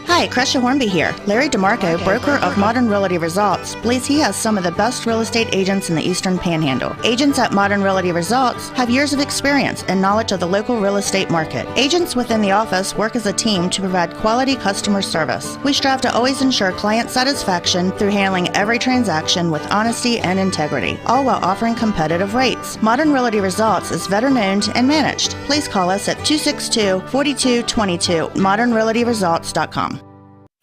Hi, Crescia Hornby here. Larry DeMarco, broker of Modern Realty Results, believes he has some of the best real estate agents in the Eastern Panhandle. Agents at Modern Realty Results have years of experience and knowledge of the local real estate market. Agents within the office work as a team to provide quality customer service. We strive to always ensure client satisfaction through handling every transaction with honesty and integrity, all while offering competitive rates. Modern Realty Results is veteran-owned and managed. Please call us at 262-4222, modernrealtyresults.com.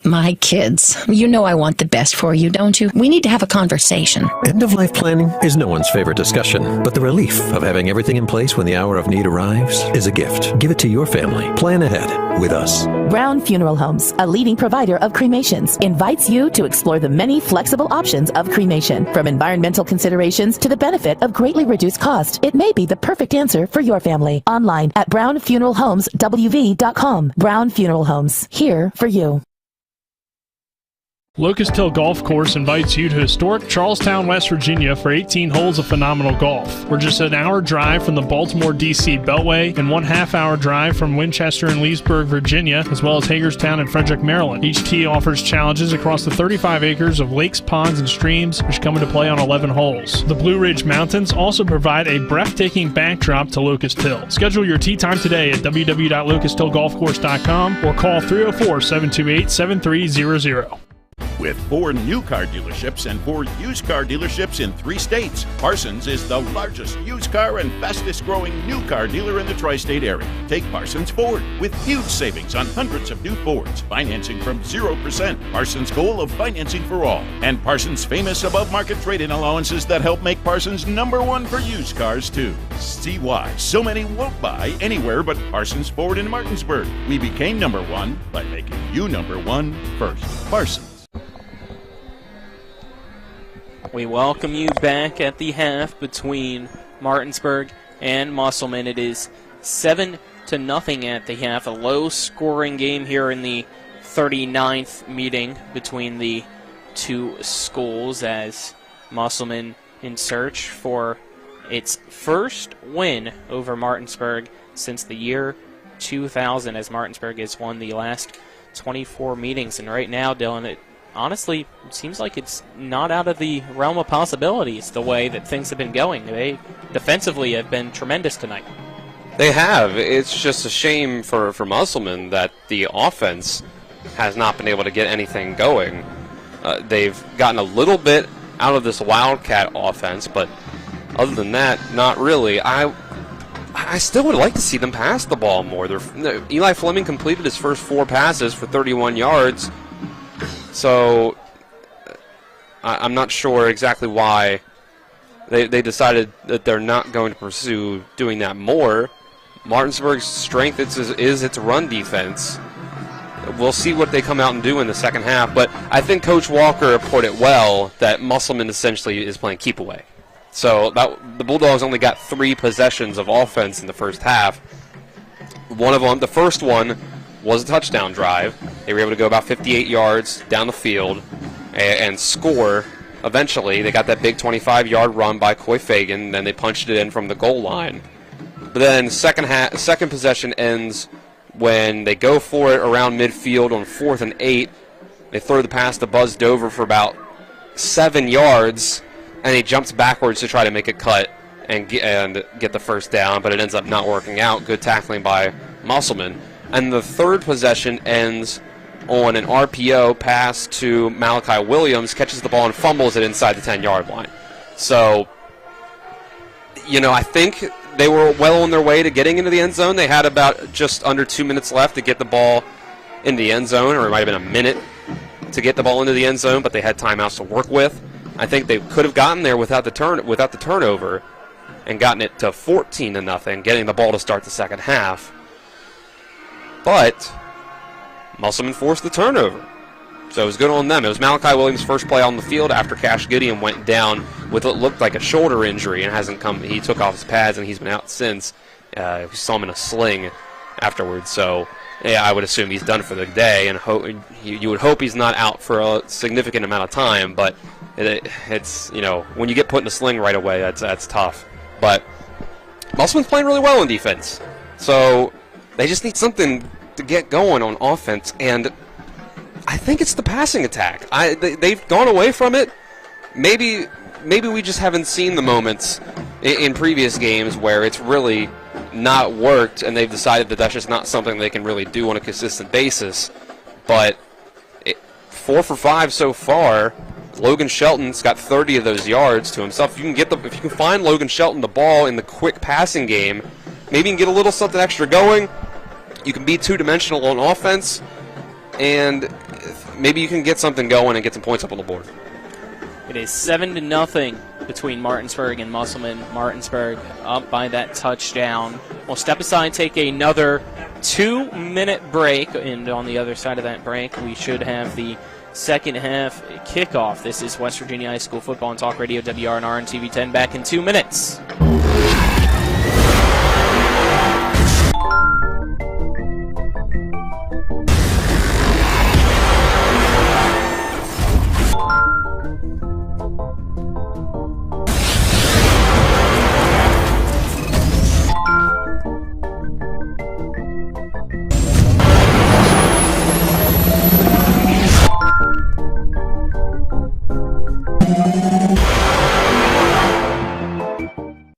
My kids, you know I want the best for you, don't you? We need to have a conversation. End-of-life planning is no one's favorite discussion, but the relief of having everything in place when the hour of need arrives is a gift. Give it to your family. Plan ahead with us. Brown Funeral Homes, a leading provider of cremations, invites you to explore the many flexible options of cremation. From environmental considerations to the benefit of greatly reduced cost, it may be the perfect answer for your family. Online at brownfuneralhomeswv.com. Brown Funeral Homes, here for you. Locust Hill Golf Course invites you to historic Charlestown, West Virginia for 18 holes of phenomenal golf. We're just an hour drive from the Baltimore-D.C. Beltway and 1/2 hour drive from Winchester and Leesburg, Virginia, as well as Hagerstown and Frederick, Maryland. Each tee offers challenges across the 35 acres of lakes, ponds, and streams, which come into play on 11 holes. The Blue Ridge Mountains also provide a breathtaking backdrop to Locust Hill. Schedule your tee time today at www.locusthillgolfcourse.com or call 304-728-7300. With 4 new car dealerships and 4 used car dealerships in 3 states, Parsons is the largest used car and fastest growing new car dealer in the tri-state area. Take Parsons Ford with huge savings on hundreds of new Fords, financing from 0%, Parsons' goal of financing for all, and Parsons' famous above-market trade-in allowances that help make Parsons #1 for used cars too. See why so many won't buy anywhere but Parsons Ford in Martinsburg. We became #1 by making you #1 first. Parsons. We welcome you back at the half between Martinsburg and Musselman. It is 7-0 at the half, a low-scoring game here in the 39th meeting between the two schools as Musselman in search for its first win over Martinsburg since the year 2000, as Martinsburg has won the last 24 meetings. And right now, Dylan, it honestly seems like it's not out of the realm of possibilities the way that things have been going. They defensively have been tremendous tonight. They have. It's just a shame for Musselman that the offense has not been able to get anything going. They've gotten a little bit out of this Wildcat offense, but other than that, not really. I still would like to see them pass the ball more. Eli Fleming completed his first 4 passes for 31 yards, so I'm not sure exactly why they decided that they're not going to pursue doing that more. Martinsburg's strength is its run defense. We'll see what they come out and do in the second half, but I think Coach Walker put it well that Musselman essentially is playing keep away. So the Bulldogs only got 3 possessions of offense in the first half. One of them, the first one, was a touchdown drive. They were able to go about 58 yards down the field and score. Eventually, they got that big 25-yard run by Coy Fagan, then they punched it in from the goal line. But then second possession ends when they go for it around midfield on 4th and 8. They throw the pass to Buzz Dover for about 7 yards, and he jumps backwards to try to make a cut and get the first down, but it ends up not working out. Good tackling by Musselman. And the third possession ends on an RPO pass to Malachi Williams, catches the ball and fumbles it inside the 10-yard line. So, I think they were well on their way to getting into the end zone. They had about just under 2 minutes left to get the ball in the end zone, or it might have been a minute to get the ball into the end zone, but they had timeouts to work with. I think they could have gotten there without the turnover and gotten it to 14-0, getting the ball to start the second half. But Musselman forced the turnover, so it was good on them. It was Malachi Williams' first play on the field after Cash Gideon went down with what looked like a shoulder injury and hasn't come. He took off his pads and he's been out since. We saw him in a sling afterwards, so yeah, I would assume he's done for the day, and you would hope he's not out for a significant amount of time. But it's when you get put in a sling right away, that's tough. But Musselman's playing really well on defense, so they just need something to get going on offense, and I think it's the passing attack. They've gone away from it. Maybe we just haven't seen the moments in previous games where it's really not worked, and they've decided that that's just not something they can really do on a consistent basis. But 4 for 5 so far. Logan Shelton's got 30 of those yards to himself. If you can find Logan Shelton the ball in the quick passing game, maybe you can get a little something extra going. You can be two-dimensional on offense, and maybe you can get something going and get some points up on the board. It is 7-0 between Martinsburg and Musselman. Martinsburg up by that touchdown. We'll step aside and take another 2-minute break, and on the other side of that break, we should have the second half kickoff. This is West Virginia High School Football on Talk Radio WRNR and TV 10. Back in 2 minutes.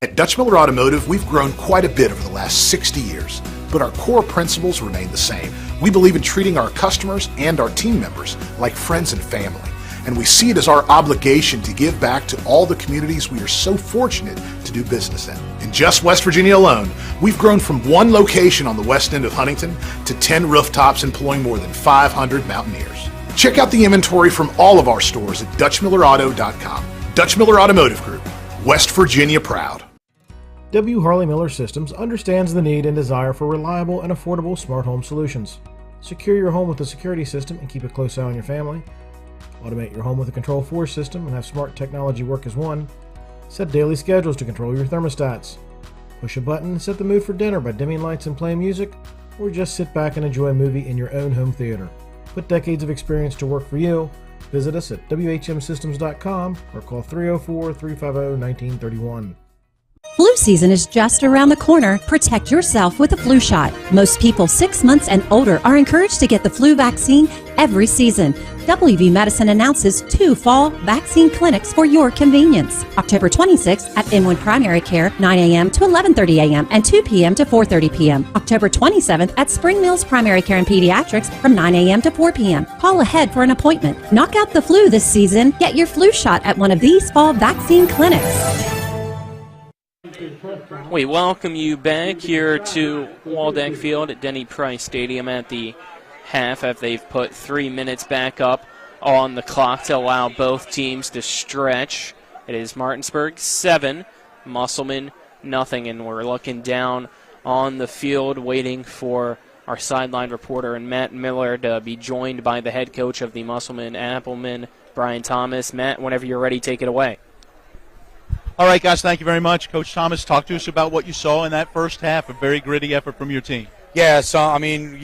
At Dutch Miller Automotive, we've grown quite a bit over the last 60 years, but our core principles remain the same. We believe in treating our customers and our team members like friends and family, and we see it as our obligation to give back to all the communities we are so fortunate to do business in. In just West Virginia alone, we've grown from 1 location on the west end of Huntington to 10 rooftops employing more than 500 Mountaineers. Check out the inventory from all of our stores at DutchMillerAuto.com. Dutch Miller Automotive Group, West Virginia proud. W. Harley Miller Systems understands the need and desire for reliable and affordable smart home solutions. Secure your home with a security system and keep a close eye on your family. Automate your home with a Control4 system and have smart technology work as one. Set daily schedules to control your thermostats. Push a button and set the mood for dinner by dimming lights and playing music, or just sit back and enjoy a movie in your own home theater. Put decades of experience to work for you. Visit us at whmsystems.com or call 304-350-1931. Flu season is just around the corner. Protect yourself with a flu shot. Most people 6 months and older are encouraged to get the flu vaccine every season. WV Medicine announces 2 fall vaccine clinics for your convenience. October 26th at Inwood Primary Care, 9 a.m. to 11:30 a.m. and 2 p.m. to 4:30 p.m. October 27th at Spring Mills Primary Care and Pediatrics from 9 a.m. to 4 p.m. Call ahead for an appointment. Knock out the flu this season. Get your flu shot at one of these fall vaccine clinics. We welcome you back here to Waldeck Field at Denny Price Stadium at the half, as they've put 3 minutes back up on the clock to allow both teams to stretch. It is Martinsburg 7, Musselman nothing, and we're looking down on the field waiting for our sideline reporter and Matt Miller to be joined by the head coach of the Musselman Applemen, Brian Thomas. Matt, whenever you're ready, take it away. All right, guys, thank you very much. Coach Thomas, talk to us about what you saw in that first half, a very gritty effort from your team. Yeah, so, I mean,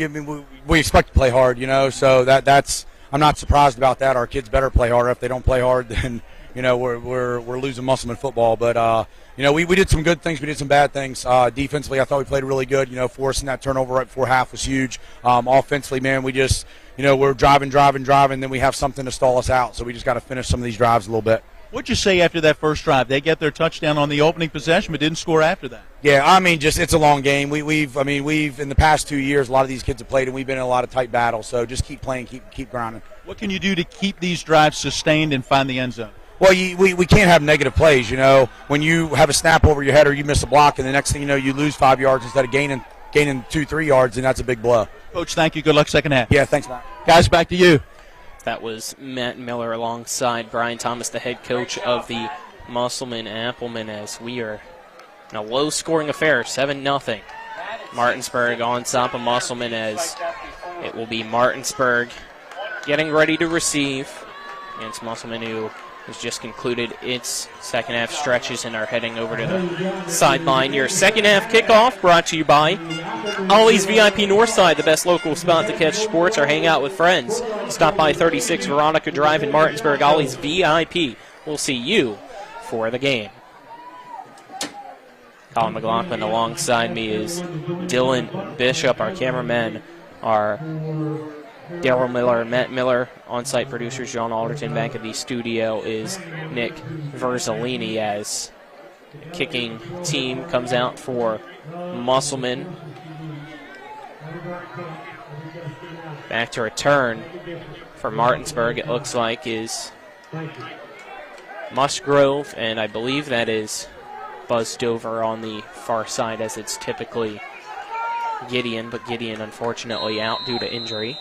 we expect to play hard, so that's I'm not surprised about that. Our kids better play hard. If they don't play hard, then, we're losing Musselman football. But, we did some good things. We did some bad things. Defensively, I thought we played really good. Forcing that turnover right before half was huge. Offensively, man, we just, we're driving, then we have something to stall us out. So we just got to finish some of these drives a little bit. What'd you say after that first drive? They get their touchdown on the opening possession, but didn't score after that. Yeah, I mean, it's a long game. We've in the past 2 years, a lot of these kids have played, and we've been in a lot of tight battles. So just keep playing, keep grinding. What can you do to keep these drives sustained and find the end zone? Well, we can't have negative plays. When you have a snap over your head or you miss a block, and the next thing you know, you lose 5 yards instead of gaining 2-3 yards, and that's a big blow. Coach, thank you. Good luck second half. Yeah, thanks, Matt. Guys, back to you. That was Matt Miller alongside Brian Thomas, the head coach of the Musselman Applemen, as we are in a low-scoring affair, 7-0. Martinsburg on top of Musselman, as it will be Martinsburg getting ready to receive against Musselman, who has just concluded its second half stretches and are heading over to the sideline. Your second half kickoff brought to you by Ollie's VIP Northside, the best local spot to catch sports or hang out with friends. Stop by 36 Veronica Drive in Martinsburg. Ollie's VIP. We'll see you for the game. Colin McLaughlin alongside me is Dylan Bishop. Our cameramen are Daryl Miller and Matt Miller. On-site producers John Alderton. Back at the studio is Nick Verzolini, as the kicking team comes out for Musselman. Back to return for Martinsburg, it looks like, is Musgrove, and I believe that is Buzz Dover on the far side, as it's typically Gideon, but Gideon unfortunately out due to injury.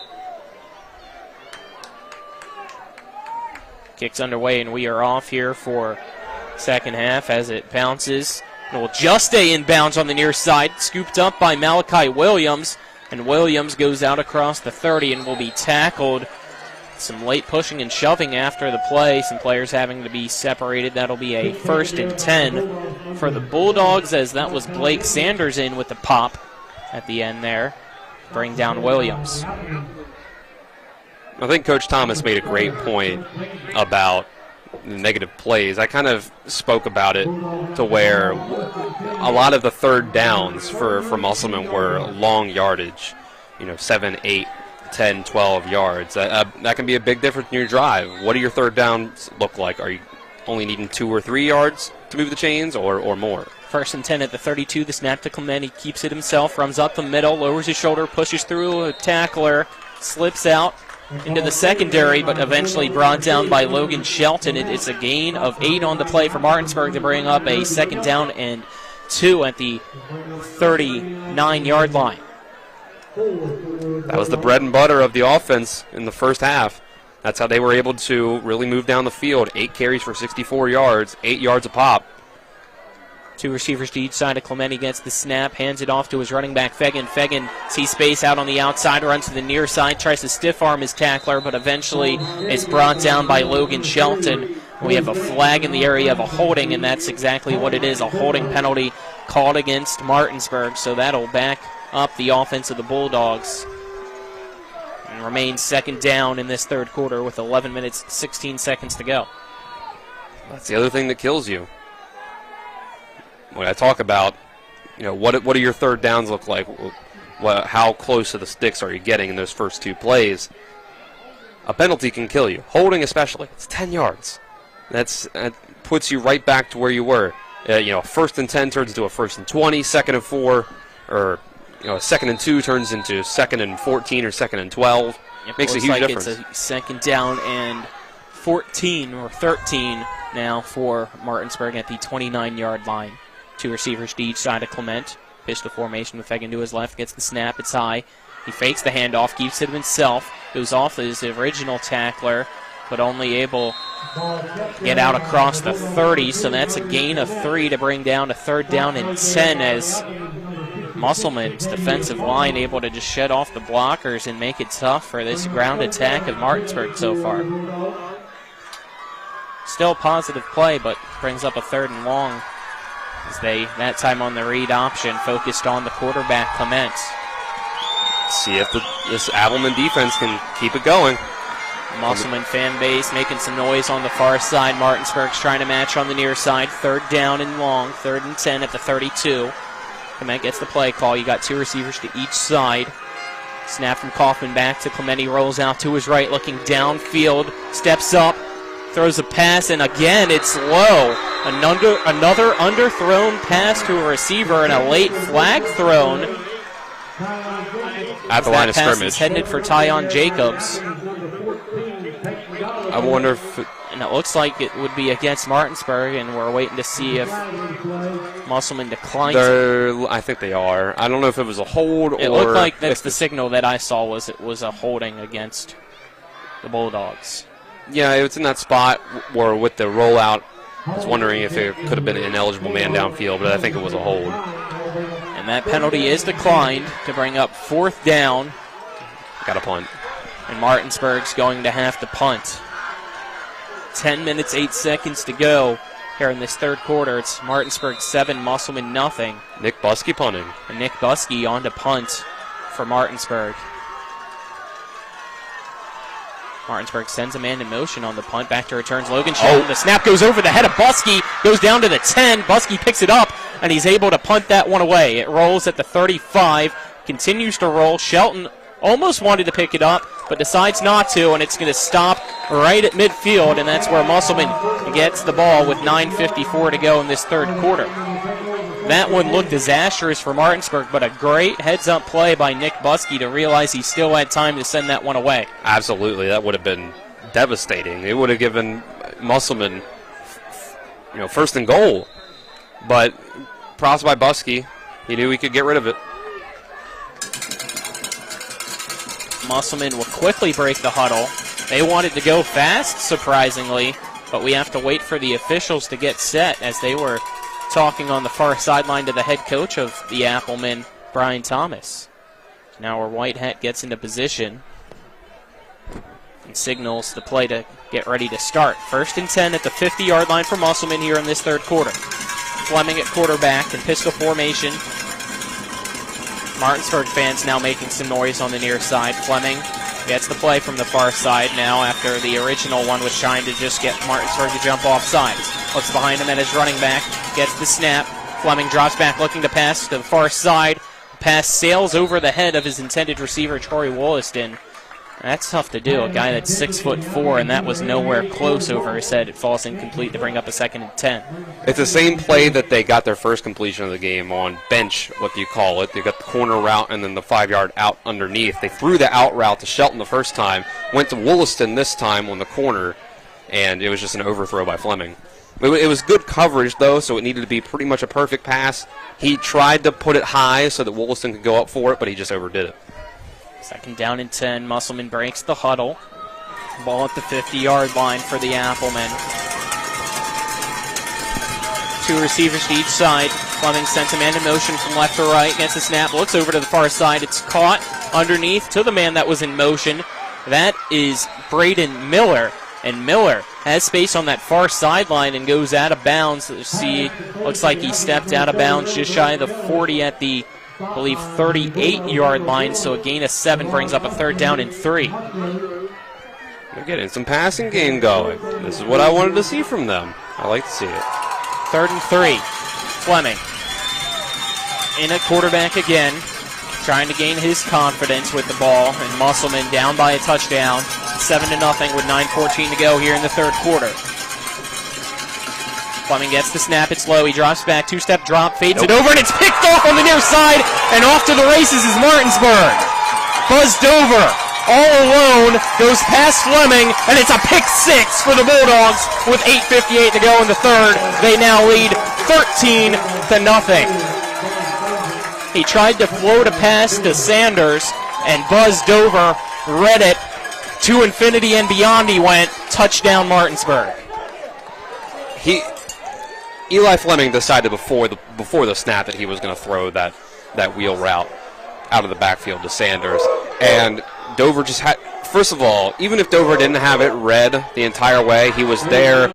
Kick's underway, and we are off here for second half as it bounces. It will just stay in bounds on the near side, scooped up by Malachi Williams, and Williams goes out across the 30 and will be tackled. Some late pushing and shoving after the play, some players having to be separated. That'll be a 1st and 10 for the Bulldogs, as that was Blake Sanders in with the pop at the end there. Bring down Williams. I think Coach Thomas made a great point about negative plays. I kind of spoke about it to where a lot of the third downs for Musselman were long yardage, 7, 8, 10, 12 yards. That can be a big difference in your drive. What do your third downs look like? Are you only needing 2 or 3 yards to move the chains, or more? 1st and 10 at the 32. The snap to Clement. He keeps it himself, runs up the middle, lowers his shoulder, pushes through a tackler, slips out into the secondary, but eventually brought down by Logan Shelton. It's a gain of 8 on the play for Martinsburg to bring up a 2nd down and 2 at the 39-yard line. That was the bread and butter of the offense in the first half. That's how they were able to really move down the field. 8 carries for 64 yards, 8 yards a pop. Two receivers to each side of Clemente gets the snap, hands it off to his running back, Fegan. Fegan sees space out on the outside, runs to the near side, tries to stiff arm his tackler, but eventually is brought down by Logan Shelton. We have a flag in the area of a holding, and that's exactly what it is, a holding penalty called against Martinsburg, so that'll back up the offense of the Bulldogs. And remains second down in this third quarter with 11 minutes, 16 seconds to go. That's the other thing that kills you. When I talk about, what do your third downs look like? How close to the sticks are you getting in those first two plays? A penalty can kill you. Holding especially. It's 10 yards. That puts you right back to where you were. First and 10 turns into a first and 20, second and 4, or second and 2 turns into second and 14 or second and 12. Makes a huge difference. It's a second down and 14 or 13 now for Martinsburg at the 29-yard line. Two receivers to each side of Clement. Pistol formation with Fegan to his left, gets the snap, it's high. He fakes the handoff, keeps it himself, goes off his original tackler, but only able to get out across the 30, so that's a gain of 3 to bring down a third down and 10 as Musselman's defensive line able to just shed off the blockers and make it tough for this ground attack of Martinsburg so far. Still positive play, but brings up a third and long as they, that time on the read option, focused on the quarterback, Clement. See if this Applemen defense can keep it going. Musselman fan base making some noise on the far side. Martinsburg's trying to match on the near side. Third down and long, 3rd and 10 at the 32. Clement gets the play call. You got two receivers to each side. Snap from Kaufman back to Clemente, rolls out to his right, looking downfield, steps up, throws a pass, and again it's low. Another underthrown pass to a receiver and a late flag thrown. At the line of scrimmage. That pass is headed for Tyon Jacobs. I wonder if... And it looks like it would be against Martinsburg, and we're waiting to see if Musselman declines. I think they are. I don't know if it was a hold or... It looked like that's the signal that I saw, was it was a holding against the Bulldogs. Yeah, it's in that spot where with the rollout, I was wondering if it could have been an ineligible man downfield, but I think it was a hold. And that penalty is declined to bring up 4th down. Got a punt. And Martinsburg's going to have to punt. 10 minutes, 8 seconds to go here in this third quarter. It's Martinsburg 7, Musselman nothing. Nick Buskey punting. And Nick Buskey on to punt for Martinsburg. Martinsburg sends a man in motion on the punt. Back to returns Logan Shelton. The snap goes over the head of Buskey, goes down to the 10. Buskey picks it up, and he's able to punt that one away. It rolls at the 35, continues to roll. Shelton almost wanted to pick it up, but decides not to, and it's going to stop right at midfield, and that's where Musselman gets the ball with 9:54 to go in this third quarter. That one looked disastrous for Martinsburg, but a great heads-up play by Nick Buskey to realize he still had time to send that one away. Absolutely. That would have been devastating. It would have given Musselman, first and goal. But props by Buskey. He knew he could get rid of it. Musselman will quickly break the huddle. They wanted to go fast, surprisingly, but we have to wait for the officials to get set as they were talking on the far sideline to the head coach of the Applemen, Brian Thomas. Now our white hat gets into position and signals the play to get ready to start. 1st and 10 at the 50-yard line for Musselman here in this third quarter. Fleming at quarterback in pistol formation. Martinsburg fans now making some noise on the near side. Fleming gets the play from the far side now after the original one was trying to just get Martinsburg to jump off sides. Looks behind him at his running back, gets the snap. Fleming drops back looking to pass to the far side. Pass sails over the head of his intended receiver, Troy Wollaston. That's tough to do. A guy that's 6'4", and that was nowhere close over his head. It falls incomplete to bring up a 2nd and 10. It's the same play that they got their first completion of the game on bench, what do you call it. They got the corner route and then the 5-yard out underneath. They threw the out route to Shelton the first time, went to Wollaston this time on the corner, and it was just an overthrow by Fleming. It was good coverage, though, so it needed to be pretty much a perfect pass. He tried to put it high so that Wollaston could go up for it, but he just overdid it. 2nd down and 10. Musselman breaks the huddle. Ball at the 50-yard line for the Applemen. Two receivers to each side. Fleming sends a man in motion from left to right. Gets the snap. Looks over to the far side. It's caught underneath to the man that was in motion. That is Braden Miller. And Miller has space on that far sideline and goes out of bounds. See, looks like he stepped out of bounds just shy of the 40 at the, I believe, 38-yard line. So a gain of 7 brings up a 3rd down and 3. They're getting some passing game going. This is what I wanted to see from them. I like to see it. 3rd and 3. Fleming in at quarterback again, trying to gain his confidence with the ball. And Musselman down by a touchdown. 7-0 with 9:14 to go here in the 3rd quarter. Fleming gets the snap. It's low. He drops back. 2-step drop. Fades it over, and it's picked off on the near side. And off to the races is Martinsburg. Buzz Dover all alone goes past Fleming, and it's a pick 6 for the Bulldogs with 8:58 to go in the 3rd. They now lead 13-0. He tried to float a pass to Sanders, and Buzz Dover read it. To infinity and beyond he went. Touchdown Martinsburg. Eli Fleming decided before the snap that he was going to throw that wheel route out of the backfield to Sanders. And Dover just had, first of all, even if Dover didn't have it read the entire way, he was there.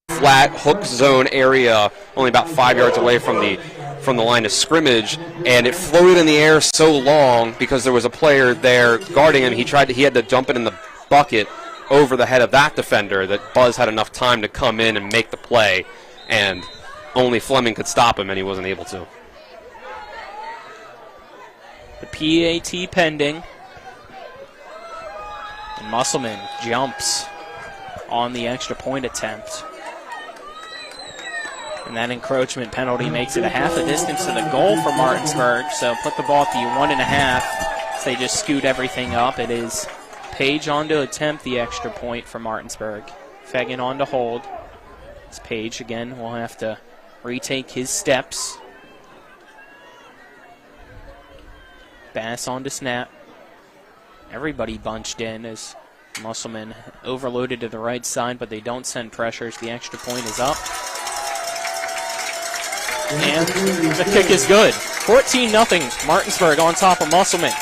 Flat hook zone area, only about 5 yards away from the line of scrimmage, and it floated in the air so long because there was a player there guarding him. He had to dump it in the bucket over the head of that defender that Buzz had enough time to come in and make the play, and only Fleming could stop him, and he wasn't able to. The PAT pending. And Musselman jumps on the extra point attempt. And that encroachment penalty makes it a half a distance to the goal for Martinsburg. So put the ball at the 1.5. So they just scoot everything up. It is Page on to attempt the extra point for Martinsburg. Fagan on to hold. It's Page again. Will have to retake his steps. Bass on to snap. Everybody bunched in as Musselman overloaded to the right side, but they don't send pressures. The extra point is up. And the kick is good. 14-0. Martinsburg on top of Musselman.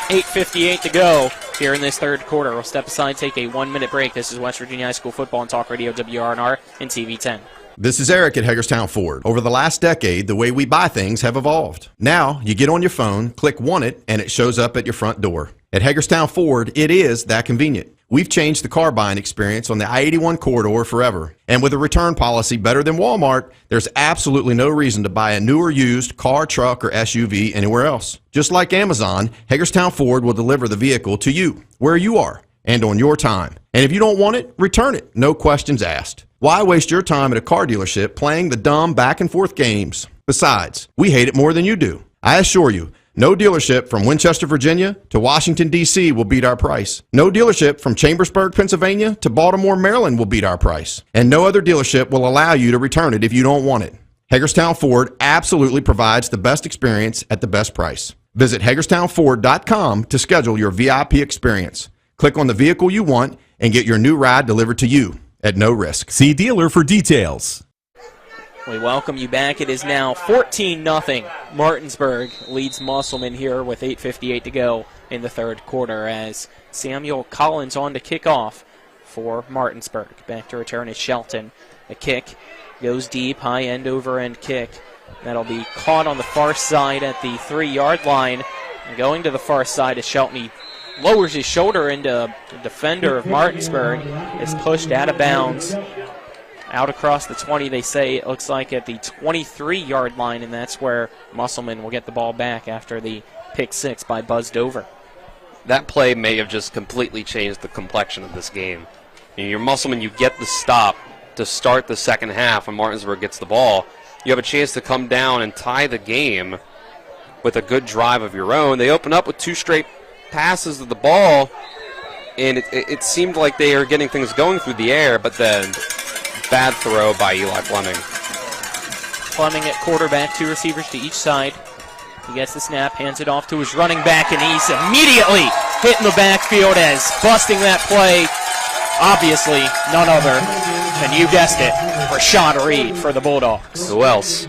8:58 to go here in this 3rd quarter. We'll step aside, take a 1-minute break. This is West Virginia High School Football on Talk Radio WRNR and TV 10. This is Eric at Hagerstown Ford. Over the last decade, the way we buy things have evolved. Now, you get on your phone, click Want It, and it shows up at your front door. At Hagerstown Ford, it is that convenient. We've changed the car buying experience on the I-81 corridor forever. And with a return policy better than Walmart, there's absolutely no reason to buy a new or used car, truck, or SUV anywhere else. Just like Amazon, Hagerstown Ford will deliver the vehicle to you, where you are, and on your time. And if you don't want it, return it. No questions asked. Why waste your time at a car dealership playing the dumb back-and-forth games? Besides, we hate it more than you do. I assure you, no dealership from Winchester, Virginia to Washington, D.C. will beat our price. No dealership from Chambersburg, Pennsylvania to Baltimore, Maryland will beat our price. And no other dealership will allow you to return it if you don't want it. Hagerstown Ford absolutely provides the best experience at the best price. Visit HagerstownFord.com to schedule your VIP experience. Click on the vehicle you want and get your new ride delivered to you at no risk. See dealer for details. We welcome you back. It is now 14-0. Martinsburg leads Musselman here with 8:58 to go in the 3rd quarter as Samuel Collins on to kick off for Martinsburg. Back to return is Shelton. The kick goes deep, high end over end kick. That'll be caught on the far side at the 3-yard line. And going to the far side is Shelton. He lowers his shoulder into the defender of Martinsburg. Is pushed out of bounds. Out across the 20, they say it looks like at the 23-yard line, and that's where Musselman will get the ball back after the pick 6 by Buzz Dover. That play may have just completely changed the complexion of this game. You're Musselman, you get the stop to start the second half when Martinsburg gets the ball. You have a chance to come down and tie the game with a good drive of your own. They open up with 2 straight passes of the ball, and it seemed like they are getting things going through the air, but then bad throw by Eli Fleming. Fleming at quarterback, 2 receivers to each side. He gets the snap, hands it off to his running back, and he's immediately hit in the backfield as busting that play, obviously none other than, you guessed it, Rashad Reed for the Bulldogs. Who else?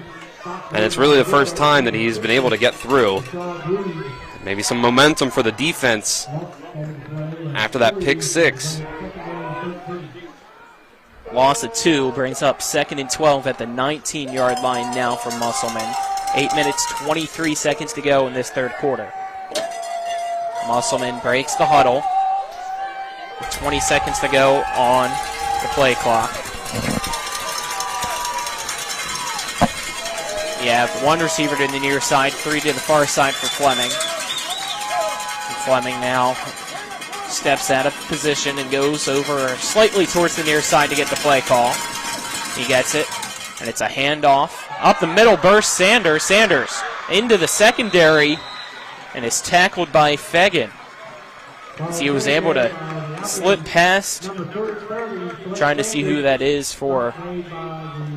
And it's really the first time that he's been able to get through. Maybe some momentum for the defense after that pick six. Loss of 2 brings up 2nd and 12 at the 19-yard line now for Musselman. 8 minutes, 23 seconds to go in this third quarter. Musselman breaks the huddle. 20 seconds to go on the play clock. You have 1 receiver to the near side, 3 to the far side for Fleming. And Fleming now steps out of position and goes over slightly towards the near side to get the play call. He gets it, and it's a handoff. Up the middle burst Sanders. Sanders into the secondary and is tackled by Fegan. So he was able to slip past, trying to see who that is for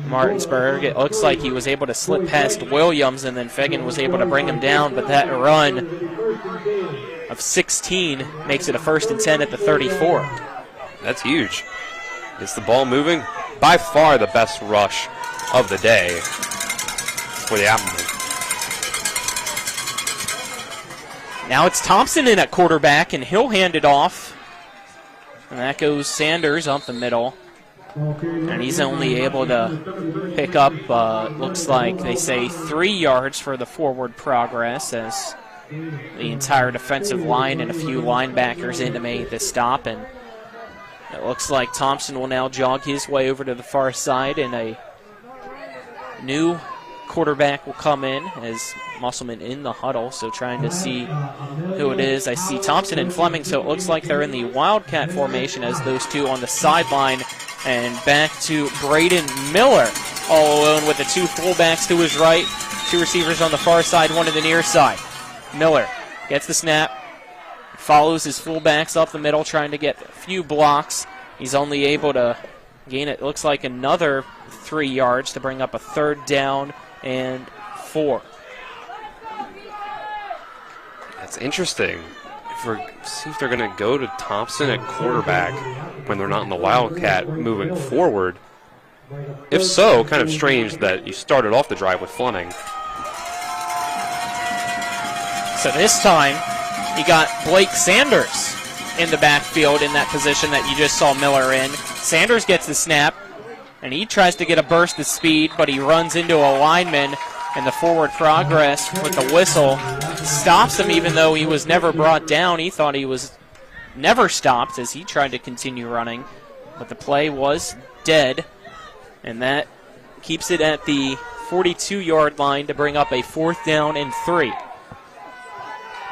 Martinsburg. It looks like he was able to slip past Williams, and then Fegan was able to bring him down, but that run of 16 makes it a 1st and 10 at the 34. That's huge. Gets the ball moving. By far the best rush of the day for the Applemen. Now it's Thompson in at quarterback, and he'll hand it off. And that goes Sanders up the middle. And he's only able to pick up, looks like they say 3 yards for the forward progress, as the entire defensive line and a few linebackers in to make the stop. And it looks like Thompson will now jog his way over to the far side, and a new quarterback will come in as Musselman in the huddle, so trying to see who it is. I see Thompson and Fleming, so it looks like they're in the Wildcat formation as those two on the sideline. And back to Braden Miller, all alone with the 2 fullbacks to his right, 2 receivers on the far side, 1 to the near side. Miller gets the snap, follows his fullbacks up the middle, trying to get a few blocks. He's only able to gain, it looks like, another 3 yards to bring up a 3rd down and 4. That's interesting. See if they're going to go to Thompson at quarterback when they're not in the Wildcat moving forward. If so, kind of strange that you started off the drive with Fleming. So this time, you got Blake Sanders in the backfield in that position that you just saw Miller in. Sanders gets the snap, and he tries to get a burst of speed, but he runs into a lineman, and the forward progress with the whistle stops him, even though he was never brought down. He thought he was never stopped as he tried to continue running, but the play was dead, and that keeps it at the 42-yard line to bring up a 4th down and 3.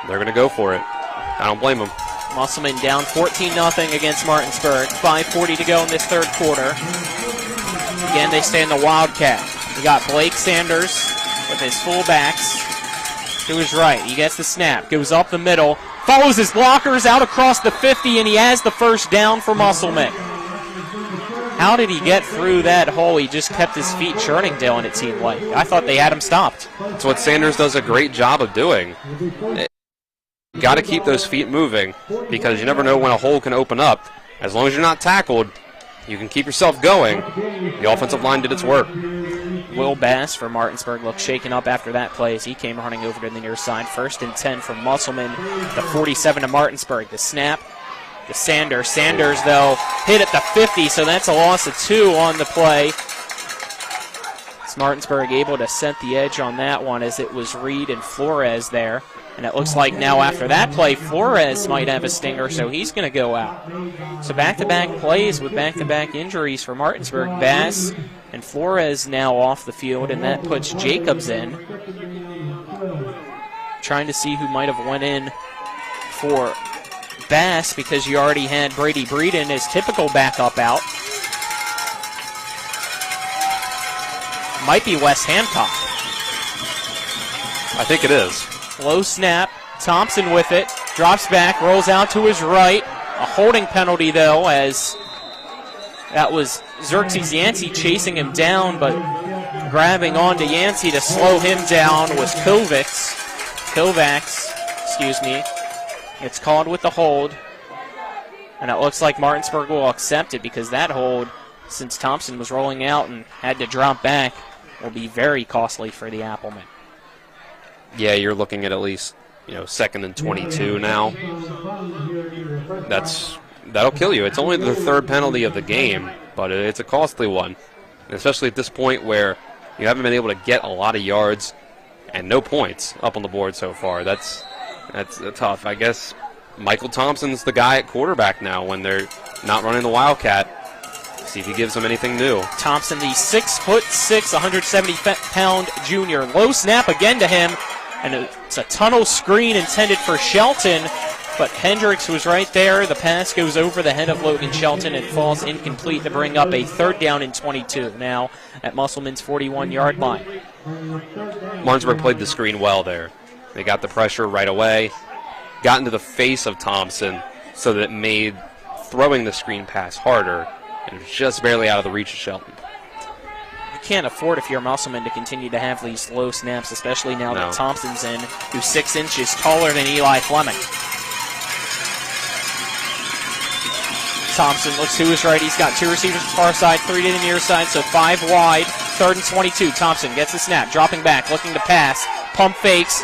They're going to go for it. I don't blame them. Musselman down 14-0 against Martinsburg. 5:40 to go in this third quarter. Again, they stay in the Wildcat. You got Blake Sanders with his fullbacks to his right. He gets the snap, goes up the middle, follows his blockers out across the 50, and he has the 1st down for Musselman. How did he get through that hole? He just kept his feet churning, Dylan, it seemed like. I thought they had him stopped. That's what Sanders does a great job of doing. You got to keep those feet moving because you never know when a hole can open up. As long as you're not tackled, you can keep yourself going. The offensive line did its work. Will Bass for Martinsburg looked shaken up after that play as he came running over to the near side. 1st and 10 for Musselman, the 47 to Martinsburg. The snap to Sanders. Sanders, though, hit at the 50, so that's a loss of 2 on the play. Martinsburg able to set the edge on that one as it was Reed and Flores there. And it looks like now after that play, Flores might have a stinger, so he's going to go out. So back-to-back plays with back-to-back injuries for Martinsburg. Bass and Flores now off the field, and that puts Jacobs in. Trying to see who might have went in for Bass because you already had Brady Breeden, his typical backup, out. Might be Wes Hancock. I think it is. Low snap. Thompson with it. Drops back. Rolls out to his right. A holding penalty, though, as that was Xerxes Yancey chasing him down, but grabbing onto Yancey to slow him down was Kovacs. It's called with the hold. And it looks like Martinsburg will accept it because that hold since Thompson was rolling out and had to drop back, will be very costly for the Applemen. Yeah, you're looking at least, 2nd and 22 now. That'll kill you. It's only the third penalty of the game, but it's a costly one, and especially at this point where you haven't been able to get a lot of yards and no points up on the board so far. That's tough. I guess Michael Thompson's the guy at quarterback now when they're not running the Wildcat. See if he gives them anything new. Thompson, the 6'6", 170-pound junior. Low snap again to him, and it's a tunnel screen intended for Shelton, but Hendricks was right there. The pass goes over the head of Logan Shelton and falls incomplete to bring up a 3rd down and 22 now at Musselman's 41-yard line. Martinsburg played the screen well there. They got the pressure right away, got into the face of Thompson so that it made throwing the screen pass harder, and it was just barely out of the reach of Shelton. You can't afford, if you're Musselman, to continue to have these low snaps, especially now that Thompson's in, who's 6 inches taller than Eli Fleming. Thompson looks to his right. He's got 2 receivers to the far side, 3 to the near side, so 5 wide. 3rd and 22. Thompson gets the snap, dropping back, looking to pass. Pump fakes.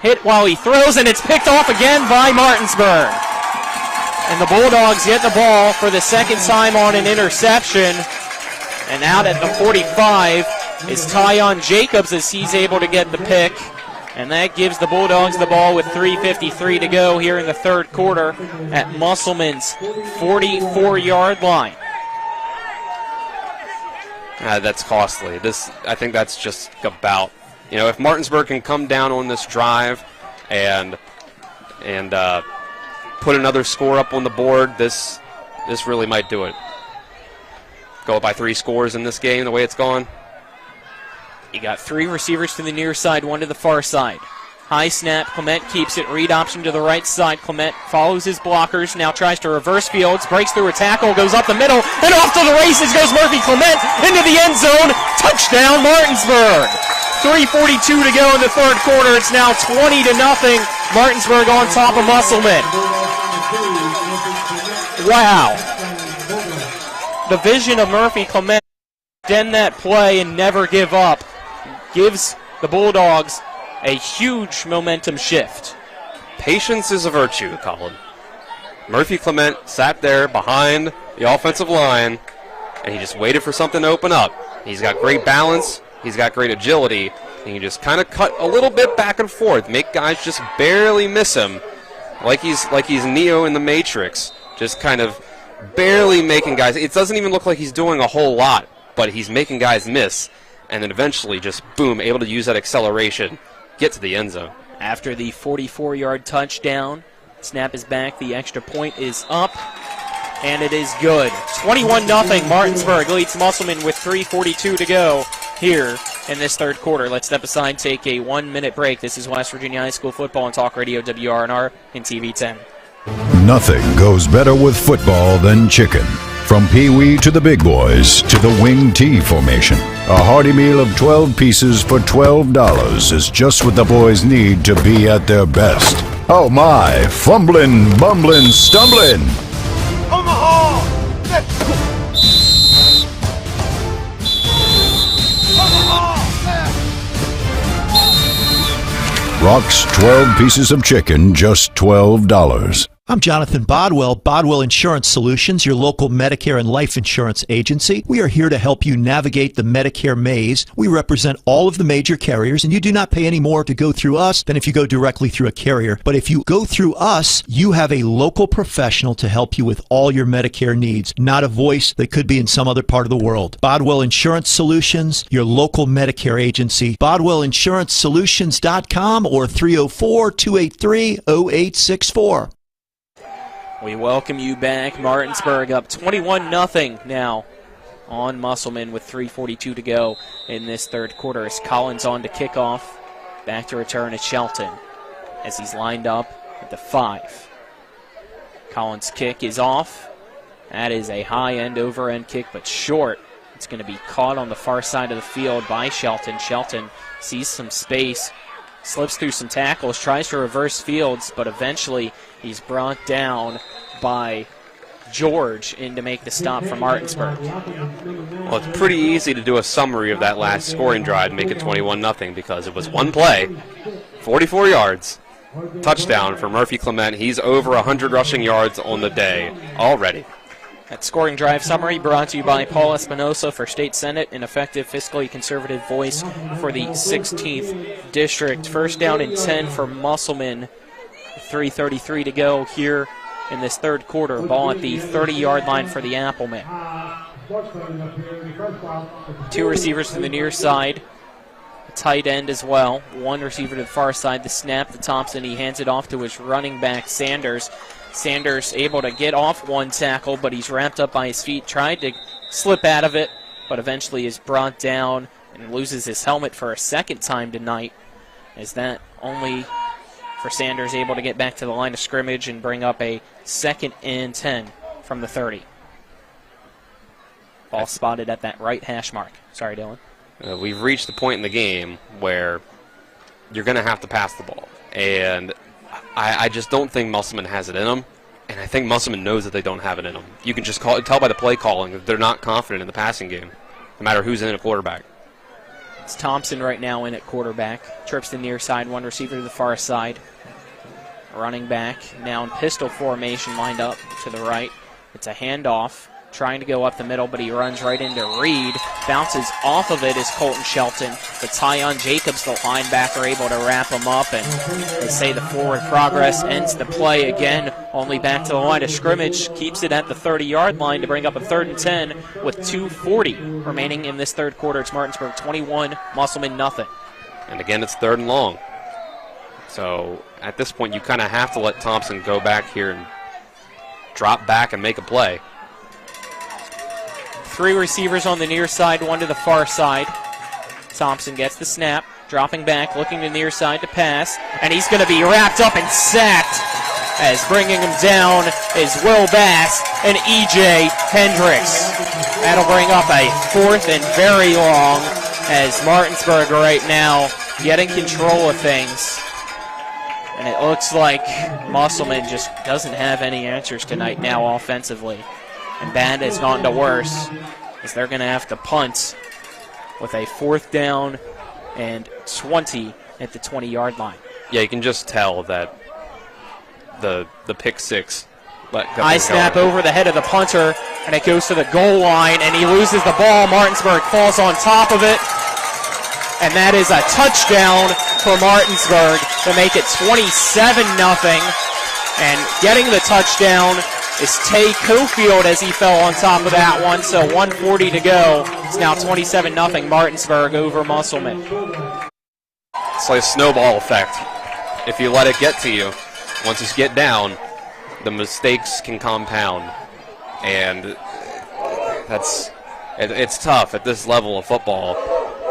Hit while he throws, and it's picked off again by Martinsburg. And the Bulldogs get the ball for the 2nd time on an interception. And out at the 45 is Tyon Jacobs as he's able to get the pick. And that gives the Bulldogs the ball with 3:53 to go here in the 3rd quarter at Musselman's 44-yard line. That's costly. I think that's just about, if Martinsburg can come down on this drive and put another score up on the board, this really might do it. Go by 3 scores in this game the way it's gone. You got 3 receivers to the near side, 1 to the far side. High snap, Clement keeps it, read option to the right side. Clement follows his blockers, now tries to reverse fields, breaks through a tackle, goes up the middle, and off to the races goes Murphy Clement into the end zone. Touchdown Martinsburg. 3:42 to go in the 3rd quarter. It's now 20-0. Martinsburg on top of Musselman. Wow. The vision of Murphy Clement, extend that play and never give up, gives the Bulldogs a huge momentum shift. Patience is a virtue, Colin. Murphy Clement sat there behind the offensive line, and he just waited for something to open up. He's got great balance, he's got great agility, and he just kind of cut a little bit back and forth, make guys just barely miss him, like he's Neo in the Matrix, just kind of barely making guys. It doesn't even look like he's doing a whole lot, but he's making guys miss, and then eventually just, boom, able to use that acceleration, get to the end zone. After the 44-yard touchdown, snap is back, the extra point is up, and it is good. 21-0, Martinsburg leads Musselman with 3:42 to go here in this 3rd quarter. Let's step aside, take a 1-minute break. This is West Virginia High School football on Talk Radio WRNR and TV 10. Nothing goes better with football than chicken. From Pee-wee to the big boys to the wing T formation, a hearty meal of 12 pieces for $12 is just what the boys need to be at their best. Oh my, fumbling, bumbling, stumbling. Omaha! Let's go! Rock's 12 pieces of chicken, just $12. I'm Jonathan Bodwell, Bodwell Insurance Solutions, your local Medicare and life insurance agency. We are here to help you navigate the Medicare maze. We represent all of the major carriers, and you do not pay any more to go through us than if you go directly through a carrier. But if you go through us, you have a local professional to help you with all your Medicare needs, not a voice that could be in some other part of the world. Bodwell Insurance Solutions, your local Medicare agency. BodwellInsuranceSolutions.com or 304-283-0864. We welcome you back. Martinsburg up 21-0 now on Musselman with 3:42 to go in this 3rd quarter as Collins on to kickoff. Back to return at Shelton as he's lined up at the 5. Collins' kick is off. That is a high-end over-end kick, but short. It's going to be caught on the far side of the field by Shelton. Shelton sees some space, slips through some tackles, tries to reverse fields, but eventually he's brought down by George in to make the stop for Martinsburg. Well, it's pretty easy to do a summary of that last scoring drive and make it 21-0 because it was one play, 44 yards, touchdown for Murphy Clement. He's over 100 rushing yards on the day already. That scoring drive summary brought to you by Paul Espinosa for State Senate, an effective fiscally conservative voice for the 16th District. First down and 10 for Musselman. 3:33 to go here in this third quarter. Ball at the 30-yard line for the Applemen. Two receivers to the near side. A tight end as well. One receiver to the far side. The snap to Thompson. He hands it off to his running back, Sanders. Sanders able to get off one tackle, but he's wrapped up by his feet. Tried to slip out of it, but eventually is brought down and loses his helmet for a second time tonight. As that only for Sanders able to get back to the line of scrimmage and bring up a 2nd and 10 from the 30. Ball spotted at that right hash mark. Sorry, Dylan. We've reached the point in the game where you're going to have to pass the ball. And I just don't think Musselman has it in them. And I think Musselman knows that they don't have it in them. You can just tell by the play calling that they're not confident in the passing game, no matter who's in a quarterback. It's Thompson right now in at quarterback. Trips to the near side, one receiver to the far side. Running back now in pistol formation, lined up to the right. It's a handoff, trying to go up the middle, but he runs right into Reed. Bounces off of it is Colton Shelton. But Tyon Jacobs, the linebacker, able to wrap him up, and they say the forward progress ends the play again. Only back to the line of scrimmage, keeps it at the 30-yard line to bring up a 3rd and 10 with 2:40 remaining in this third quarter. It's Martinsburg 21, Musselman nothing. And again, it's 3rd and long. So at this point, you kind of have to let Thompson go back here and drop back and make a play. Three receivers on the near side, one to the far side. Thompson gets the snap, dropping back, looking to the near side to pass, and he's going to be wrapped up and sacked, as bringing him down is Will Bass and E.J. Hendricks. That'll bring up a 4th and very long, as Martinsburg right now getting control of things. And it looks like Musselman just doesn't have any answers tonight now offensively. And bad has gone to worse, as they're going to have to punt with a 4th down and 20 at the 20-yard line. Yeah, you can just tell that the pick six. High snap over the head of the punter, and it goes to the goal line, and he loses the ball. Martinsburg falls on top of it. And that is a touchdown for Martinsburg to make it 27-0. And getting the touchdown is Tay Cofield as he fell on top of that one. So 1:40 to go. It's now 27-0 Martinsburg over Musselman. It's like a snowball effect. If you let it get to you, once you get down, the mistakes can compound. And it's tough at this level of football.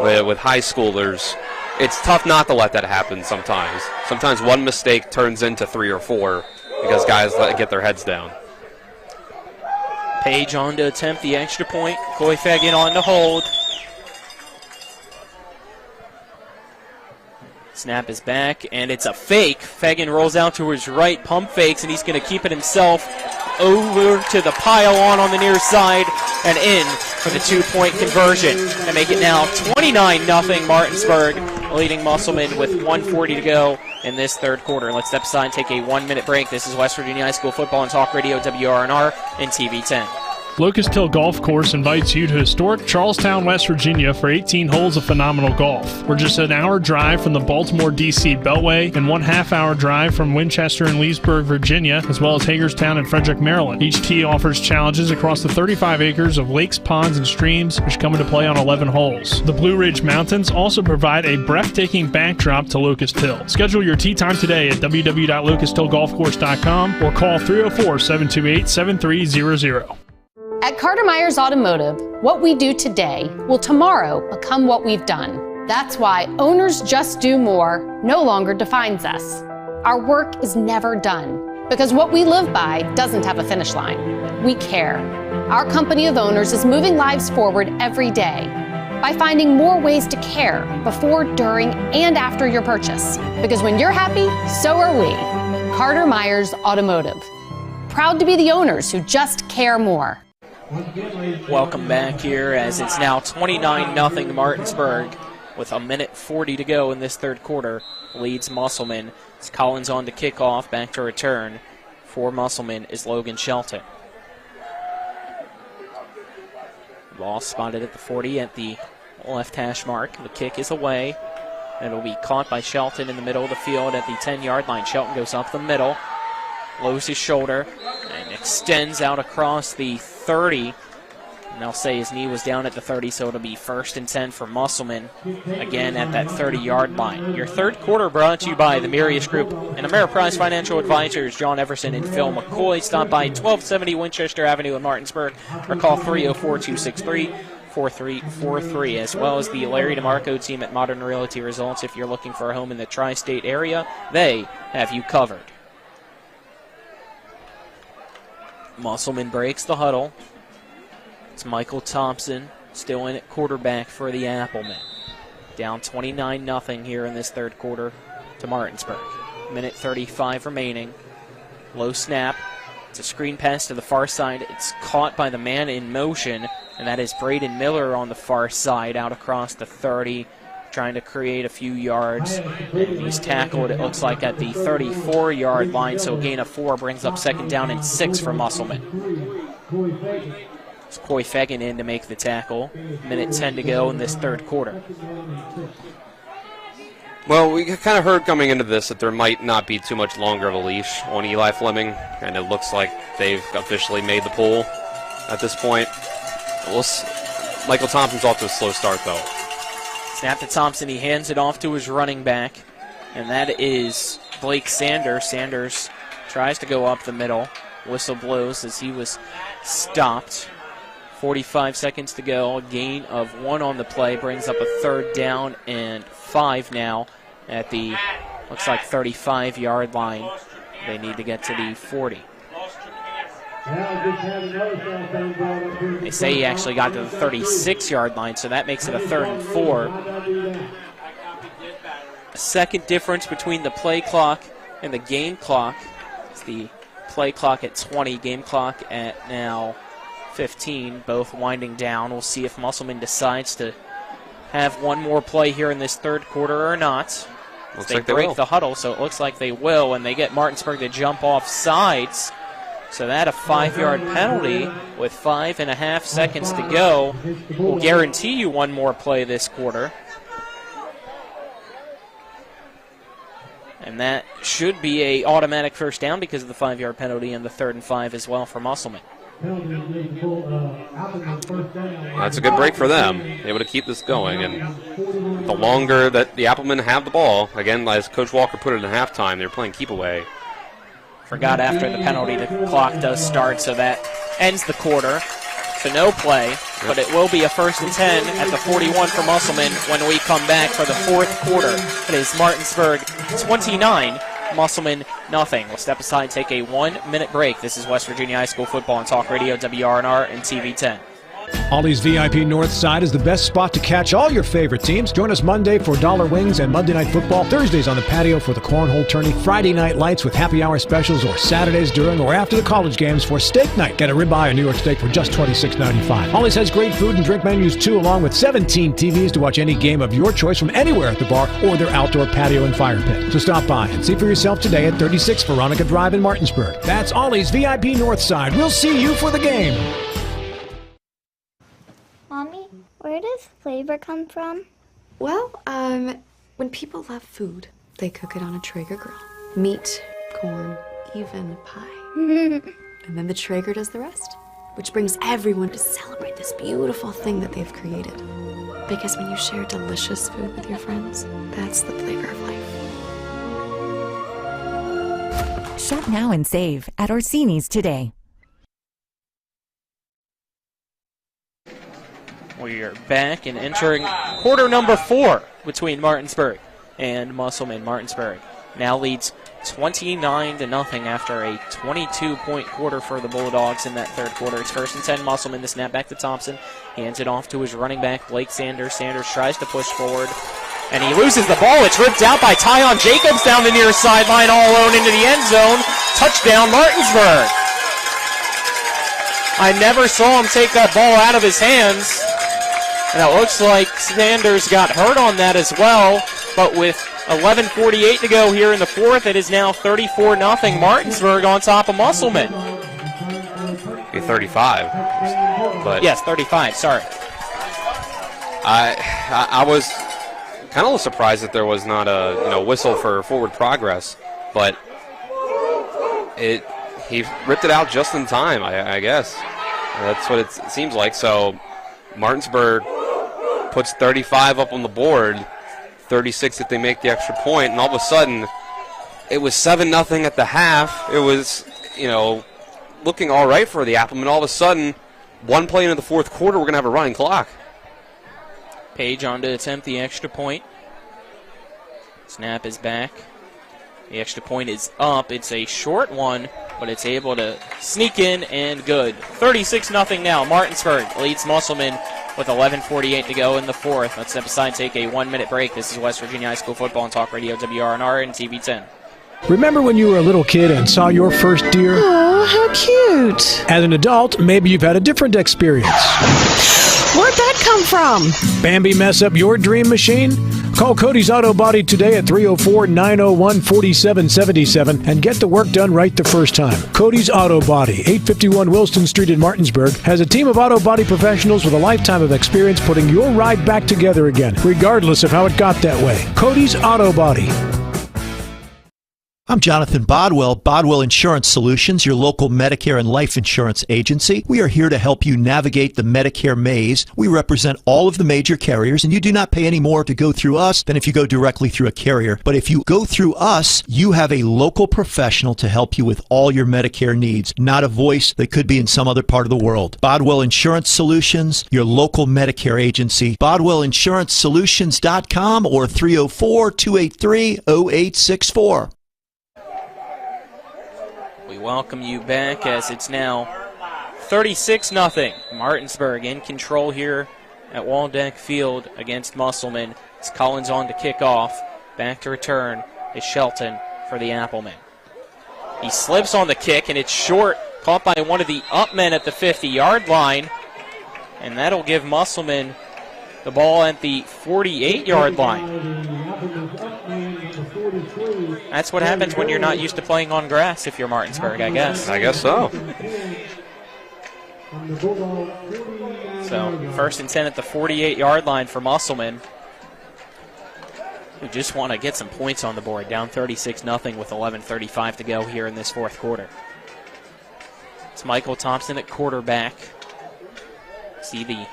With high schoolers, it's tough not to let that happen sometimes. Sometimes one mistake turns into 3 or 4 because guys get their heads down. Page on to attempt the extra point. Coy Fagan on to hold. Snap is back, and it's a fake. Fagan rolls out to his right, pump fakes, and he's going to keep it himself over to the pile on the near side and in for the 2-point conversion to make it now 29-0 Martinsburg, leading Musselman with 1:40 to go in this third quarter. Let's step aside and take a 1-minute break. This is West Virginia High School Football and Talk Radio, WRNR and TV 10. Locust Hill Golf Course invites you to historic Charlestown, West Virginia for 18 holes of phenomenal golf. We're just an hour drive from the Baltimore, D.C. Beltway and 1/2 hour drive from Winchester and Leesburg, Virginia, as well as Hagerstown and Frederick, Maryland. Each tee offers challenges across the 35 acres of lakes, ponds, and streams which come into play on 11 holes. The Blue Ridge Mountains also provide a breathtaking backdrop to Locust Hill. Schedule your tee time today at www.locusthillgolfcourse.com or call 304-728-7300. At Carter Myers Automotive, what we do today will tomorrow become what we've done. That's why Owners Just Do More no longer defines us. Our work is never done because what we live by doesn't have a finish line. We care. Our company of owners is moving lives forward every day by finding more ways to care before, during, and after your purchase. Because when you're happy, so are we. Carter Myers Automotive. proud to be the owners who just care more. Welcome back here as it's now 29-0 Martinsburg with 1:40 to go in this third quarter. Leads Musselman. It's Collins on to kickoff, back to return. For Musselman is Logan Shelton. Ball spotted at the 40 at the left hash mark. The kick is away. And it'll be caught by Shelton in the middle of the field at the 10-yard line. Shelton goes up the middle, lowers his shoulder, and extends out across the 30. And they'll say his knee was down at the 30, so it'll be 1st and 10 for Musselman, again at that 30-yard line. Your third quarter brought to you by the Mirius Group and Ameriprise Financial Advisors, John Everson and Phil McCoy. Stop by 1270 Winchester Avenue in Martinsburg or call 304-263-4343, as well as the Larry DeMarco team at Modern Realty Results. If you're looking for a home in the tri-state area, they have you covered. Musselman breaks the huddle. It's Michael Thompson still in at quarterback for the Applemen. Down 29-0 here in this third quarter to Martinsburg. 1:35 remaining. Low snap. It's a screen pass to the far side. It's caught by the man in motion, and that is Braden Miller on the far side out across the 30, trying to create a few yards. And he's tackled, it looks like, at the 34-yard line, so a gain of 4 brings up 2nd down and 6 for Musselman. It's Coy Fagan in to make the tackle. 1:10 to go in this third quarter. Well, we kind of heard coming into this that there might not be too much longer of a leash on Eli Fleming, and it looks like they've officially made the pull at this point. Michael Thompson's off to a slow start, though. Snap to Thompson. He hands it off to his running back, and that is Blake Sanders. Sanders tries to go up the middle. Whistle blows as he was stopped. 45 seconds to go. A gain of 1 on the play brings up a 3rd down and 5 now at the, looks like, 35-yard line. They need to get to the 40. They say he actually got to the 36-yard line, so that makes it a 3rd and 4. A second difference between the play clock and the game clock. It's the play clock at 20, game clock at now 15, both winding down. We'll see if Musselman decides to have one more play here in this third quarter or not. Looks they like they break will. the huddle, so it looks like they will, and they get Martinsburg to jump off sides. So that a 5-yard penalty with 5.5 seconds to go will guarantee you one more play this quarter. And that should be a automatic 1st down because of the 5-yard penalty and the 3rd and 5 as well for Musselman. That's a good break for them, able to keep this going. And the longer that the Applemen have the ball, again, as Coach Walker put it in halftime, they're playing keep away. Forgot after the penalty the clock does start, so that ends the quarter. So no play, but it will be a 1st and 10 at the 41 for Musselman when we come back for the 4th quarter. It is Martinsburg 29, Musselman nothing. We'll step aside and take a 1-minute break. This is West Virginia High School Football on Talk Radio, WRNR and TV 10. Ollie's VIP North Side is the best spot to catch all your favorite teams. Join us Monday for Dollar Wings and Monday Night Football, Thursdays on the patio for the Cornhole Tourney, Friday Night Lights with happy hour specials, or Saturdays during or after the college games for Steak Night. Get a ribeye or New York steak for just $26.95. Ollie's has great food and drink menus too, along with 17 TVs to watch any game of your choice from anywhere at the bar or their outdoor patio and fire pit. So stop by and see for yourself today at 36 Veronica Drive in Martinsburg. That's Ollie's VIP North Side. We'll see you for the game. Mommy, where does flavor come from? Well, when people love food, they cook it on a Traeger grill. Meat, corn, even pie. And then the Traeger does the rest, which brings everyone to celebrate this beautiful thing that they've created. Because when you share delicious food with your friends, that's the flavor of life. Shop now and save at Orsini's today. We are back and entering quarter number 4 between Martinsburg and Musselman. Martinsburg now leads 29-0 after a 22-point quarter for the Bulldogs in that third quarter. It's 1st and 10 Musselman. The snap back to Thompson. Hands it off to his running back, Blake Sanders. Sanders tries to push forward, and he loses the ball. It's ripped out by Tyon Jacobs down the near sideline, all alone into the end zone. Touchdown, Martinsburg. I never saw him take that ball out of his hands. And it looks like Sanders got hurt on that as well. But with 11:48 to go here in the fourth, it is now 34-0 Martinsburg on top of Musselman. 35. But yes, 35, sorry. I was kind of surprised that there was not a whistle for forward progress, but he ripped it out just in time, I guess. That's what it seems like. So Martinsburg puts 35 up on the board, 36 if they make the extra point, and all of a sudden it was 7-0 at the half. It was, looking all right for the Applemen. All of a sudden, one play into the fourth quarter, we're going to have a running clock. Page on to attempt the extra point. Snap is back. The extra point is up. It's a short one, but it's able to sneak in and good. 36-0 now. Martinsburg leads Musselman with 11:48 to go in the fourth. Let's step aside and take a 1-minute break. This is West Virginia High School Football and Talk Radio, WRNR and TV 10. Remember when you were a little kid and saw your first deer? Oh, how cute. As an adult, maybe you've had a different experience. Where'd that come from? Bambi mess up your dream machine? Call Cody's Auto Body today at 304-901-4777 and get the work done right the first time. Cody's Auto Body, 851 Wilston Street in Martinsburg, has a team of auto body professionals with a lifetime of experience putting your ride back together again, regardless of how it got that way. Cody's Auto Body. I'm Jonathan Bodwell, Bodwell Insurance Solutions, your local Medicare and life insurance agency. We are here to help you navigate the Medicare maze. We represent all of the major carriers, and you do not pay any more to go through us than if you go directly through a carrier. But if you go through us, you have a local professional to help you with all your Medicare needs, not a voice that could be in some other part of the world. Bodwell Insurance Solutions, your local Medicare agency. BodwellInsuranceSolutions.com or 304-283-0864. We welcome you back as it's now 36-0. Martinsburg in control here at Waldeck Field against Musselman. It's Collins on to kick off. Back to return is Shelton for the Applemen. He slips on the kick, and it's short, caught by one of the Upmen at the 50-yard line. And that'll give Musselman the ball at the 48-yard line. That's what happens when you're not used to playing on grass if you're Martinsburg, I guess. I guess so. So, 1st and 10 at the 48-yard line for Musselman, who just want to get some points on the board, down 36-0 with 11:35 to go here in this fourth quarter. It's Michael Thompson at quarterback. See the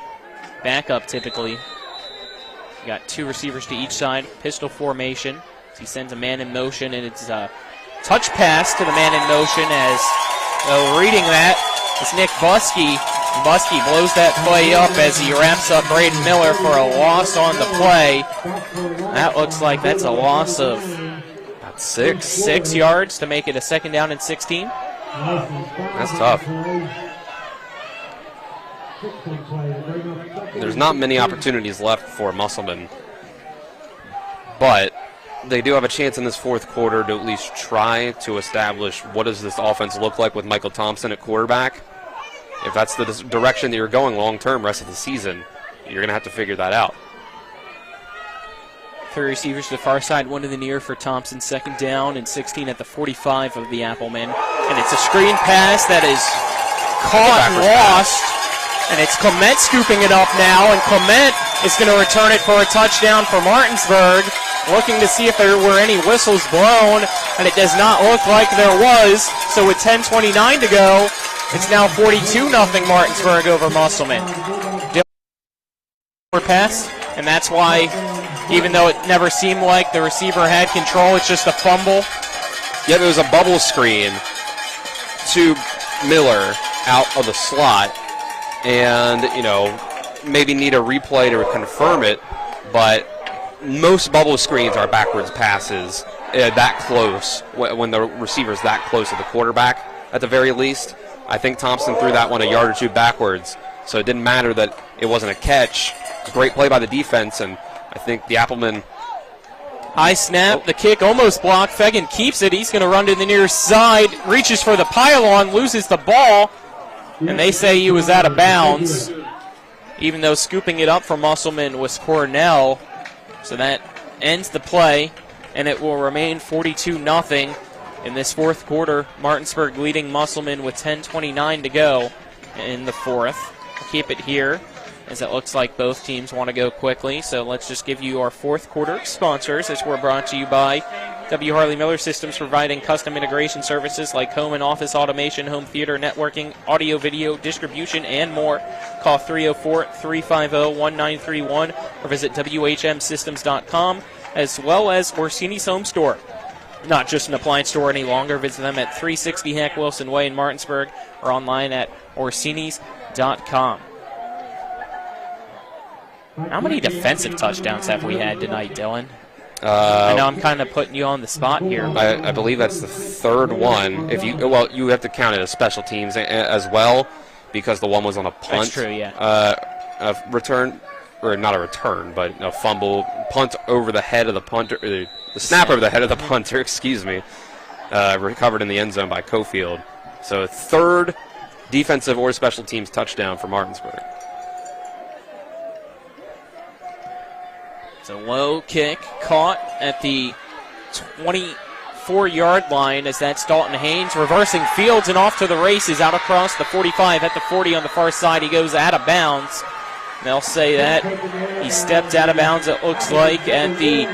backup typically. You got two receivers to each side, pistol formation. He sends a man in motion, and it's a touch pass to the man in motion as reading that is Nick Buskey. Buskey blows that play up as he wraps up Braden Miller for a loss on the play. That looks like that's a loss of about 6 yards to make it a 2nd down and 16. That's tough. There's not many opportunities left for Musselman, but they do have a chance in this fourth quarter to at least try to establish what does this offense look like with Michael Thompson at quarterback. If that's the direction that you're going long-term rest of the season, you're going to have to figure that out. 3 receivers to the far side, 1 to the near for Thompson. 2nd down and 16 at the 45 of the Applemen. And it's a screen pass that is caught and lost. And it's Clement scooping it up now, and Clement is going to return it for a touchdown for Martinsburg. Looking to see if there were any whistles blown, and it does not look like there was. So with 10:29 to go, it's now 42-0 Martinsburg over Musselman. Pass, and that's why, even though it never seemed like the receiver had control, it's just a fumble. Yeah, there was a bubble screen to Miller out of the slot, and, maybe need a replay to confirm it, but most bubble screens are backwards passes that close, when the receiver's that close to the quarterback, at the very least. I think Thompson threw that one a yard or two backwards, so it didn't matter that it wasn't a catch. Great play by the defense, and I think the Applemen. High snap, the kick almost blocked. Fegan keeps it. He's going to run to the near side, reaches for the pylon, loses the ball. And they say he was out of bounds, even though scooping it up for Musselman was Cornell. So that ends the play, and it will remain 42-0 in this fourth quarter. Martinsburg leading Musselman with 10:29 to go in the fourth. We'll keep it here, as it looks like both teams want to go quickly. So let's just give you our fourth quarter sponsors, as we're brought to you by W. Harley Miller Systems, providing custom integration services like home and office automation, home theater networking, audio, video, distribution, and more. Call 304-350-1931 or visit WHMsystems.com, as well as Orsini's Home Store. Not just an appliance store any longer. Visit them at 360 Hack Wilson Way in Martinsburg or online at Orsinis.com. How many defensive touchdowns have we had tonight, Dylan? I know I'm kind of putting you on the spot here. I believe that's the third one. You have to count it as special teams as well, because the one was on a punt. That's true, yeah. A return, or not a return, but a fumble, punt over the head of the punter, the snap over the head of the punter, excuse me, recovered in the end zone by Cofield. So third defensive or special teams touchdown for Martinsburg. It's a low kick caught at the 24-yard line, as that's Dalton Haynes reversing fields and off to the races, out across the 45 at the 40 on the far side. He goes out of bounds. They'll say that he stepped out of bounds, it looks like, at the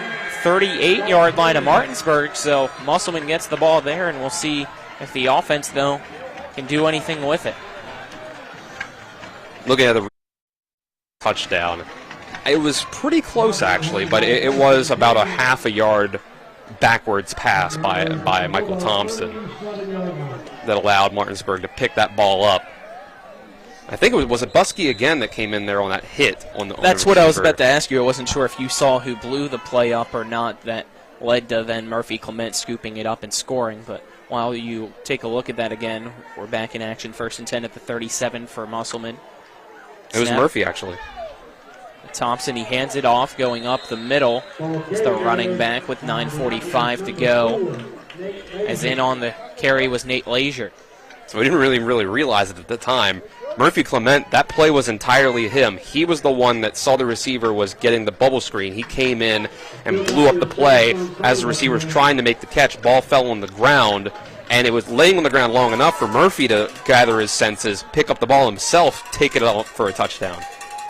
38-yard line of Martinsburg. So Musselman gets the ball there, and we'll see if the offense, though, can do anything with it. Looking at the touchdown, it was pretty close, actually, but it was about a half a yard backwards pass by Michael Thompson that allowed Martinsburg to pick that ball up. I think was it Buskey again that came in there on that hit on the. That's what I was about to ask you. I wasn't sure if you saw who blew the play up or not. That led to then Murphy Clement scooping it up and scoring. But while you take a look at that again, we're back in action. 1st and 10 at the 37 for Musselman. It was Murphy, actually. Thompson, he hands it off, going up the middle. It's the running back with 9:45 to go. As in on the carry was Nate Leisure. So we didn't really realize it at the time. Murphy Clement, that play was entirely him. He was the one that saw the receiver was getting the bubble screen. He came in and blew up the play as the receiver was trying to make the catch. Ball fell on the ground, and it was laying on the ground long enough for Murphy to gather his senses, pick up the ball himself, take it out for a touchdown.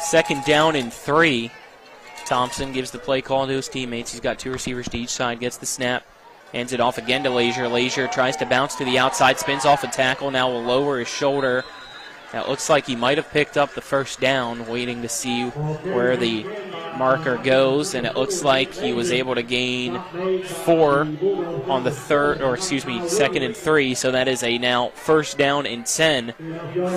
2nd down and 3. Thompson gives the play call to his teammates. He's got 2 receivers to each side, gets the snap, hands it off again to Leisure. Leisure tries to bounce to the outside, spins off a tackle, now will lower his shoulder. Now it looks like he might have picked up the 1st down, waiting to see where the marker goes, and it looks like he was able to gain 4 on the 2nd and 3, so that is a now 1st down and 10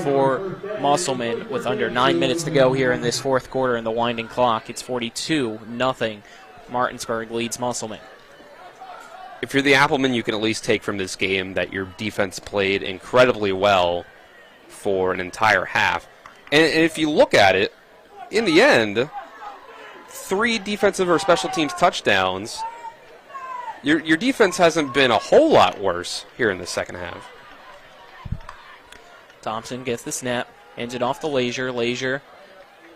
for Musselman with under 9 minutes to go here in this fourth quarter in the winding clock. It's 42-0. Martinsburg leads Musselman. If you're the Applemen, you can at least take from this game that your defense played incredibly well for an entire half. And if you look at it, in the end, 3 defensive or special teams touchdowns, your defense hasn't been a whole lot worse here in the second half. Thompson gets the snap, hands it off to Leisure. Leisure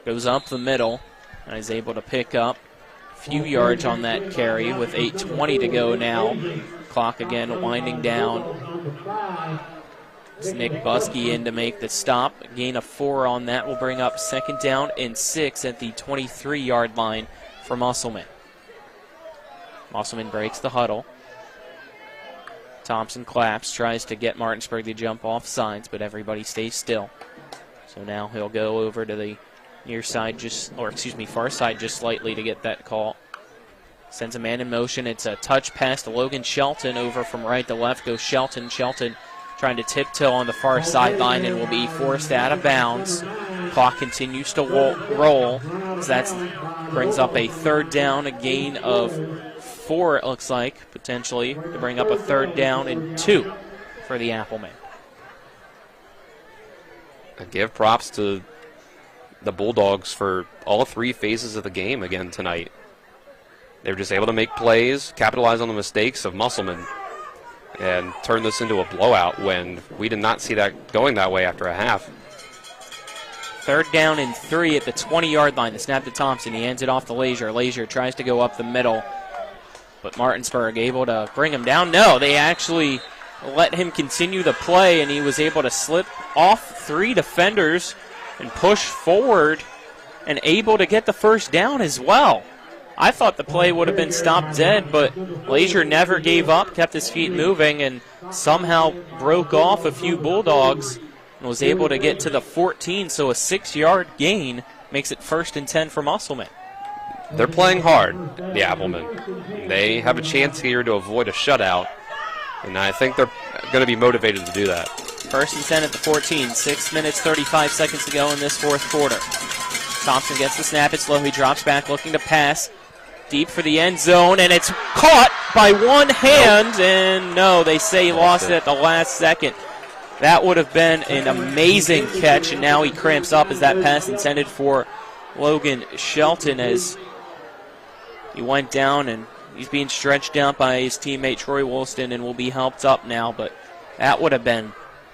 goes up the middle and is able to pick up a few yards on that carry with 8:20 to go now. Clock again winding down. It's Nick Buskey in to make the stop. A gain of 4 on that will bring up 2nd down and 6 at the 23-yard line for Musselman. Musselman breaks the huddle. Thompson claps, tries to get Martinsburg to jump off sides, but everybody stays still. So now he'll go over to the near side, far side just slightly to get that call. Sends a man in motion. It's a touch pass to Logan Shelton. Over from right to left goes Shelton. Shelton trying to tiptoe on the far sideline and will be forced out of bounds. Clock continues to roll. So that brings up a 3rd down, a gain of 4, it looks like, potentially, to bring up a 3rd down and 2 for the Applemen. I give props to the Bulldogs for all 3 phases of the game again tonight. They were just able to make plays, capitalize on the mistakes of Musselman. and turn this into a blowout when we did not see that going that way after a half. 3rd down and 3 at the 20-yard line. The snap to Thompson. He hands it off to Lazier. Lazier tries to go up the middle, but Martinsburg able to bring him down. No, they actually let him continue the play, and he was able to slip off 3 defenders and push forward and able to get the first down as well. I thought the play would have been stopped dead, but Lazier never gave up, kept his feet moving, and somehow broke off a few Bulldogs and was able to get to the 14, so a 6-yard gain makes it 1st and 10 for Musselman. They're playing hard, the Applemen. They have a chance here to avoid a shutout, and I think they're going to be motivated to do that. 1st and 10 at the 14, 6 minutes, 35 seconds to go in this 4th quarter. Thompson gets the snap, it's low, he drops back looking to pass. Deep for the end zone, and it's caught by one hand, and no, they say he lost it at the last second. That would have been an amazing catch, and now he cramps up as that pass intended for Logan Shelton as he went down, and he's being stretched out by his teammate Troy Woolston and will be helped up now, but that would have been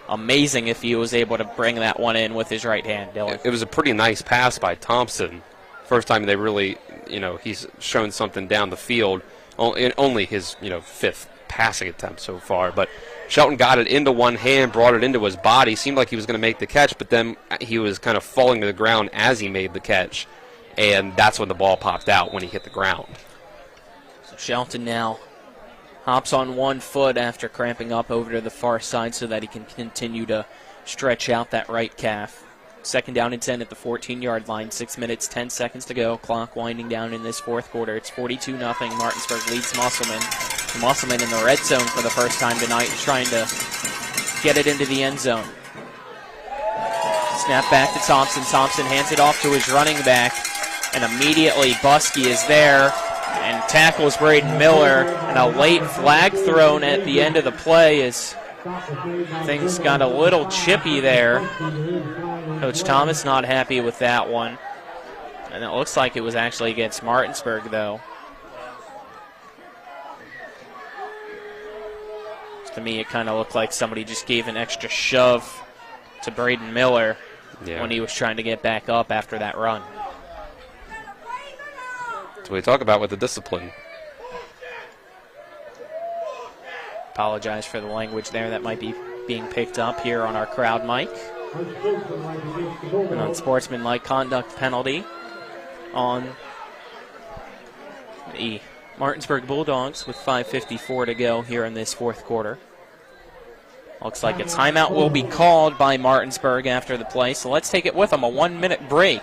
amazing if he was able to bring that one in with his right hand, Dylan. It was a pretty nice pass by Thompson. First time they really, he's shown something down the field. Only his, 5th passing attempt so far. But Shelton got it into one hand, brought it into his body. Seemed like he was going to make the catch, but then he was kind of falling to the ground as he made the catch. And that's when the ball popped out, when he hit the ground. So Shelton now hops on one foot after cramping up over to the far side so that he can continue to stretch out that right calf. 2nd down and 10 at the 14-yard line. 6 minutes, 10 seconds to go. Clock winding down in this 4th quarter. It's 42-0. Martinsburg leads Musselman. Musselman in the red zone for the first time tonight, trying to get it into the end zone. Snap back to Thompson. Thompson hands it off to his running back, and immediately Buskey is there and tackles Braden Miller, and a late flag thrown at the end of the play as things got a little chippy there. Coach Thomas not happy with that one. And it looks like it was actually against Martinsburg, though. To me, it kind of looked like somebody just gave an extra shove to Braden Miller when he was trying to get back up after that run. That's what we talk about with the discipline. Apologize for the language there. That might be being picked up here on our crowd mic. An unsportsmanlike conduct penalty on the Martinsburg Bulldogs with 5:54 to go here in this 4th quarter. Looks like a timeout will be called by Martinsburg after the play, so let's take it with them. A 1-minute break.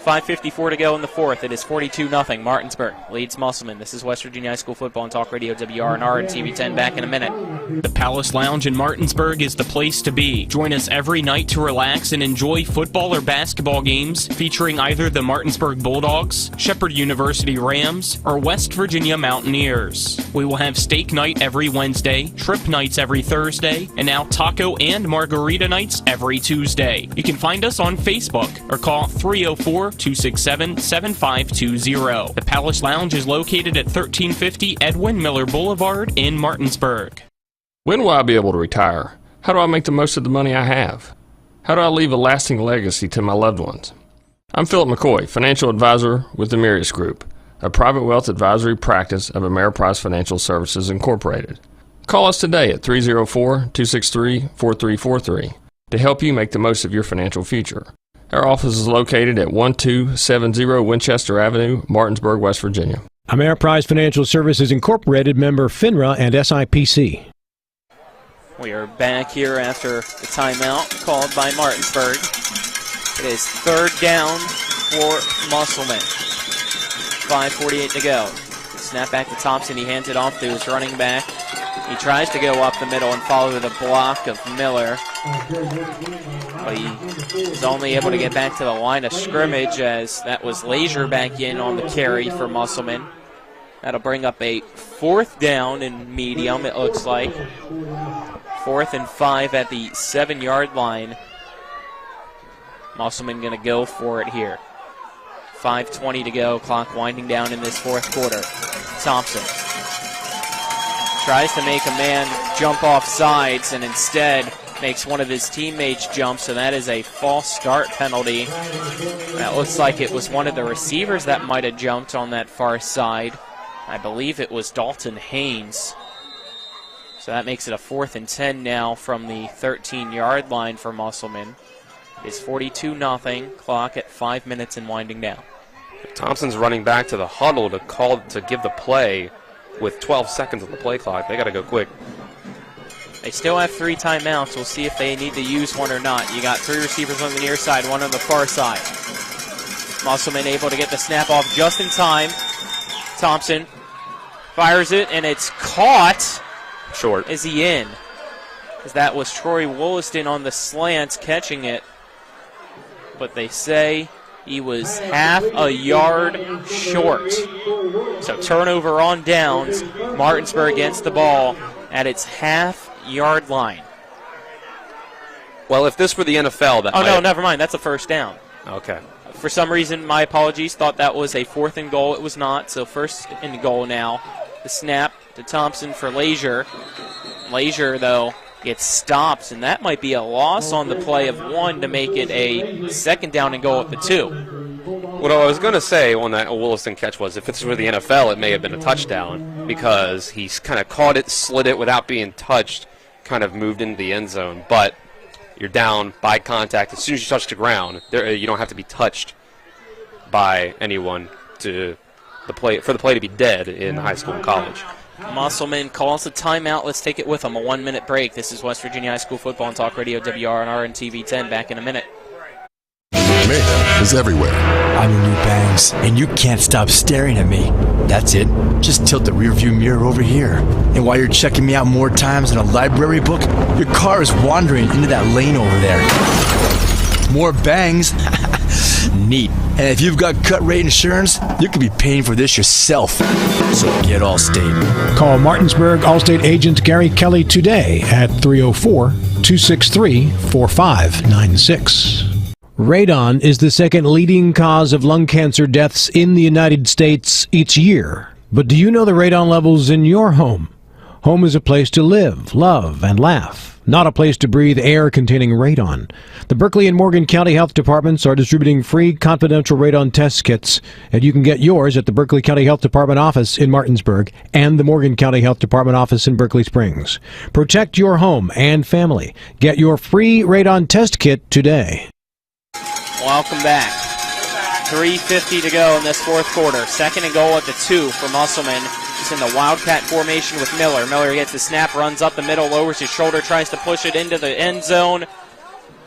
5:54 to go in the 4th. It is 42-0. Martinsburg leads Musselman. This is West Virginia High School Football and Talk Radio WRNR and TV10. Back in a minute. The Palace Lounge in Martinsburg is the place to be. Join us every night to relax and enjoy football or basketball games featuring either the Martinsburg Bulldogs, Shepherd University Rams, or West Virginia Mountaineers. We will have steak night every Wednesday, trip nights every Thursday, and now taco and margarita nights every Tuesday. You can find us on Facebook or call 304-267-7520. The Palace Lounge is located at 1350 Edwin Miller Boulevard in Martinsburg. When will I be able to retire? How do I make the most of the money I have? How do I leave a lasting legacy to my loved ones? I'm Philip McCoy, financial advisor with the Mirius Group, a private wealth advisory practice of Ameriprise Financial Services Incorporated. Call us today at 304-263-4343 to help you make the most of your financial future. Our office is located at 1270 Winchester Avenue, Martinsburg, West Virginia. Ameriprise Financial Services Incorporated, member FINRA and SIPC. We are back here after the timeout called by Martinsburg. It is 3rd down for Musselman. 5:48 to go. Snap back to Thompson. He hands it off to his running back. He tries to go up the middle and follow the block of Miller, but he is only able to get back to the line of scrimmage as that was Lazier back in on the carry for Musselman. That'll bring up a 4th down and medium, it looks like. 4th and 5 at the 7-yard line. Musselman going to go for it here. 5:20 to go, clock winding down in this 4th quarter. Thompson tries to make a man jump off sides and instead makes one of his teammates jump, so that is a false start penalty. That looks like it was one of the receivers that might have jumped on that far side. I believe it was Dalton Haynes. So that makes it a 4th and 10 now from the 13-yard line for Musselman. It's 42-0, clock at 5 minutes and winding down. Thompson's running back to the huddle to give the play with 12 seconds on the play clock. They got to go quick. They still have 3 timeouts. We'll see if they need to use one or not. You got 3 receivers on the near side, 1 on the far side. Musselman able to get the snap off just in time. Thompson fires it, and it's caught. Short. Is he in? Because that was Troy Wollaston on the slants catching it. But they say he was half a yard short. So turnover on downs. Martinsburg gets the ball at its half-yard line. Well, if this were the NFL, that no, never mind. That's a first down. Okay. For some reason, my apologies, thought that was a 4th and goal. It was not, so 1st and goal now. The snap to Thompson for Leisure. Leisure, though, gets stopped, and that might be a loss on the play of 1 to make it a 2nd down and goal at the 2. What I was going to say on that Wollaston catch was if this were the NFL, it may have been a touchdown because he's kind of caught it, slid it without being touched, kind of moved into the end zone. But you're down by contact. As soon as you touch the ground, you don't have to be touched by anyone for the play to be dead in high school and college. Musselman calls a timeout. Let's take it with him. A 1-minute break. This is West Virginia High School Football and Talk Radio WR and RNTV 10. Back in a minute. Mayhem is everywhere. I'm your new bangs, and you can't stop staring at me. That's it. Just tilt the rearview mirror over here. And while you're checking me out more times than a library book, your car is wandering into that lane over there. More bangs. Neat. And if you've got cut rate insurance, you could be paying for this yourself. So get Allstate. Call Martinsburg Allstate agent Gary Kelly today at 304-263-4596. Radon is the 2nd leading cause of lung cancer deaths in the United States each year. But do you know the radon levels in your home? Home is a place to live, love, and laugh, not a place to breathe air containing radon. The Berkeley and Morgan County Health Departments are distributing free confidential radon test kits, and you can get yours at the Berkeley County Health Department office in Martinsburg and the Morgan County Health Department office in Berkeley Springs. Protect your home and family. Get your free radon test kit today. Welcome back. 3:50 to go in this 4th quarter. 2nd and goal at the 2 for Musselman. He's in the Wildcat formation with Miller. Miller gets the snap, runs up the middle, lowers his shoulder, tries to push it into the end zone.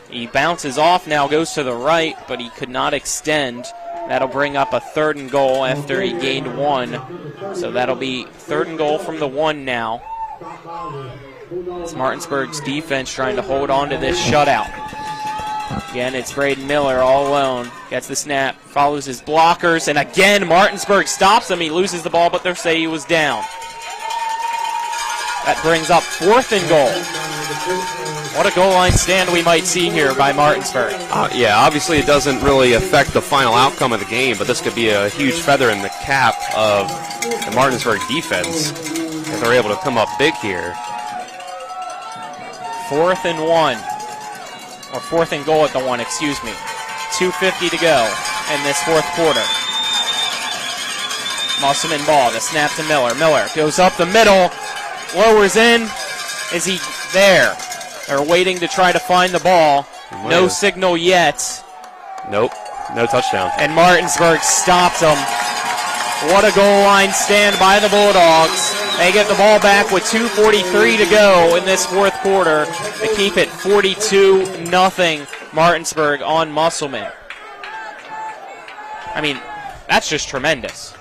He bounces off now, goes to the right, but he could not extend. That'll bring up a 3rd and goal after he gained 1. So that'll be 3rd and goal from the 1 now. It's Martinsburg's defense trying to hold on to this shutout. Again, it's Braden Miller all alone. Gets the snap, follows his blockers, and again, Martinsburg stops him. He loses the ball, but they say he was down. That brings up 4th and goal. What a goal line stand we might see here by Martinsburg. Yeah, obviously it doesn't really affect the final outcome of the game, but this could be a huge feather in the cap of the Martinsburg defense if they're able to come up big here. 4th and 1. Or 4th and goal at the 1, excuse me. 2:50 to go in this 4th quarter. Musselman ball, the snap to Miller. Miller goes up the middle, lowers in. Is he there? They're waiting to try to find the ball. No signal yet. Nope, no touchdown. And Martinsburg stops him. What a goal line stand by the Bulldogs. They get the ball back with 2:43 to go in this 4th quarter to keep it 42-0 Martinsburg on Musselman. I mean, that's just tremendous.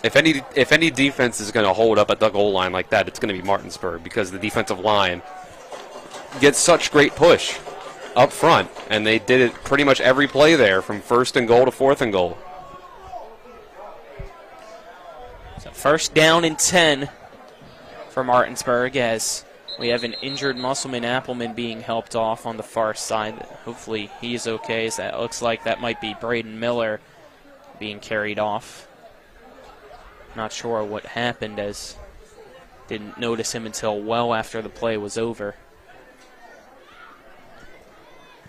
If any defense is going to hold up at the goal line like that, it's going to be Martinsburg because the defensive line gets such great push up front, and they did it pretty much every play there from 1st and goal to 4th and goal. So 1st down and 10 for Martinsburg as we have an injured Musselman Applemen being helped off on the far side. Hopefully he is okay, as that looks like that might be Braden Miller being carried off. Not sure what happened as Didn't notice him until well after the play was over.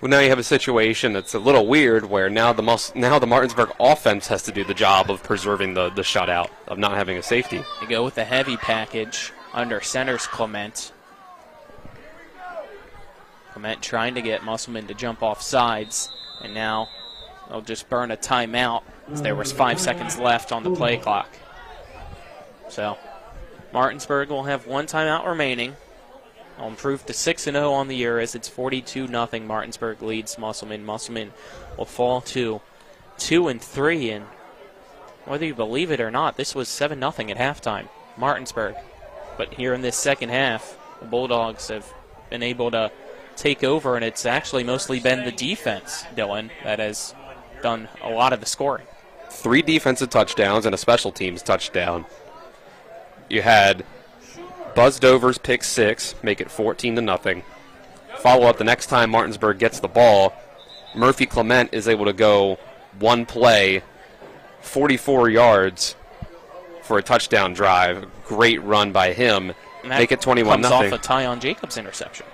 Well, now you have a situation that's a little weird where now the Martinsburg offense has to do the job of preserving the shutout, of not having a safety. They go with the heavy package under center's Clement. Clement trying to get Musselman to jump off sides, and now they'll just burn a timeout as there was 5 seconds left on the play clock. So Martinsburg will have one timeout remaining. They'll improve to 6-0 on the year as it's 42-0. Martinsburg leads Musselman. Musselman will fall to 2-3, and whether you believe it or not, this was 7-0 at halftime. Martinsburg. But here in this second half, the Bulldogs have been able to take over, and it's actually mostly been the defense, Dylan, that has done a lot of the scoring. 3 defensive touchdowns and a special teams touchdown. You had Buzz Dover's pick 6, make it 14-0. Follow up the next time Martinsburg gets the ball. Murphy Clement is able to go one play, 44 yards for a touchdown drive. Great run by him. Make it 21-0. Comes off a Tyon Jacobs interception.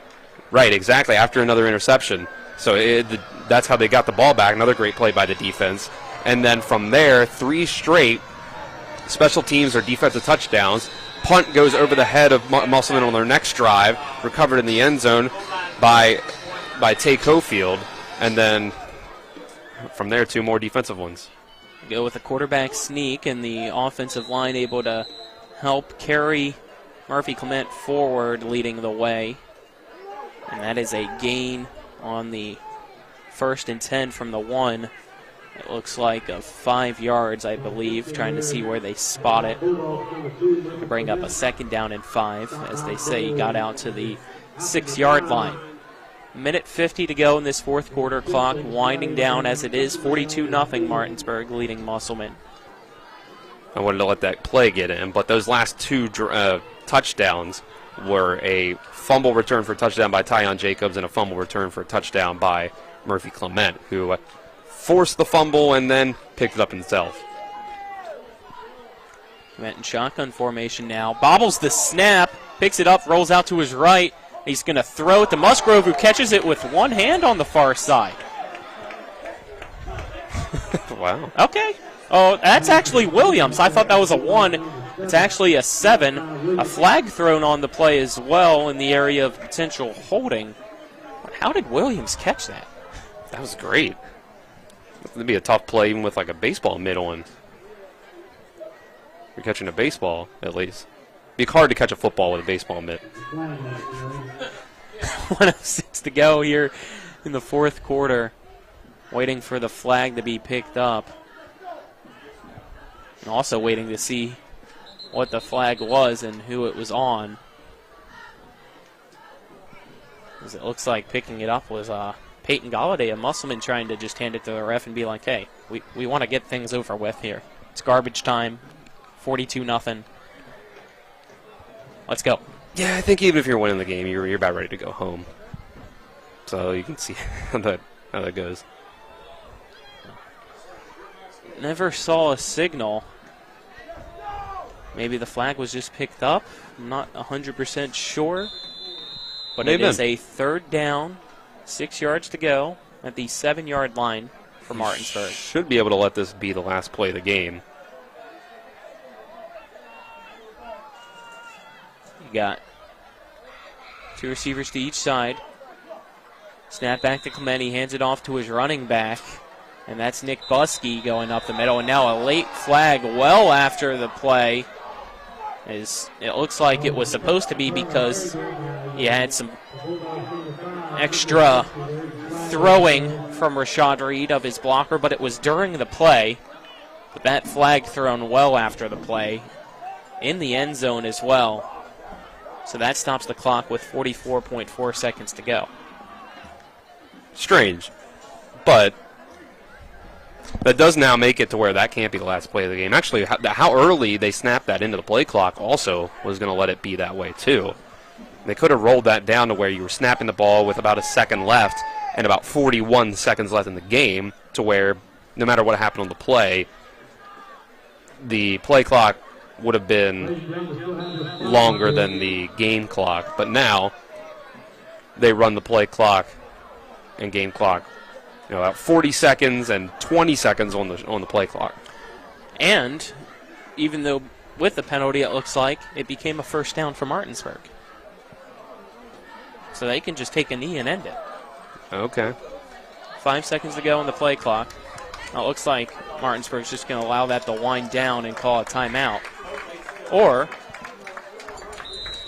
Right, exactly, after another interception. So that's how they got the ball back. Another great play by the defense. And then from there, 3 straight special teams or defensive touchdowns. Punt goes over the head of Musselman on their next drive, recovered in the end zone by Tay Cofield, and then from there 2 more defensive ones. Go with a quarterback sneak, and the offensive line able to help carry Murphy Clement forward, leading the way. And that is a gain on the 1st and 10 from the 1. It looks like of 5 yards, I believe, trying to see where they spot it. To bring up a 2nd down and 5, as they say, he got out to the 6-yard line. 1:50 to go in this 4th quarter. Clock winding down as it is. 42-0 Martinsburg leading Musselman. I wanted to let that play get in, but those last 2 touchdowns were a fumble return for a touchdown by Tyon Jacobs and a fumble return for a touchdown by Murphy Clement, who forced the fumble and then picked it up himself. Clement in shotgun formation now. Bobbles the snap, picks it up, rolls out to his right. He's going to throw it to Musgrove, who catches it with one hand on the far side. Wow. Okay. Oh, that's actually Williams. I thought that was a 1. It's actually a 7. A flag thrown on the play as well in the area of potential holding. How did Williams catch that? That was great. That'd be a tough play even with like a baseball mitt on. You're catching a baseball, at least. It'd be hard to catch a football with a baseball mitt. 1:06 to go here in the 4th quarter. Waiting for the flag to be picked up. And also waiting to see what the flag was and who it was on. As it looks like picking it up was Peyton Galladay, a Musselman, trying to just hand it to the ref and be like, hey, we want to get things over with here. It's garbage time. 42-0. Let's go. Yeah, I think even if you're winning the game, you're about ready to go home. So you can see how that goes. Never saw a signal. Maybe the flag was just picked up. I'm not 100% sure. But it is a 3rd down, 6 yards to go at the 7-yard line for Martinsburg. Should be able to let this be the last play of the game. You got 2 receivers to each side. Snap back to Clement. He hands it off to his running back. And that's Nick Buskey going up the middle. And now a late flag well after the play. It looks like it was supposed to be because he had some extra throwing from Rashad Reed of his blocker, but it was during the play. But that flag thrown well after the play in the end zone as well. So that stops the clock with 44.4 seconds to go. Strange, but that does now make it to where that can't be the last play of the game. Actually, how early they snapped that into the play clock also was going to let it be that way too. They could have rolled that down to where you were snapping the ball with about a second left and about 41 seconds left in the game, to where no matter what happened on the play clock would have been longer than the game clock, but now they run the play clock and game clock, about 40 seconds and 20 seconds on the play clock. And even though with the penalty, it looks like it became a first down for Martinsburg. So they can just take a knee and end it. Okay. 5 seconds to go on the play clock. Now it looks like Martinsburg's just going to allow that to wind down and call a timeout. Or,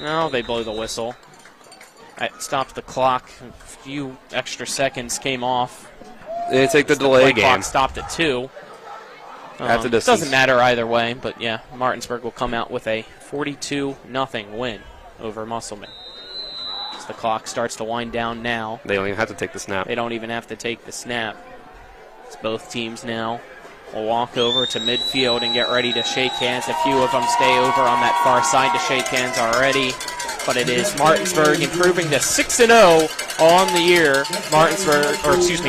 no, they blow the whistle. That stopped the clock. A few extra seconds came off. They take the delay game. Clock stopped at 2. It doesn't matter either way, but yeah, Martinsburg will come out with a 42-0 win over Musselman. As the clock starts to wind down now. They don't even have to take the snap. They don't even have to take the snap. It's both teams now will walk over to midfield and get ready to shake hands. A few of them stay over on that far side to shake hands already. But it is Martinsburg improving to 6-0 on the year.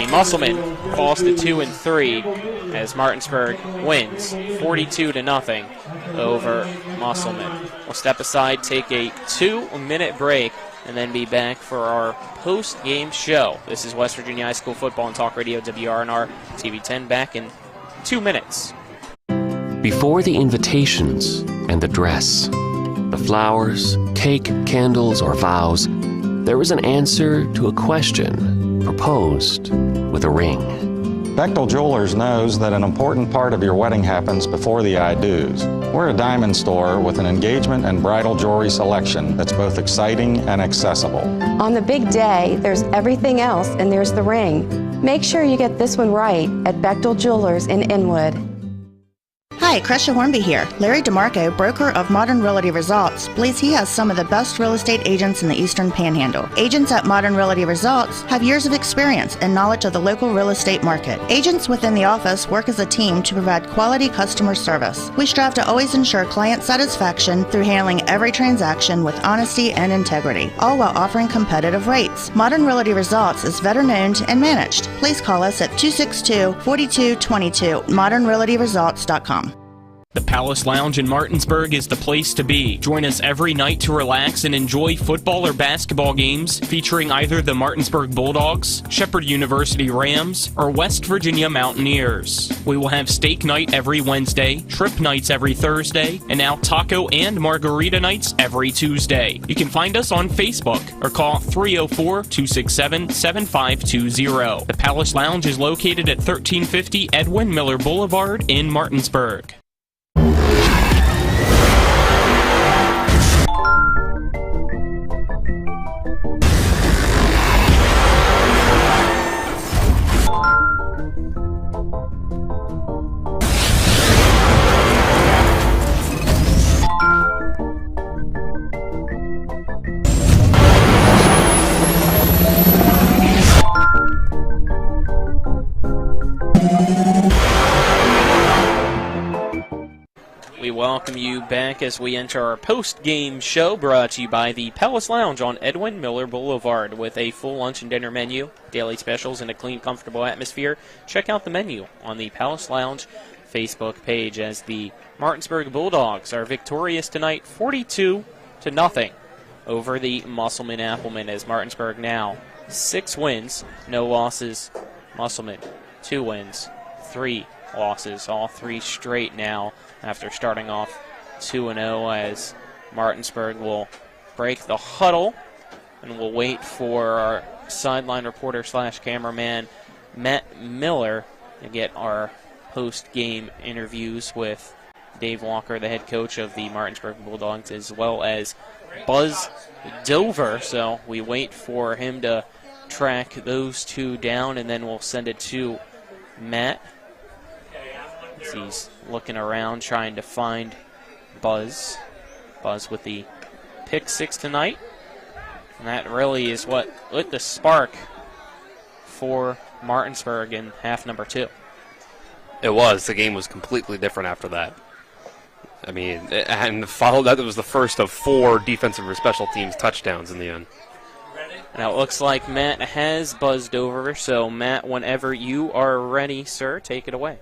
Musselman falls to 2-3 as Martinsburg wins 42-0 over Musselman. We'll step aside, take a 2-minute break, and then be back for our post-game show. This is West Virginia High School Football and Talk Radio WRNR TV 10 back in 2 minutes. Before the invitations and the dress, the flowers, cake, candles, or vows, there was an answer to a question proposed with a ring. Bechtel Jewelers knows that an important part of your wedding happens before the I-dos. We're a diamond store with an engagement and bridal jewelry selection that's both exciting and accessible. On the big day, there's everything else, and there's the ring. Make sure you get this one right at Bechtel Jewelers in Inwood. Hi, Crescia Hornby here. Larry DeMarco, broker of Modern Realty Results, believes he has some of the best real estate agents in the Eastern Panhandle. Agents at Modern Realty Results have years of experience and knowledge of the local real estate market. Agents within the office work as a team to provide quality customer service. We strive to always ensure client satisfaction through handling every transaction with honesty and integrity, all while offering competitive rates. Modern Realty Results is veteran-owned and managed. Please call us at 262-4222, modernrealtyresults.com. The Palace Lounge in Martinsburg is the place to be. Join us every night to relax and enjoy football or basketball games featuring either the Martinsburg Bulldogs, Shepherd University Rams, or West Virginia Mountaineers. We will have steak night every Wednesday, trip nights every Thursday, and now taco and margarita nights every Tuesday. You can find us on Facebook or call 304-267-7520. The Palace Lounge is located at 1350 Edwin Miller Boulevard in Martinsburg. We welcome you back as we enter our post-game show brought to you by the Palace Lounge on Edwin Miller Boulevard with a full lunch and dinner menu, daily specials, and a clean, comfortable atmosphere. Check out the menu on the Palace Lounge Facebook page as the Martinsburg Bulldogs are victorious tonight 42-0 over the Musselman Applemen as Martinsburg now 6 wins, no losses. Musselman 2 wins, 3 losses, all 3 straight now after starting off 2-0 as Martinsburg will break the huddle and we'll wait for our sideline reporter / cameraman Matt Miller to get our post-game interviews with Dave Walker, the head coach of the Martinsburg Bulldogs, as well as Buzz Dover. So we wait for him to track those two down and then we'll send it to Matt. He's looking around trying to find Buzz. Buzz with the pick 6 tonight. And that really is what lit the spark for Martinsburg in half number 2. It was. The game was completely different after that. I mean, and followed that, it was the first of 4 defensive or special teams touchdowns in the end. Now it looks like Matt has buzzed over, so Matt, whenever you are ready, sir, take it away.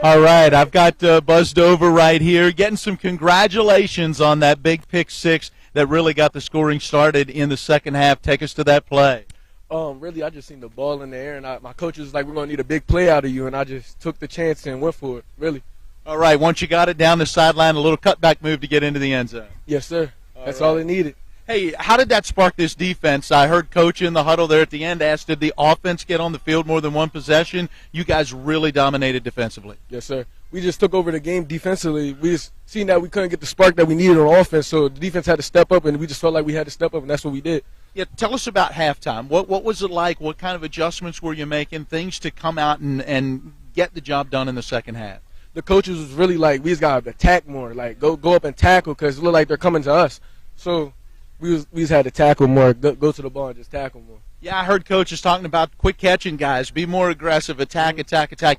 All right, I've got Buzz Dover right here getting some congratulations on that big pick six that really got the scoring started in the second half. Take us to that play. Really, I just seen the ball in the air, and my coach was like, we're going to need a big play out of you, and I just took the chance and went for it, really. All right, once you got it down the sideline, a little cutback move to get into the end zone. Yes, sir. That's all it needed. Hey, how did that spark this defense? I heard Coach in the huddle there at the end ask, did the offense get on the field more than one possession? You guys really dominated defensively. Yes, sir. We just took over the game defensively. We just seen that we couldn't get the spark that we needed on offense, so the defense had to step up, and we just felt like we had to step up, and that's what we did. Yeah, tell us about halftime. What was it like? What kind of adjustments were you making, things to come out and get the job done in the second half? The coaches was really like, we just got to attack more, like go up and tackle because it looked like they're coming to us. So we just had to tackle more, go to the ball and just tackle more. Yeah, I heard coaches talking about quick catching guys, be more aggressive, attack.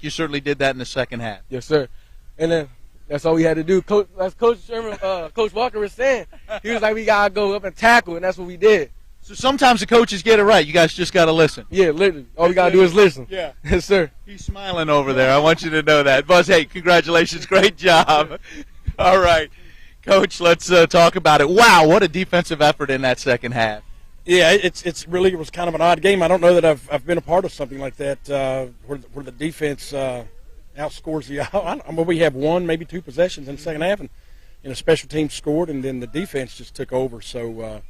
You certainly did that in the second half. Yes, sir. And then that's all we had to do. As Coach Sherman, Coach Walker was saying, he was like, we got to go up and tackle, and that's what we did. So sometimes the coaches get it right. You guys just got to listen. Yeah, literally. All we got to do is listen. Yeah. Yes, sir. He's smiling over there. I want you to know that. Buzz, hey, congratulations. Great job. All right. Coach, let's talk about it. Wow, what a defensive effort in that second half. Yeah, it was kind of an odd game. I don't know that I've been a part of something like that where the defense outscores the – I mean, we have one, maybe two possessions in the second half, and a special team scored, and then the defense just took over. So,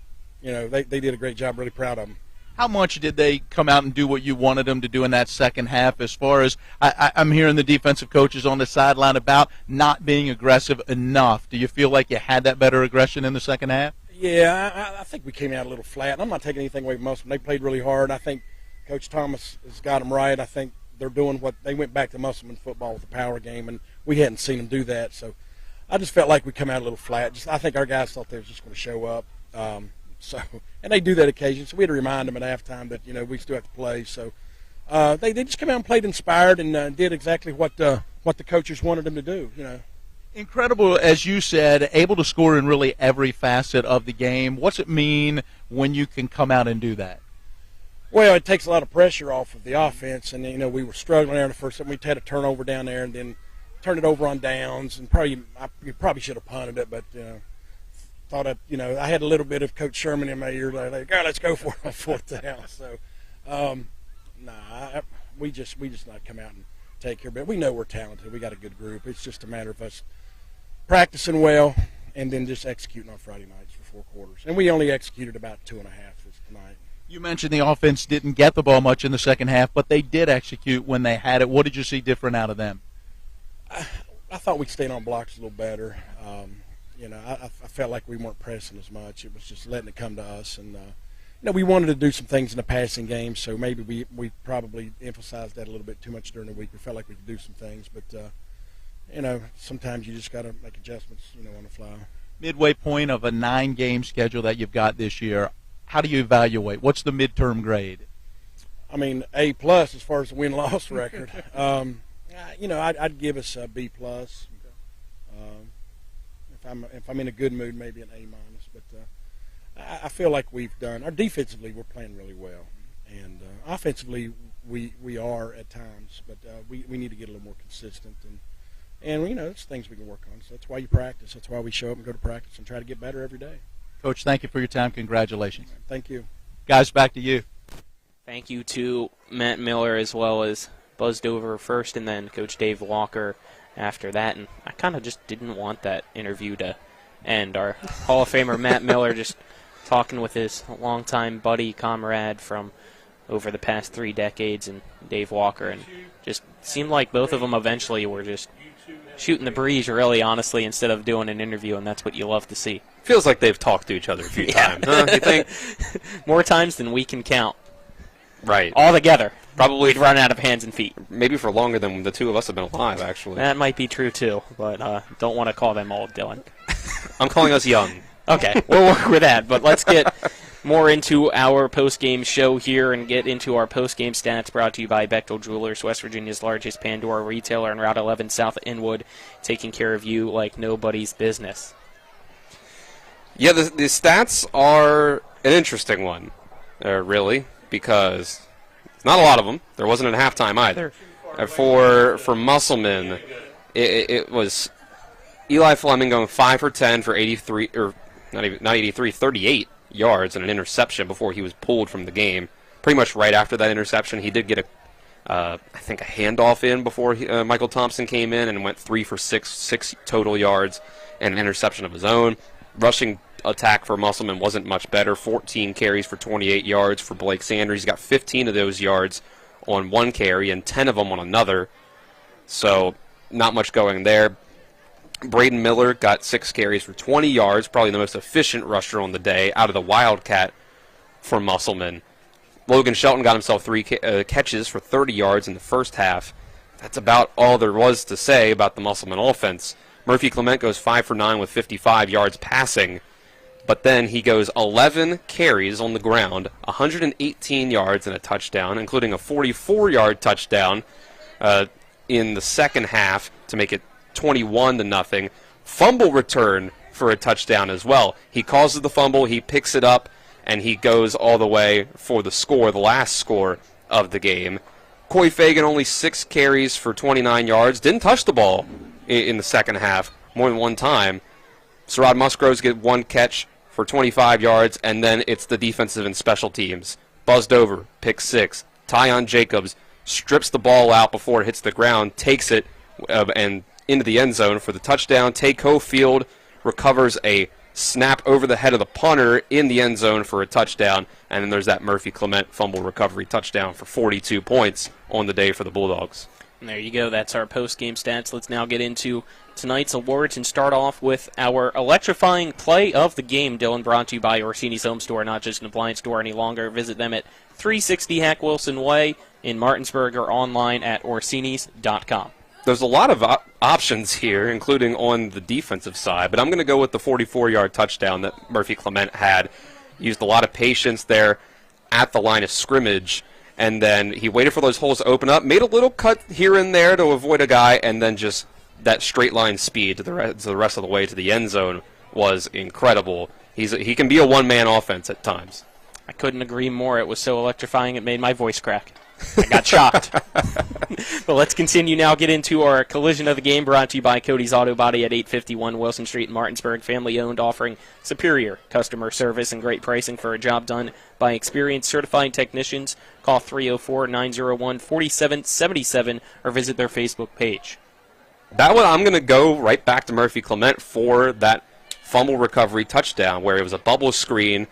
they did a great job. Really proud of them. How much did they come out and do what you wanted them to do in that second half as far as I'm hearing the defensive coaches on the sideline about not being aggressive enough? Do you feel like you had that better aggression in the second half? Yeah, I think we came out a little flat. And I'm not taking anything away from Musselman. They played really hard. I think Coach Thomas has got them right. I think they're doing what they went back to Musselman football with the power game, and we hadn't seen them do that. So I just felt like we come out a little flat. I think our guys thought they were just going to show up. And they do that occasionally, so we had to remind them at halftime that we still have to play. So they just came out and played inspired and did exactly what the coaches wanted them to do. Incredible, as you said, able to score in really every facet of the game. What's it mean when you can come out and do that? Well, it takes a lot of pressure off of the offense, and we were struggling there in the first. We had a turnover down there, and then turned it over on downs, and you probably should have punted it, but thought I had a little bit of Coach Sherman in my ear, like, "God, let's go for it on fourth down." So, we just not come out and take care of it. We know we're talented. We got a good group. It's just a matter of us practicing well and then just executing on Friday nights for 4 quarters. And we only executed about 2.5 tonight. You mentioned the offense didn't get the ball much in the second half, but they did execute when they had it. What did you see different out of them? I thought we stayed on blocks a little better. I felt like we weren't pressing as much. It was just letting it come to us. And, we wanted to do some things in the passing game, so maybe we probably emphasized that a little bit too much during the week. We felt like we could do some things, but, sometimes you just got to make adjustments, on the fly. Midway point of a 9-game schedule that you've got this year, how do you evaluate? What's the midterm grade? I mean, A+ as far as the win-loss record. I'd give us a B+. If I'm in a good mood, maybe an A-. But I feel like we've done. Our defensively, we're playing really well, and offensively, we are at times. But we need to get a little more consistent, and it's things we can work on. So that's why you practice. That's why we show up and go to practice and try to get better every day. Coach, thank you for your time. Congratulations. Thank you. Guys, back to you. Thank you to Matt Miller as well as Buzz Dover first and then Coach Dave Walker after that. And I kind of just didn't want that interview to end. Our Hall of Famer Matt Miller just talking with his longtime buddy, comrade from over the past 3 decades, and Dave Walker. And just seemed like both of them eventually were just shooting the breeze, really, honestly, instead of doing an interview, and that's what you love to see. Feels like they've talked to each other a few times, huh? You think? More times than we can count. Right. All together. Probably we'd run out of hands and feet. Maybe for longer than the two of us have been alive, actually. That might be true, too, but don't want to call them old, Dylan. I'm calling us young. Okay, we'll work with that, but let's get more into our post-game show here and get into our post-game stats brought to you by Bechtel Jewelers, West Virginia's largest Pandora retailer on Route 11 south of Inwood, taking care of you like nobody's business. Yeah, the stats are an interesting one, really, because not a lot of them. There wasn't at halftime either. For Musselman, it was Eli Fleming going 5 for 10 for 83, or not 83, 38 yards and an interception before he was pulled from the game. Pretty much right after that interception, he did get I think a handoff in before Michael Thompson came in and went 3 for 6 total yards and an interception of his own. Rushing attack for Musselman wasn't much better. 14 carries for 28 yards for Blake Sanders. He got 15 of those yards on one carry and 10 of them on another. So not much going there. Braden Miller got 6 carries for 20 yards, probably the most efficient rusher on the day out of the Wildcat for Musselman. Logan Shelton got himself 3 catches for 30 yards in the first half. That's about all there was to say about the Musselman offense. Murphy Clement goes 5 for 9 with 55 yards passing, but then he goes 11 carries on the ground, 118 yards and a touchdown, including a 44-yard touchdown in the second half to make it 21-0. Fumble return for a touchdown as well. He causes the fumble, he picks it up, and he goes all the way for the score, the last score of the game. Coy Fagan only 6 carries for 29 yards, didn't touch the ball in the second half more than one time. Sherrod Musgroves get 1 catch for 25 yards, and then it's the defensive and special teams. Buzzed over, pick 6. Tyon Jacobs strips the ball out before it hits the ground, takes it and into the end zone for the touchdown. Tay Cofield recovers a snap over the head of the punter in the end zone for a touchdown, and then there's that Murphy Clement fumble recovery touchdown for 42 points on the day for the Bulldogs. And there you go. That's our post-game stats. Let's now get into tonight's awards and start off with our electrifying play of the game. Dylan, brought to you by Orsini's Home Store, not just an appliance store any longer. Visit them at 360 Hack Wilson Way in Martinsburg or online at orsinis.com. There's a lot of options here, including on the defensive side, but I'm going to go with the 44-yard touchdown that Murphy Clement had. Used a lot of patience there at the line of scrimmage, and then he waited for those holes to open up, made a little cut here and there to avoid a guy, and then just that straight line speed to the rest of the way to the end zone was incredible. He can be a one-man offense at times. I couldn't agree more. It was so electrifying it made my voice crack. I got shocked. But let's continue now, get into our collision of the game, brought to you by Cody's Auto Body at 851 Wilson Street in Martinsburg, family-owned, offering superior customer service and great pricing for a job done by experienced certified technicians. Call 304-901-4777 or visit their Facebook page. That one, I'm going to go right back to Murphy Clement for that fumble recovery touchdown, where it was a bubble screen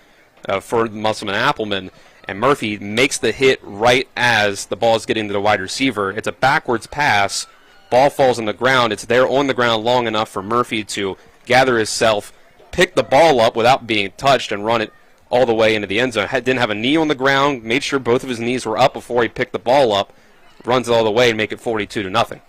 for Musselman Applemen, and Murphy makes the hit right as the ball is getting to the wide receiver. It's a backwards pass. Ball falls on the ground. It's there on the ground long enough for Murphy to gather himself, pick the ball up without being touched, and run it all the way into the end zone. Didn't have a knee on the ground, made sure both of his knees were up before he picked the ball up, runs it all the way and make it 42-0.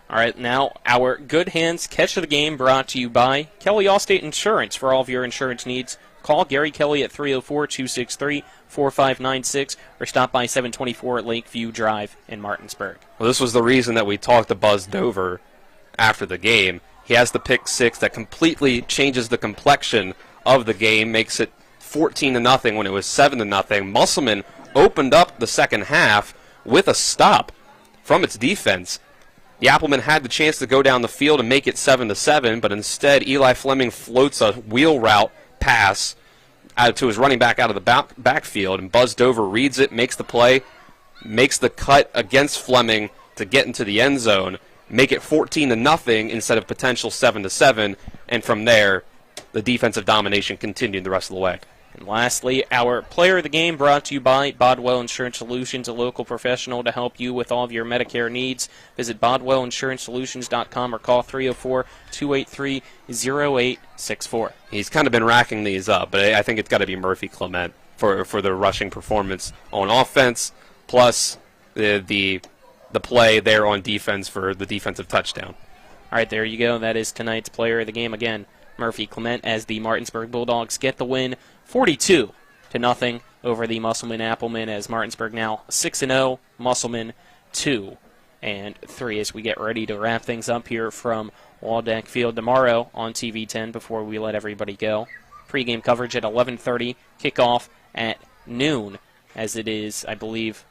All right, now our Good Hands Catch of the Game, brought to you by Kelly Allstate Insurance. For all of your insurance needs, call Gary Kelly at 304-263-4596 or stop by 724 Lakeview Drive in Martinsburg. Well, this was the reason that we talked to Buzz Dover after the game. He has the pick 6 that completely changes the complexion of the game, makes it 14-0 when it was 7-0. Musselman opened up the second half with a stop from its defense. The Applemen had the chance to go down the field and make it 7-7, but instead Eli Fleming floats a wheel route pass to his running back out of the backfield, and Buzz Dover reads it, makes the play, makes the cut against Fleming to get into the end zone, make it 14-0 instead of potential 7-7, and from there, the defensive domination continued the rest of the way. And lastly, our player of the game, brought to you by Bodwell Insurance Solutions, a local professional to help you with all of your Medicare needs. Visit BodwellInsuranceSolutions.com or call 304-283-0864. He's kind of been racking these up, but I think it's got to be Murphy Clement for the rushing performance on offense, plus the play there on defense for the defensive touchdown. All right, there you go. That is tonight's player of the game. Again, Murphy Clement, as the Martinsburg Bulldogs get the win 42-0 over the Musselman Applemen, as Martinsburg now 6-0, Musselman 2-3, as we get ready to wrap things up here from Waldeck Field tomorrow on TV 10 before we let everybody go. Pre-game coverage at 11:30, kickoff at noon, as it is, I believe,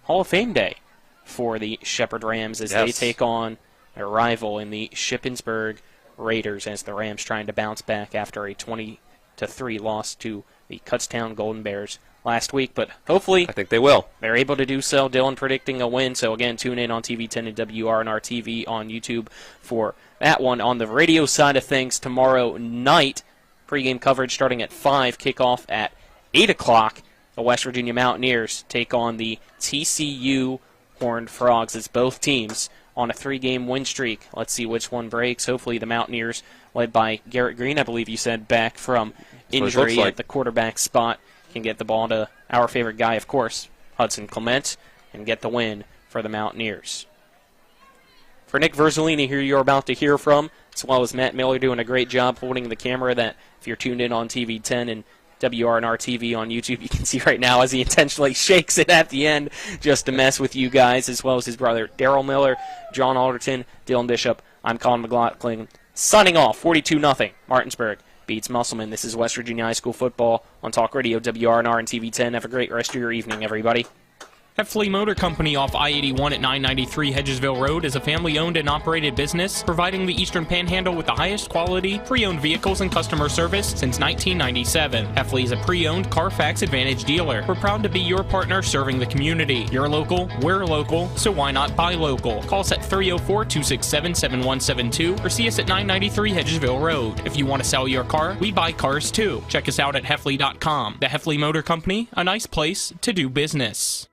Hall of Fame Day for the Shepherd Rams as they take on their rival in the Shippensburg Raiders, as the Rams trying to bounce back after a 20-3 loss to the Kutztown Golden Bears last week. But hopefully, I think they will. They're able to do so. Dylan predicting a win. So again, tune in on TV10 and WRNR TV on YouTube for that one. On the radio side of things, tomorrow night, pregame coverage starting at 5, kickoff at 8 o'clock. The West Virginia Mountaineers take on the TCU Horned Frogs. It's both teams on a 3-game win streak. Let's see which one breaks. Hopefully the Mountaineers, led by Garrett Green, I believe you said, back from injury at the quarterback spot, can get the ball to our favorite guy, of course, Hudson Clement, and get the win for the Mountaineers. For Nick Verzolini, who you're about to hear from, as well as Matt Miller doing a great job holding the camera that if you're tuned in on TV10 and WRNR TV on YouTube, you can see right now as he intentionally shakes it at the end just to mess with you guys, as well as his brother Daryl Miller, John Alderton, Dylan Bishop. I'm Colin McLaughlin, signing off. 42-0. Martinsburg beats Musselman. This is West Virginia High School football on Talk Radio, WRNR, and TV10. Have a great rest of your evening, everybody. Heffley Motor Company off I-81 at 993 Hedgesville Road is a family-owned and operated business providing the Eastern Panhandle with the highest quality pre-owned vehicles and customer service since 1997. Heffley is a pre-owned Carfax Advantage dealer. We're proud to be your partner serving the community. You're local, we're local, so why not buy local? Call us at 304-267-7172 or see us at 993 Hedgesville Road. If you want to sell your car, we buy cars too. Check us out at Heffley.com. The Heffley Motor Company, a nice place to do business.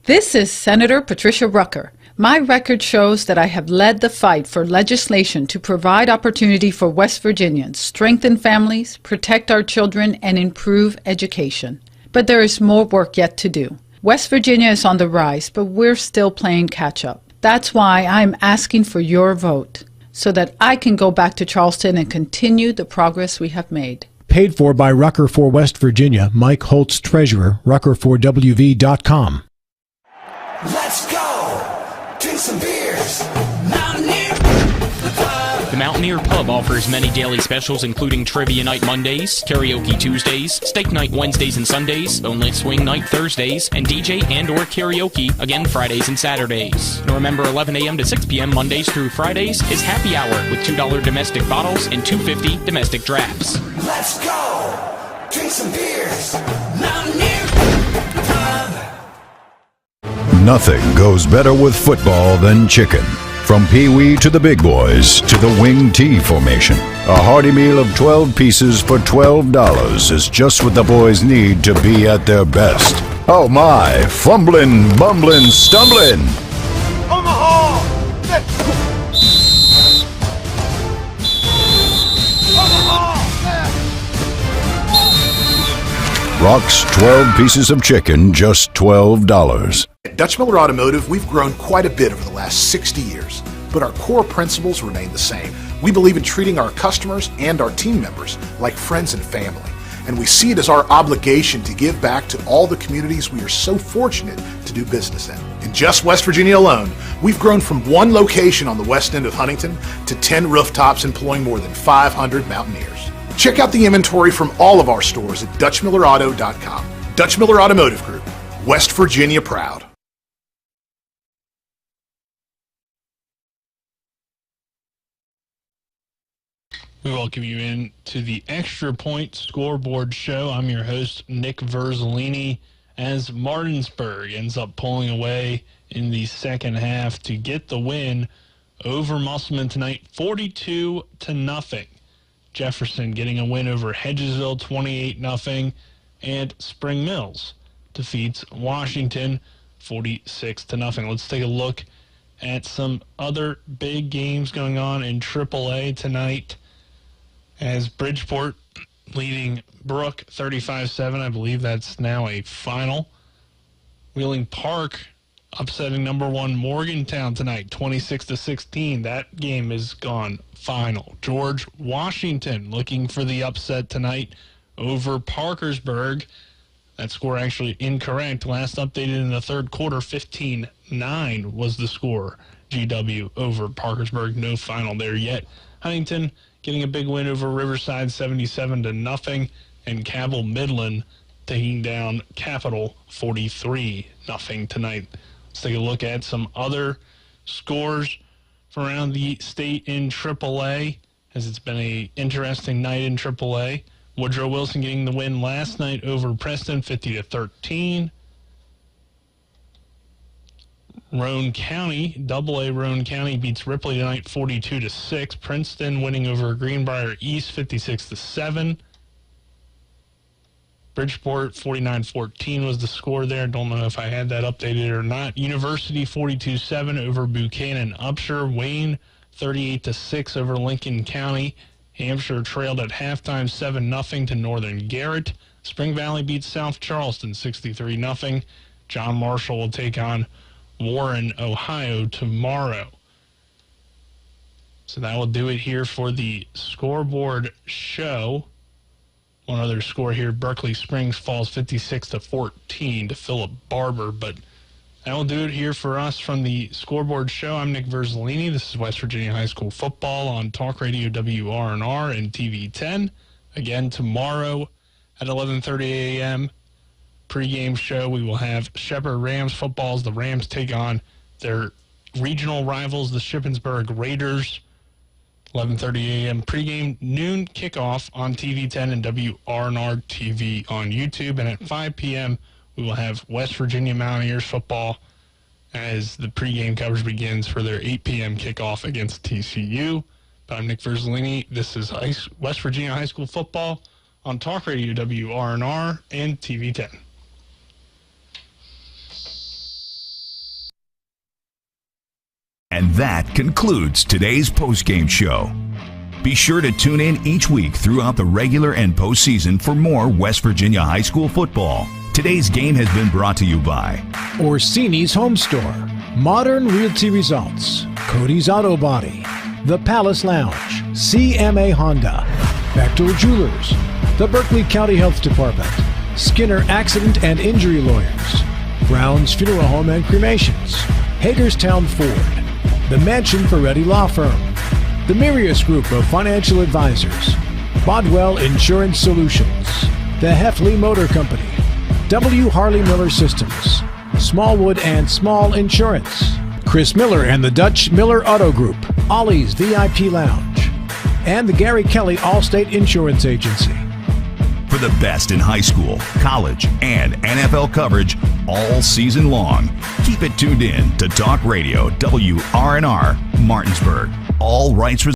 This is Senator Patricia Rucker. My record shows that I have led the fight for legislation to provide opportunity for West Virginians, strengthen families, protect our children, and improve education. But there is more work yet to do. West Virginia is on the rise, but we're still playing catch-up. That's why I'm asking for your vote, so that I can go back to Charleston and continue the progress we have made. Paid for by Rucker for West Virginia, Mike Holtz, Treasurer, rucker4wv.com. Let's go! Drink some beers! Mountaineer! The Mountaineer Pub offers many daily specials including Trivia Night Mondays, Karaoke Tuesdays, Steak Night Wednesdays and Sundays, Boneless Swing Night Thursdays, and DJ and or karaoke, again Fridays and Saturdays. And remember, 11 a.m. to 6 p.m. Mondays through Fridays is happy hour with $2 domestic bottles and $2.50 domestic drafts. Let's go! Drink some beers! Mountaineer Pub! Nothing goes better with football than chicken. From Pee-wee to the big boys to the wing T formation. A hearty meal of 12 pieces for $12 is just what the boys need to be at their best. Oh my, fumbling, bumbling, stumbling. Omaha! Rock's 12 pieces of chicken, just $12. At Dutch Miller Automotive, we've grown quite a bit over the last 60 years, but our core principles remain the same. We believe in treating our customers and our team members like friends and family, and we see it as our obligation to give back to all the communities we are so fortunate to do business in. In just West Virginia alone, we've grown from one location on the west end of Huntington to 10 rooftops employing more than 500 Mountaineers. Check out the inventory from all of our stores at DutchMillerAuto.com. Dutch Miller Automotive Group, West Virginia proud. We welcome you in to the Extra Point Scoreboard Show. I'm your host, Nick Verzolini, as Martinsburg ends up pulling away in the second half to get the win over Musselman tonight, 42-0. Jefferson getting a win over Hedgesville, 28-0, and Spring Mills defeats Washington, 46-0. Let's take a look at some other big games going on in AAA tonight, as Bridgeport leading Brook 35-7. I believe that's now a final. Wheeling Park upsetting number 1 Morgantown tonight, 26-16. That game is gone final. George Washington looking for the upset tonight over Parkersburg. That score actually incorrect. Last updated in the third quarter, 15-9 was the score. GW over Parkersburg. No final there yet. Huntington getting a big win over Riverside, 77-0, and Cabell Midland taking down Capital, 43-0 tonight. Let's take a look at some other scores from around the state in AAA, as it's been an interesting night in AAA. Woodrow Wilson getting the win last night over Preston, 50-13. Roane County, AA Roane County beats Ripley tonight, 42-6. Princeton winning over Greenbrier East, 56-7. Bridgeport, 49-14 was the score there. Don't know if I had that updated or not. University, 42-7 over Buchanan Upshur. Wayne, 38-6 over Lincoln County. Hampshire trailed at halftime, 7-0 to Northern Garrett. Spring Valley beats South Charleston, 63-0. John Marshall will take on Warren, Ohio tomorrow. So that will do it here for the scoreboard show. One other score here, Berkeley Springs falls 56-14 to Philip Barber, but that will do it here for us from the scoreboard show. I'm Nick Verzolini. This is West Virginia High School football on Talk Radio WRNR and TV 10. Again, tomorrow at 11:30 a.m., pregame show, we will have Shepherd Rams footballs. The Rams take on their regional rivals, the Shippensburg Raiders. 11:30 a.m. pregame, noon kickoff on TV 10 and WRNR TV on YouTube. And at 5 p.m., we will have West Virginia Mountaineers football as the pregame coverage begins for their 8 p.m. kickoff against TCU. But I'm Nick Verzolini. This is West Virginia High School football on Talk Radio WRNR and TV 10. And that concludes today's postgame show. Be sure to tune in each week throughout the regular and postseason for more West Virginia High School football. Today's game has been brought to you by Orsini's Home Store, Modern Realty Results, Cody's Auto Body, The Palace Lounge, CMA Honda, Bechtel Jewelers, the Berkeley County Health Department, Skinner Accident and Injury Lawyers, Brown's Funeral Home and Cremations, Hagerstown Ford, the Mansion Ferretti Law Firm, the Mirius Group of Financial Advisors, Bodwell Insurance Solutions, the Heffley Motor Company, W. Harley Miller Systems, Smallwood and Small Insurance, Chris Miller and the Dutch Miller Auto Group, Ollie's VIP Lounge, and the Gary Kelly Allstate Insurance Agency. For the best in high school, college, and NFL coverage all season long, keep it tuned in to Talk Radio WRNR Martinsburg. All rights reserved.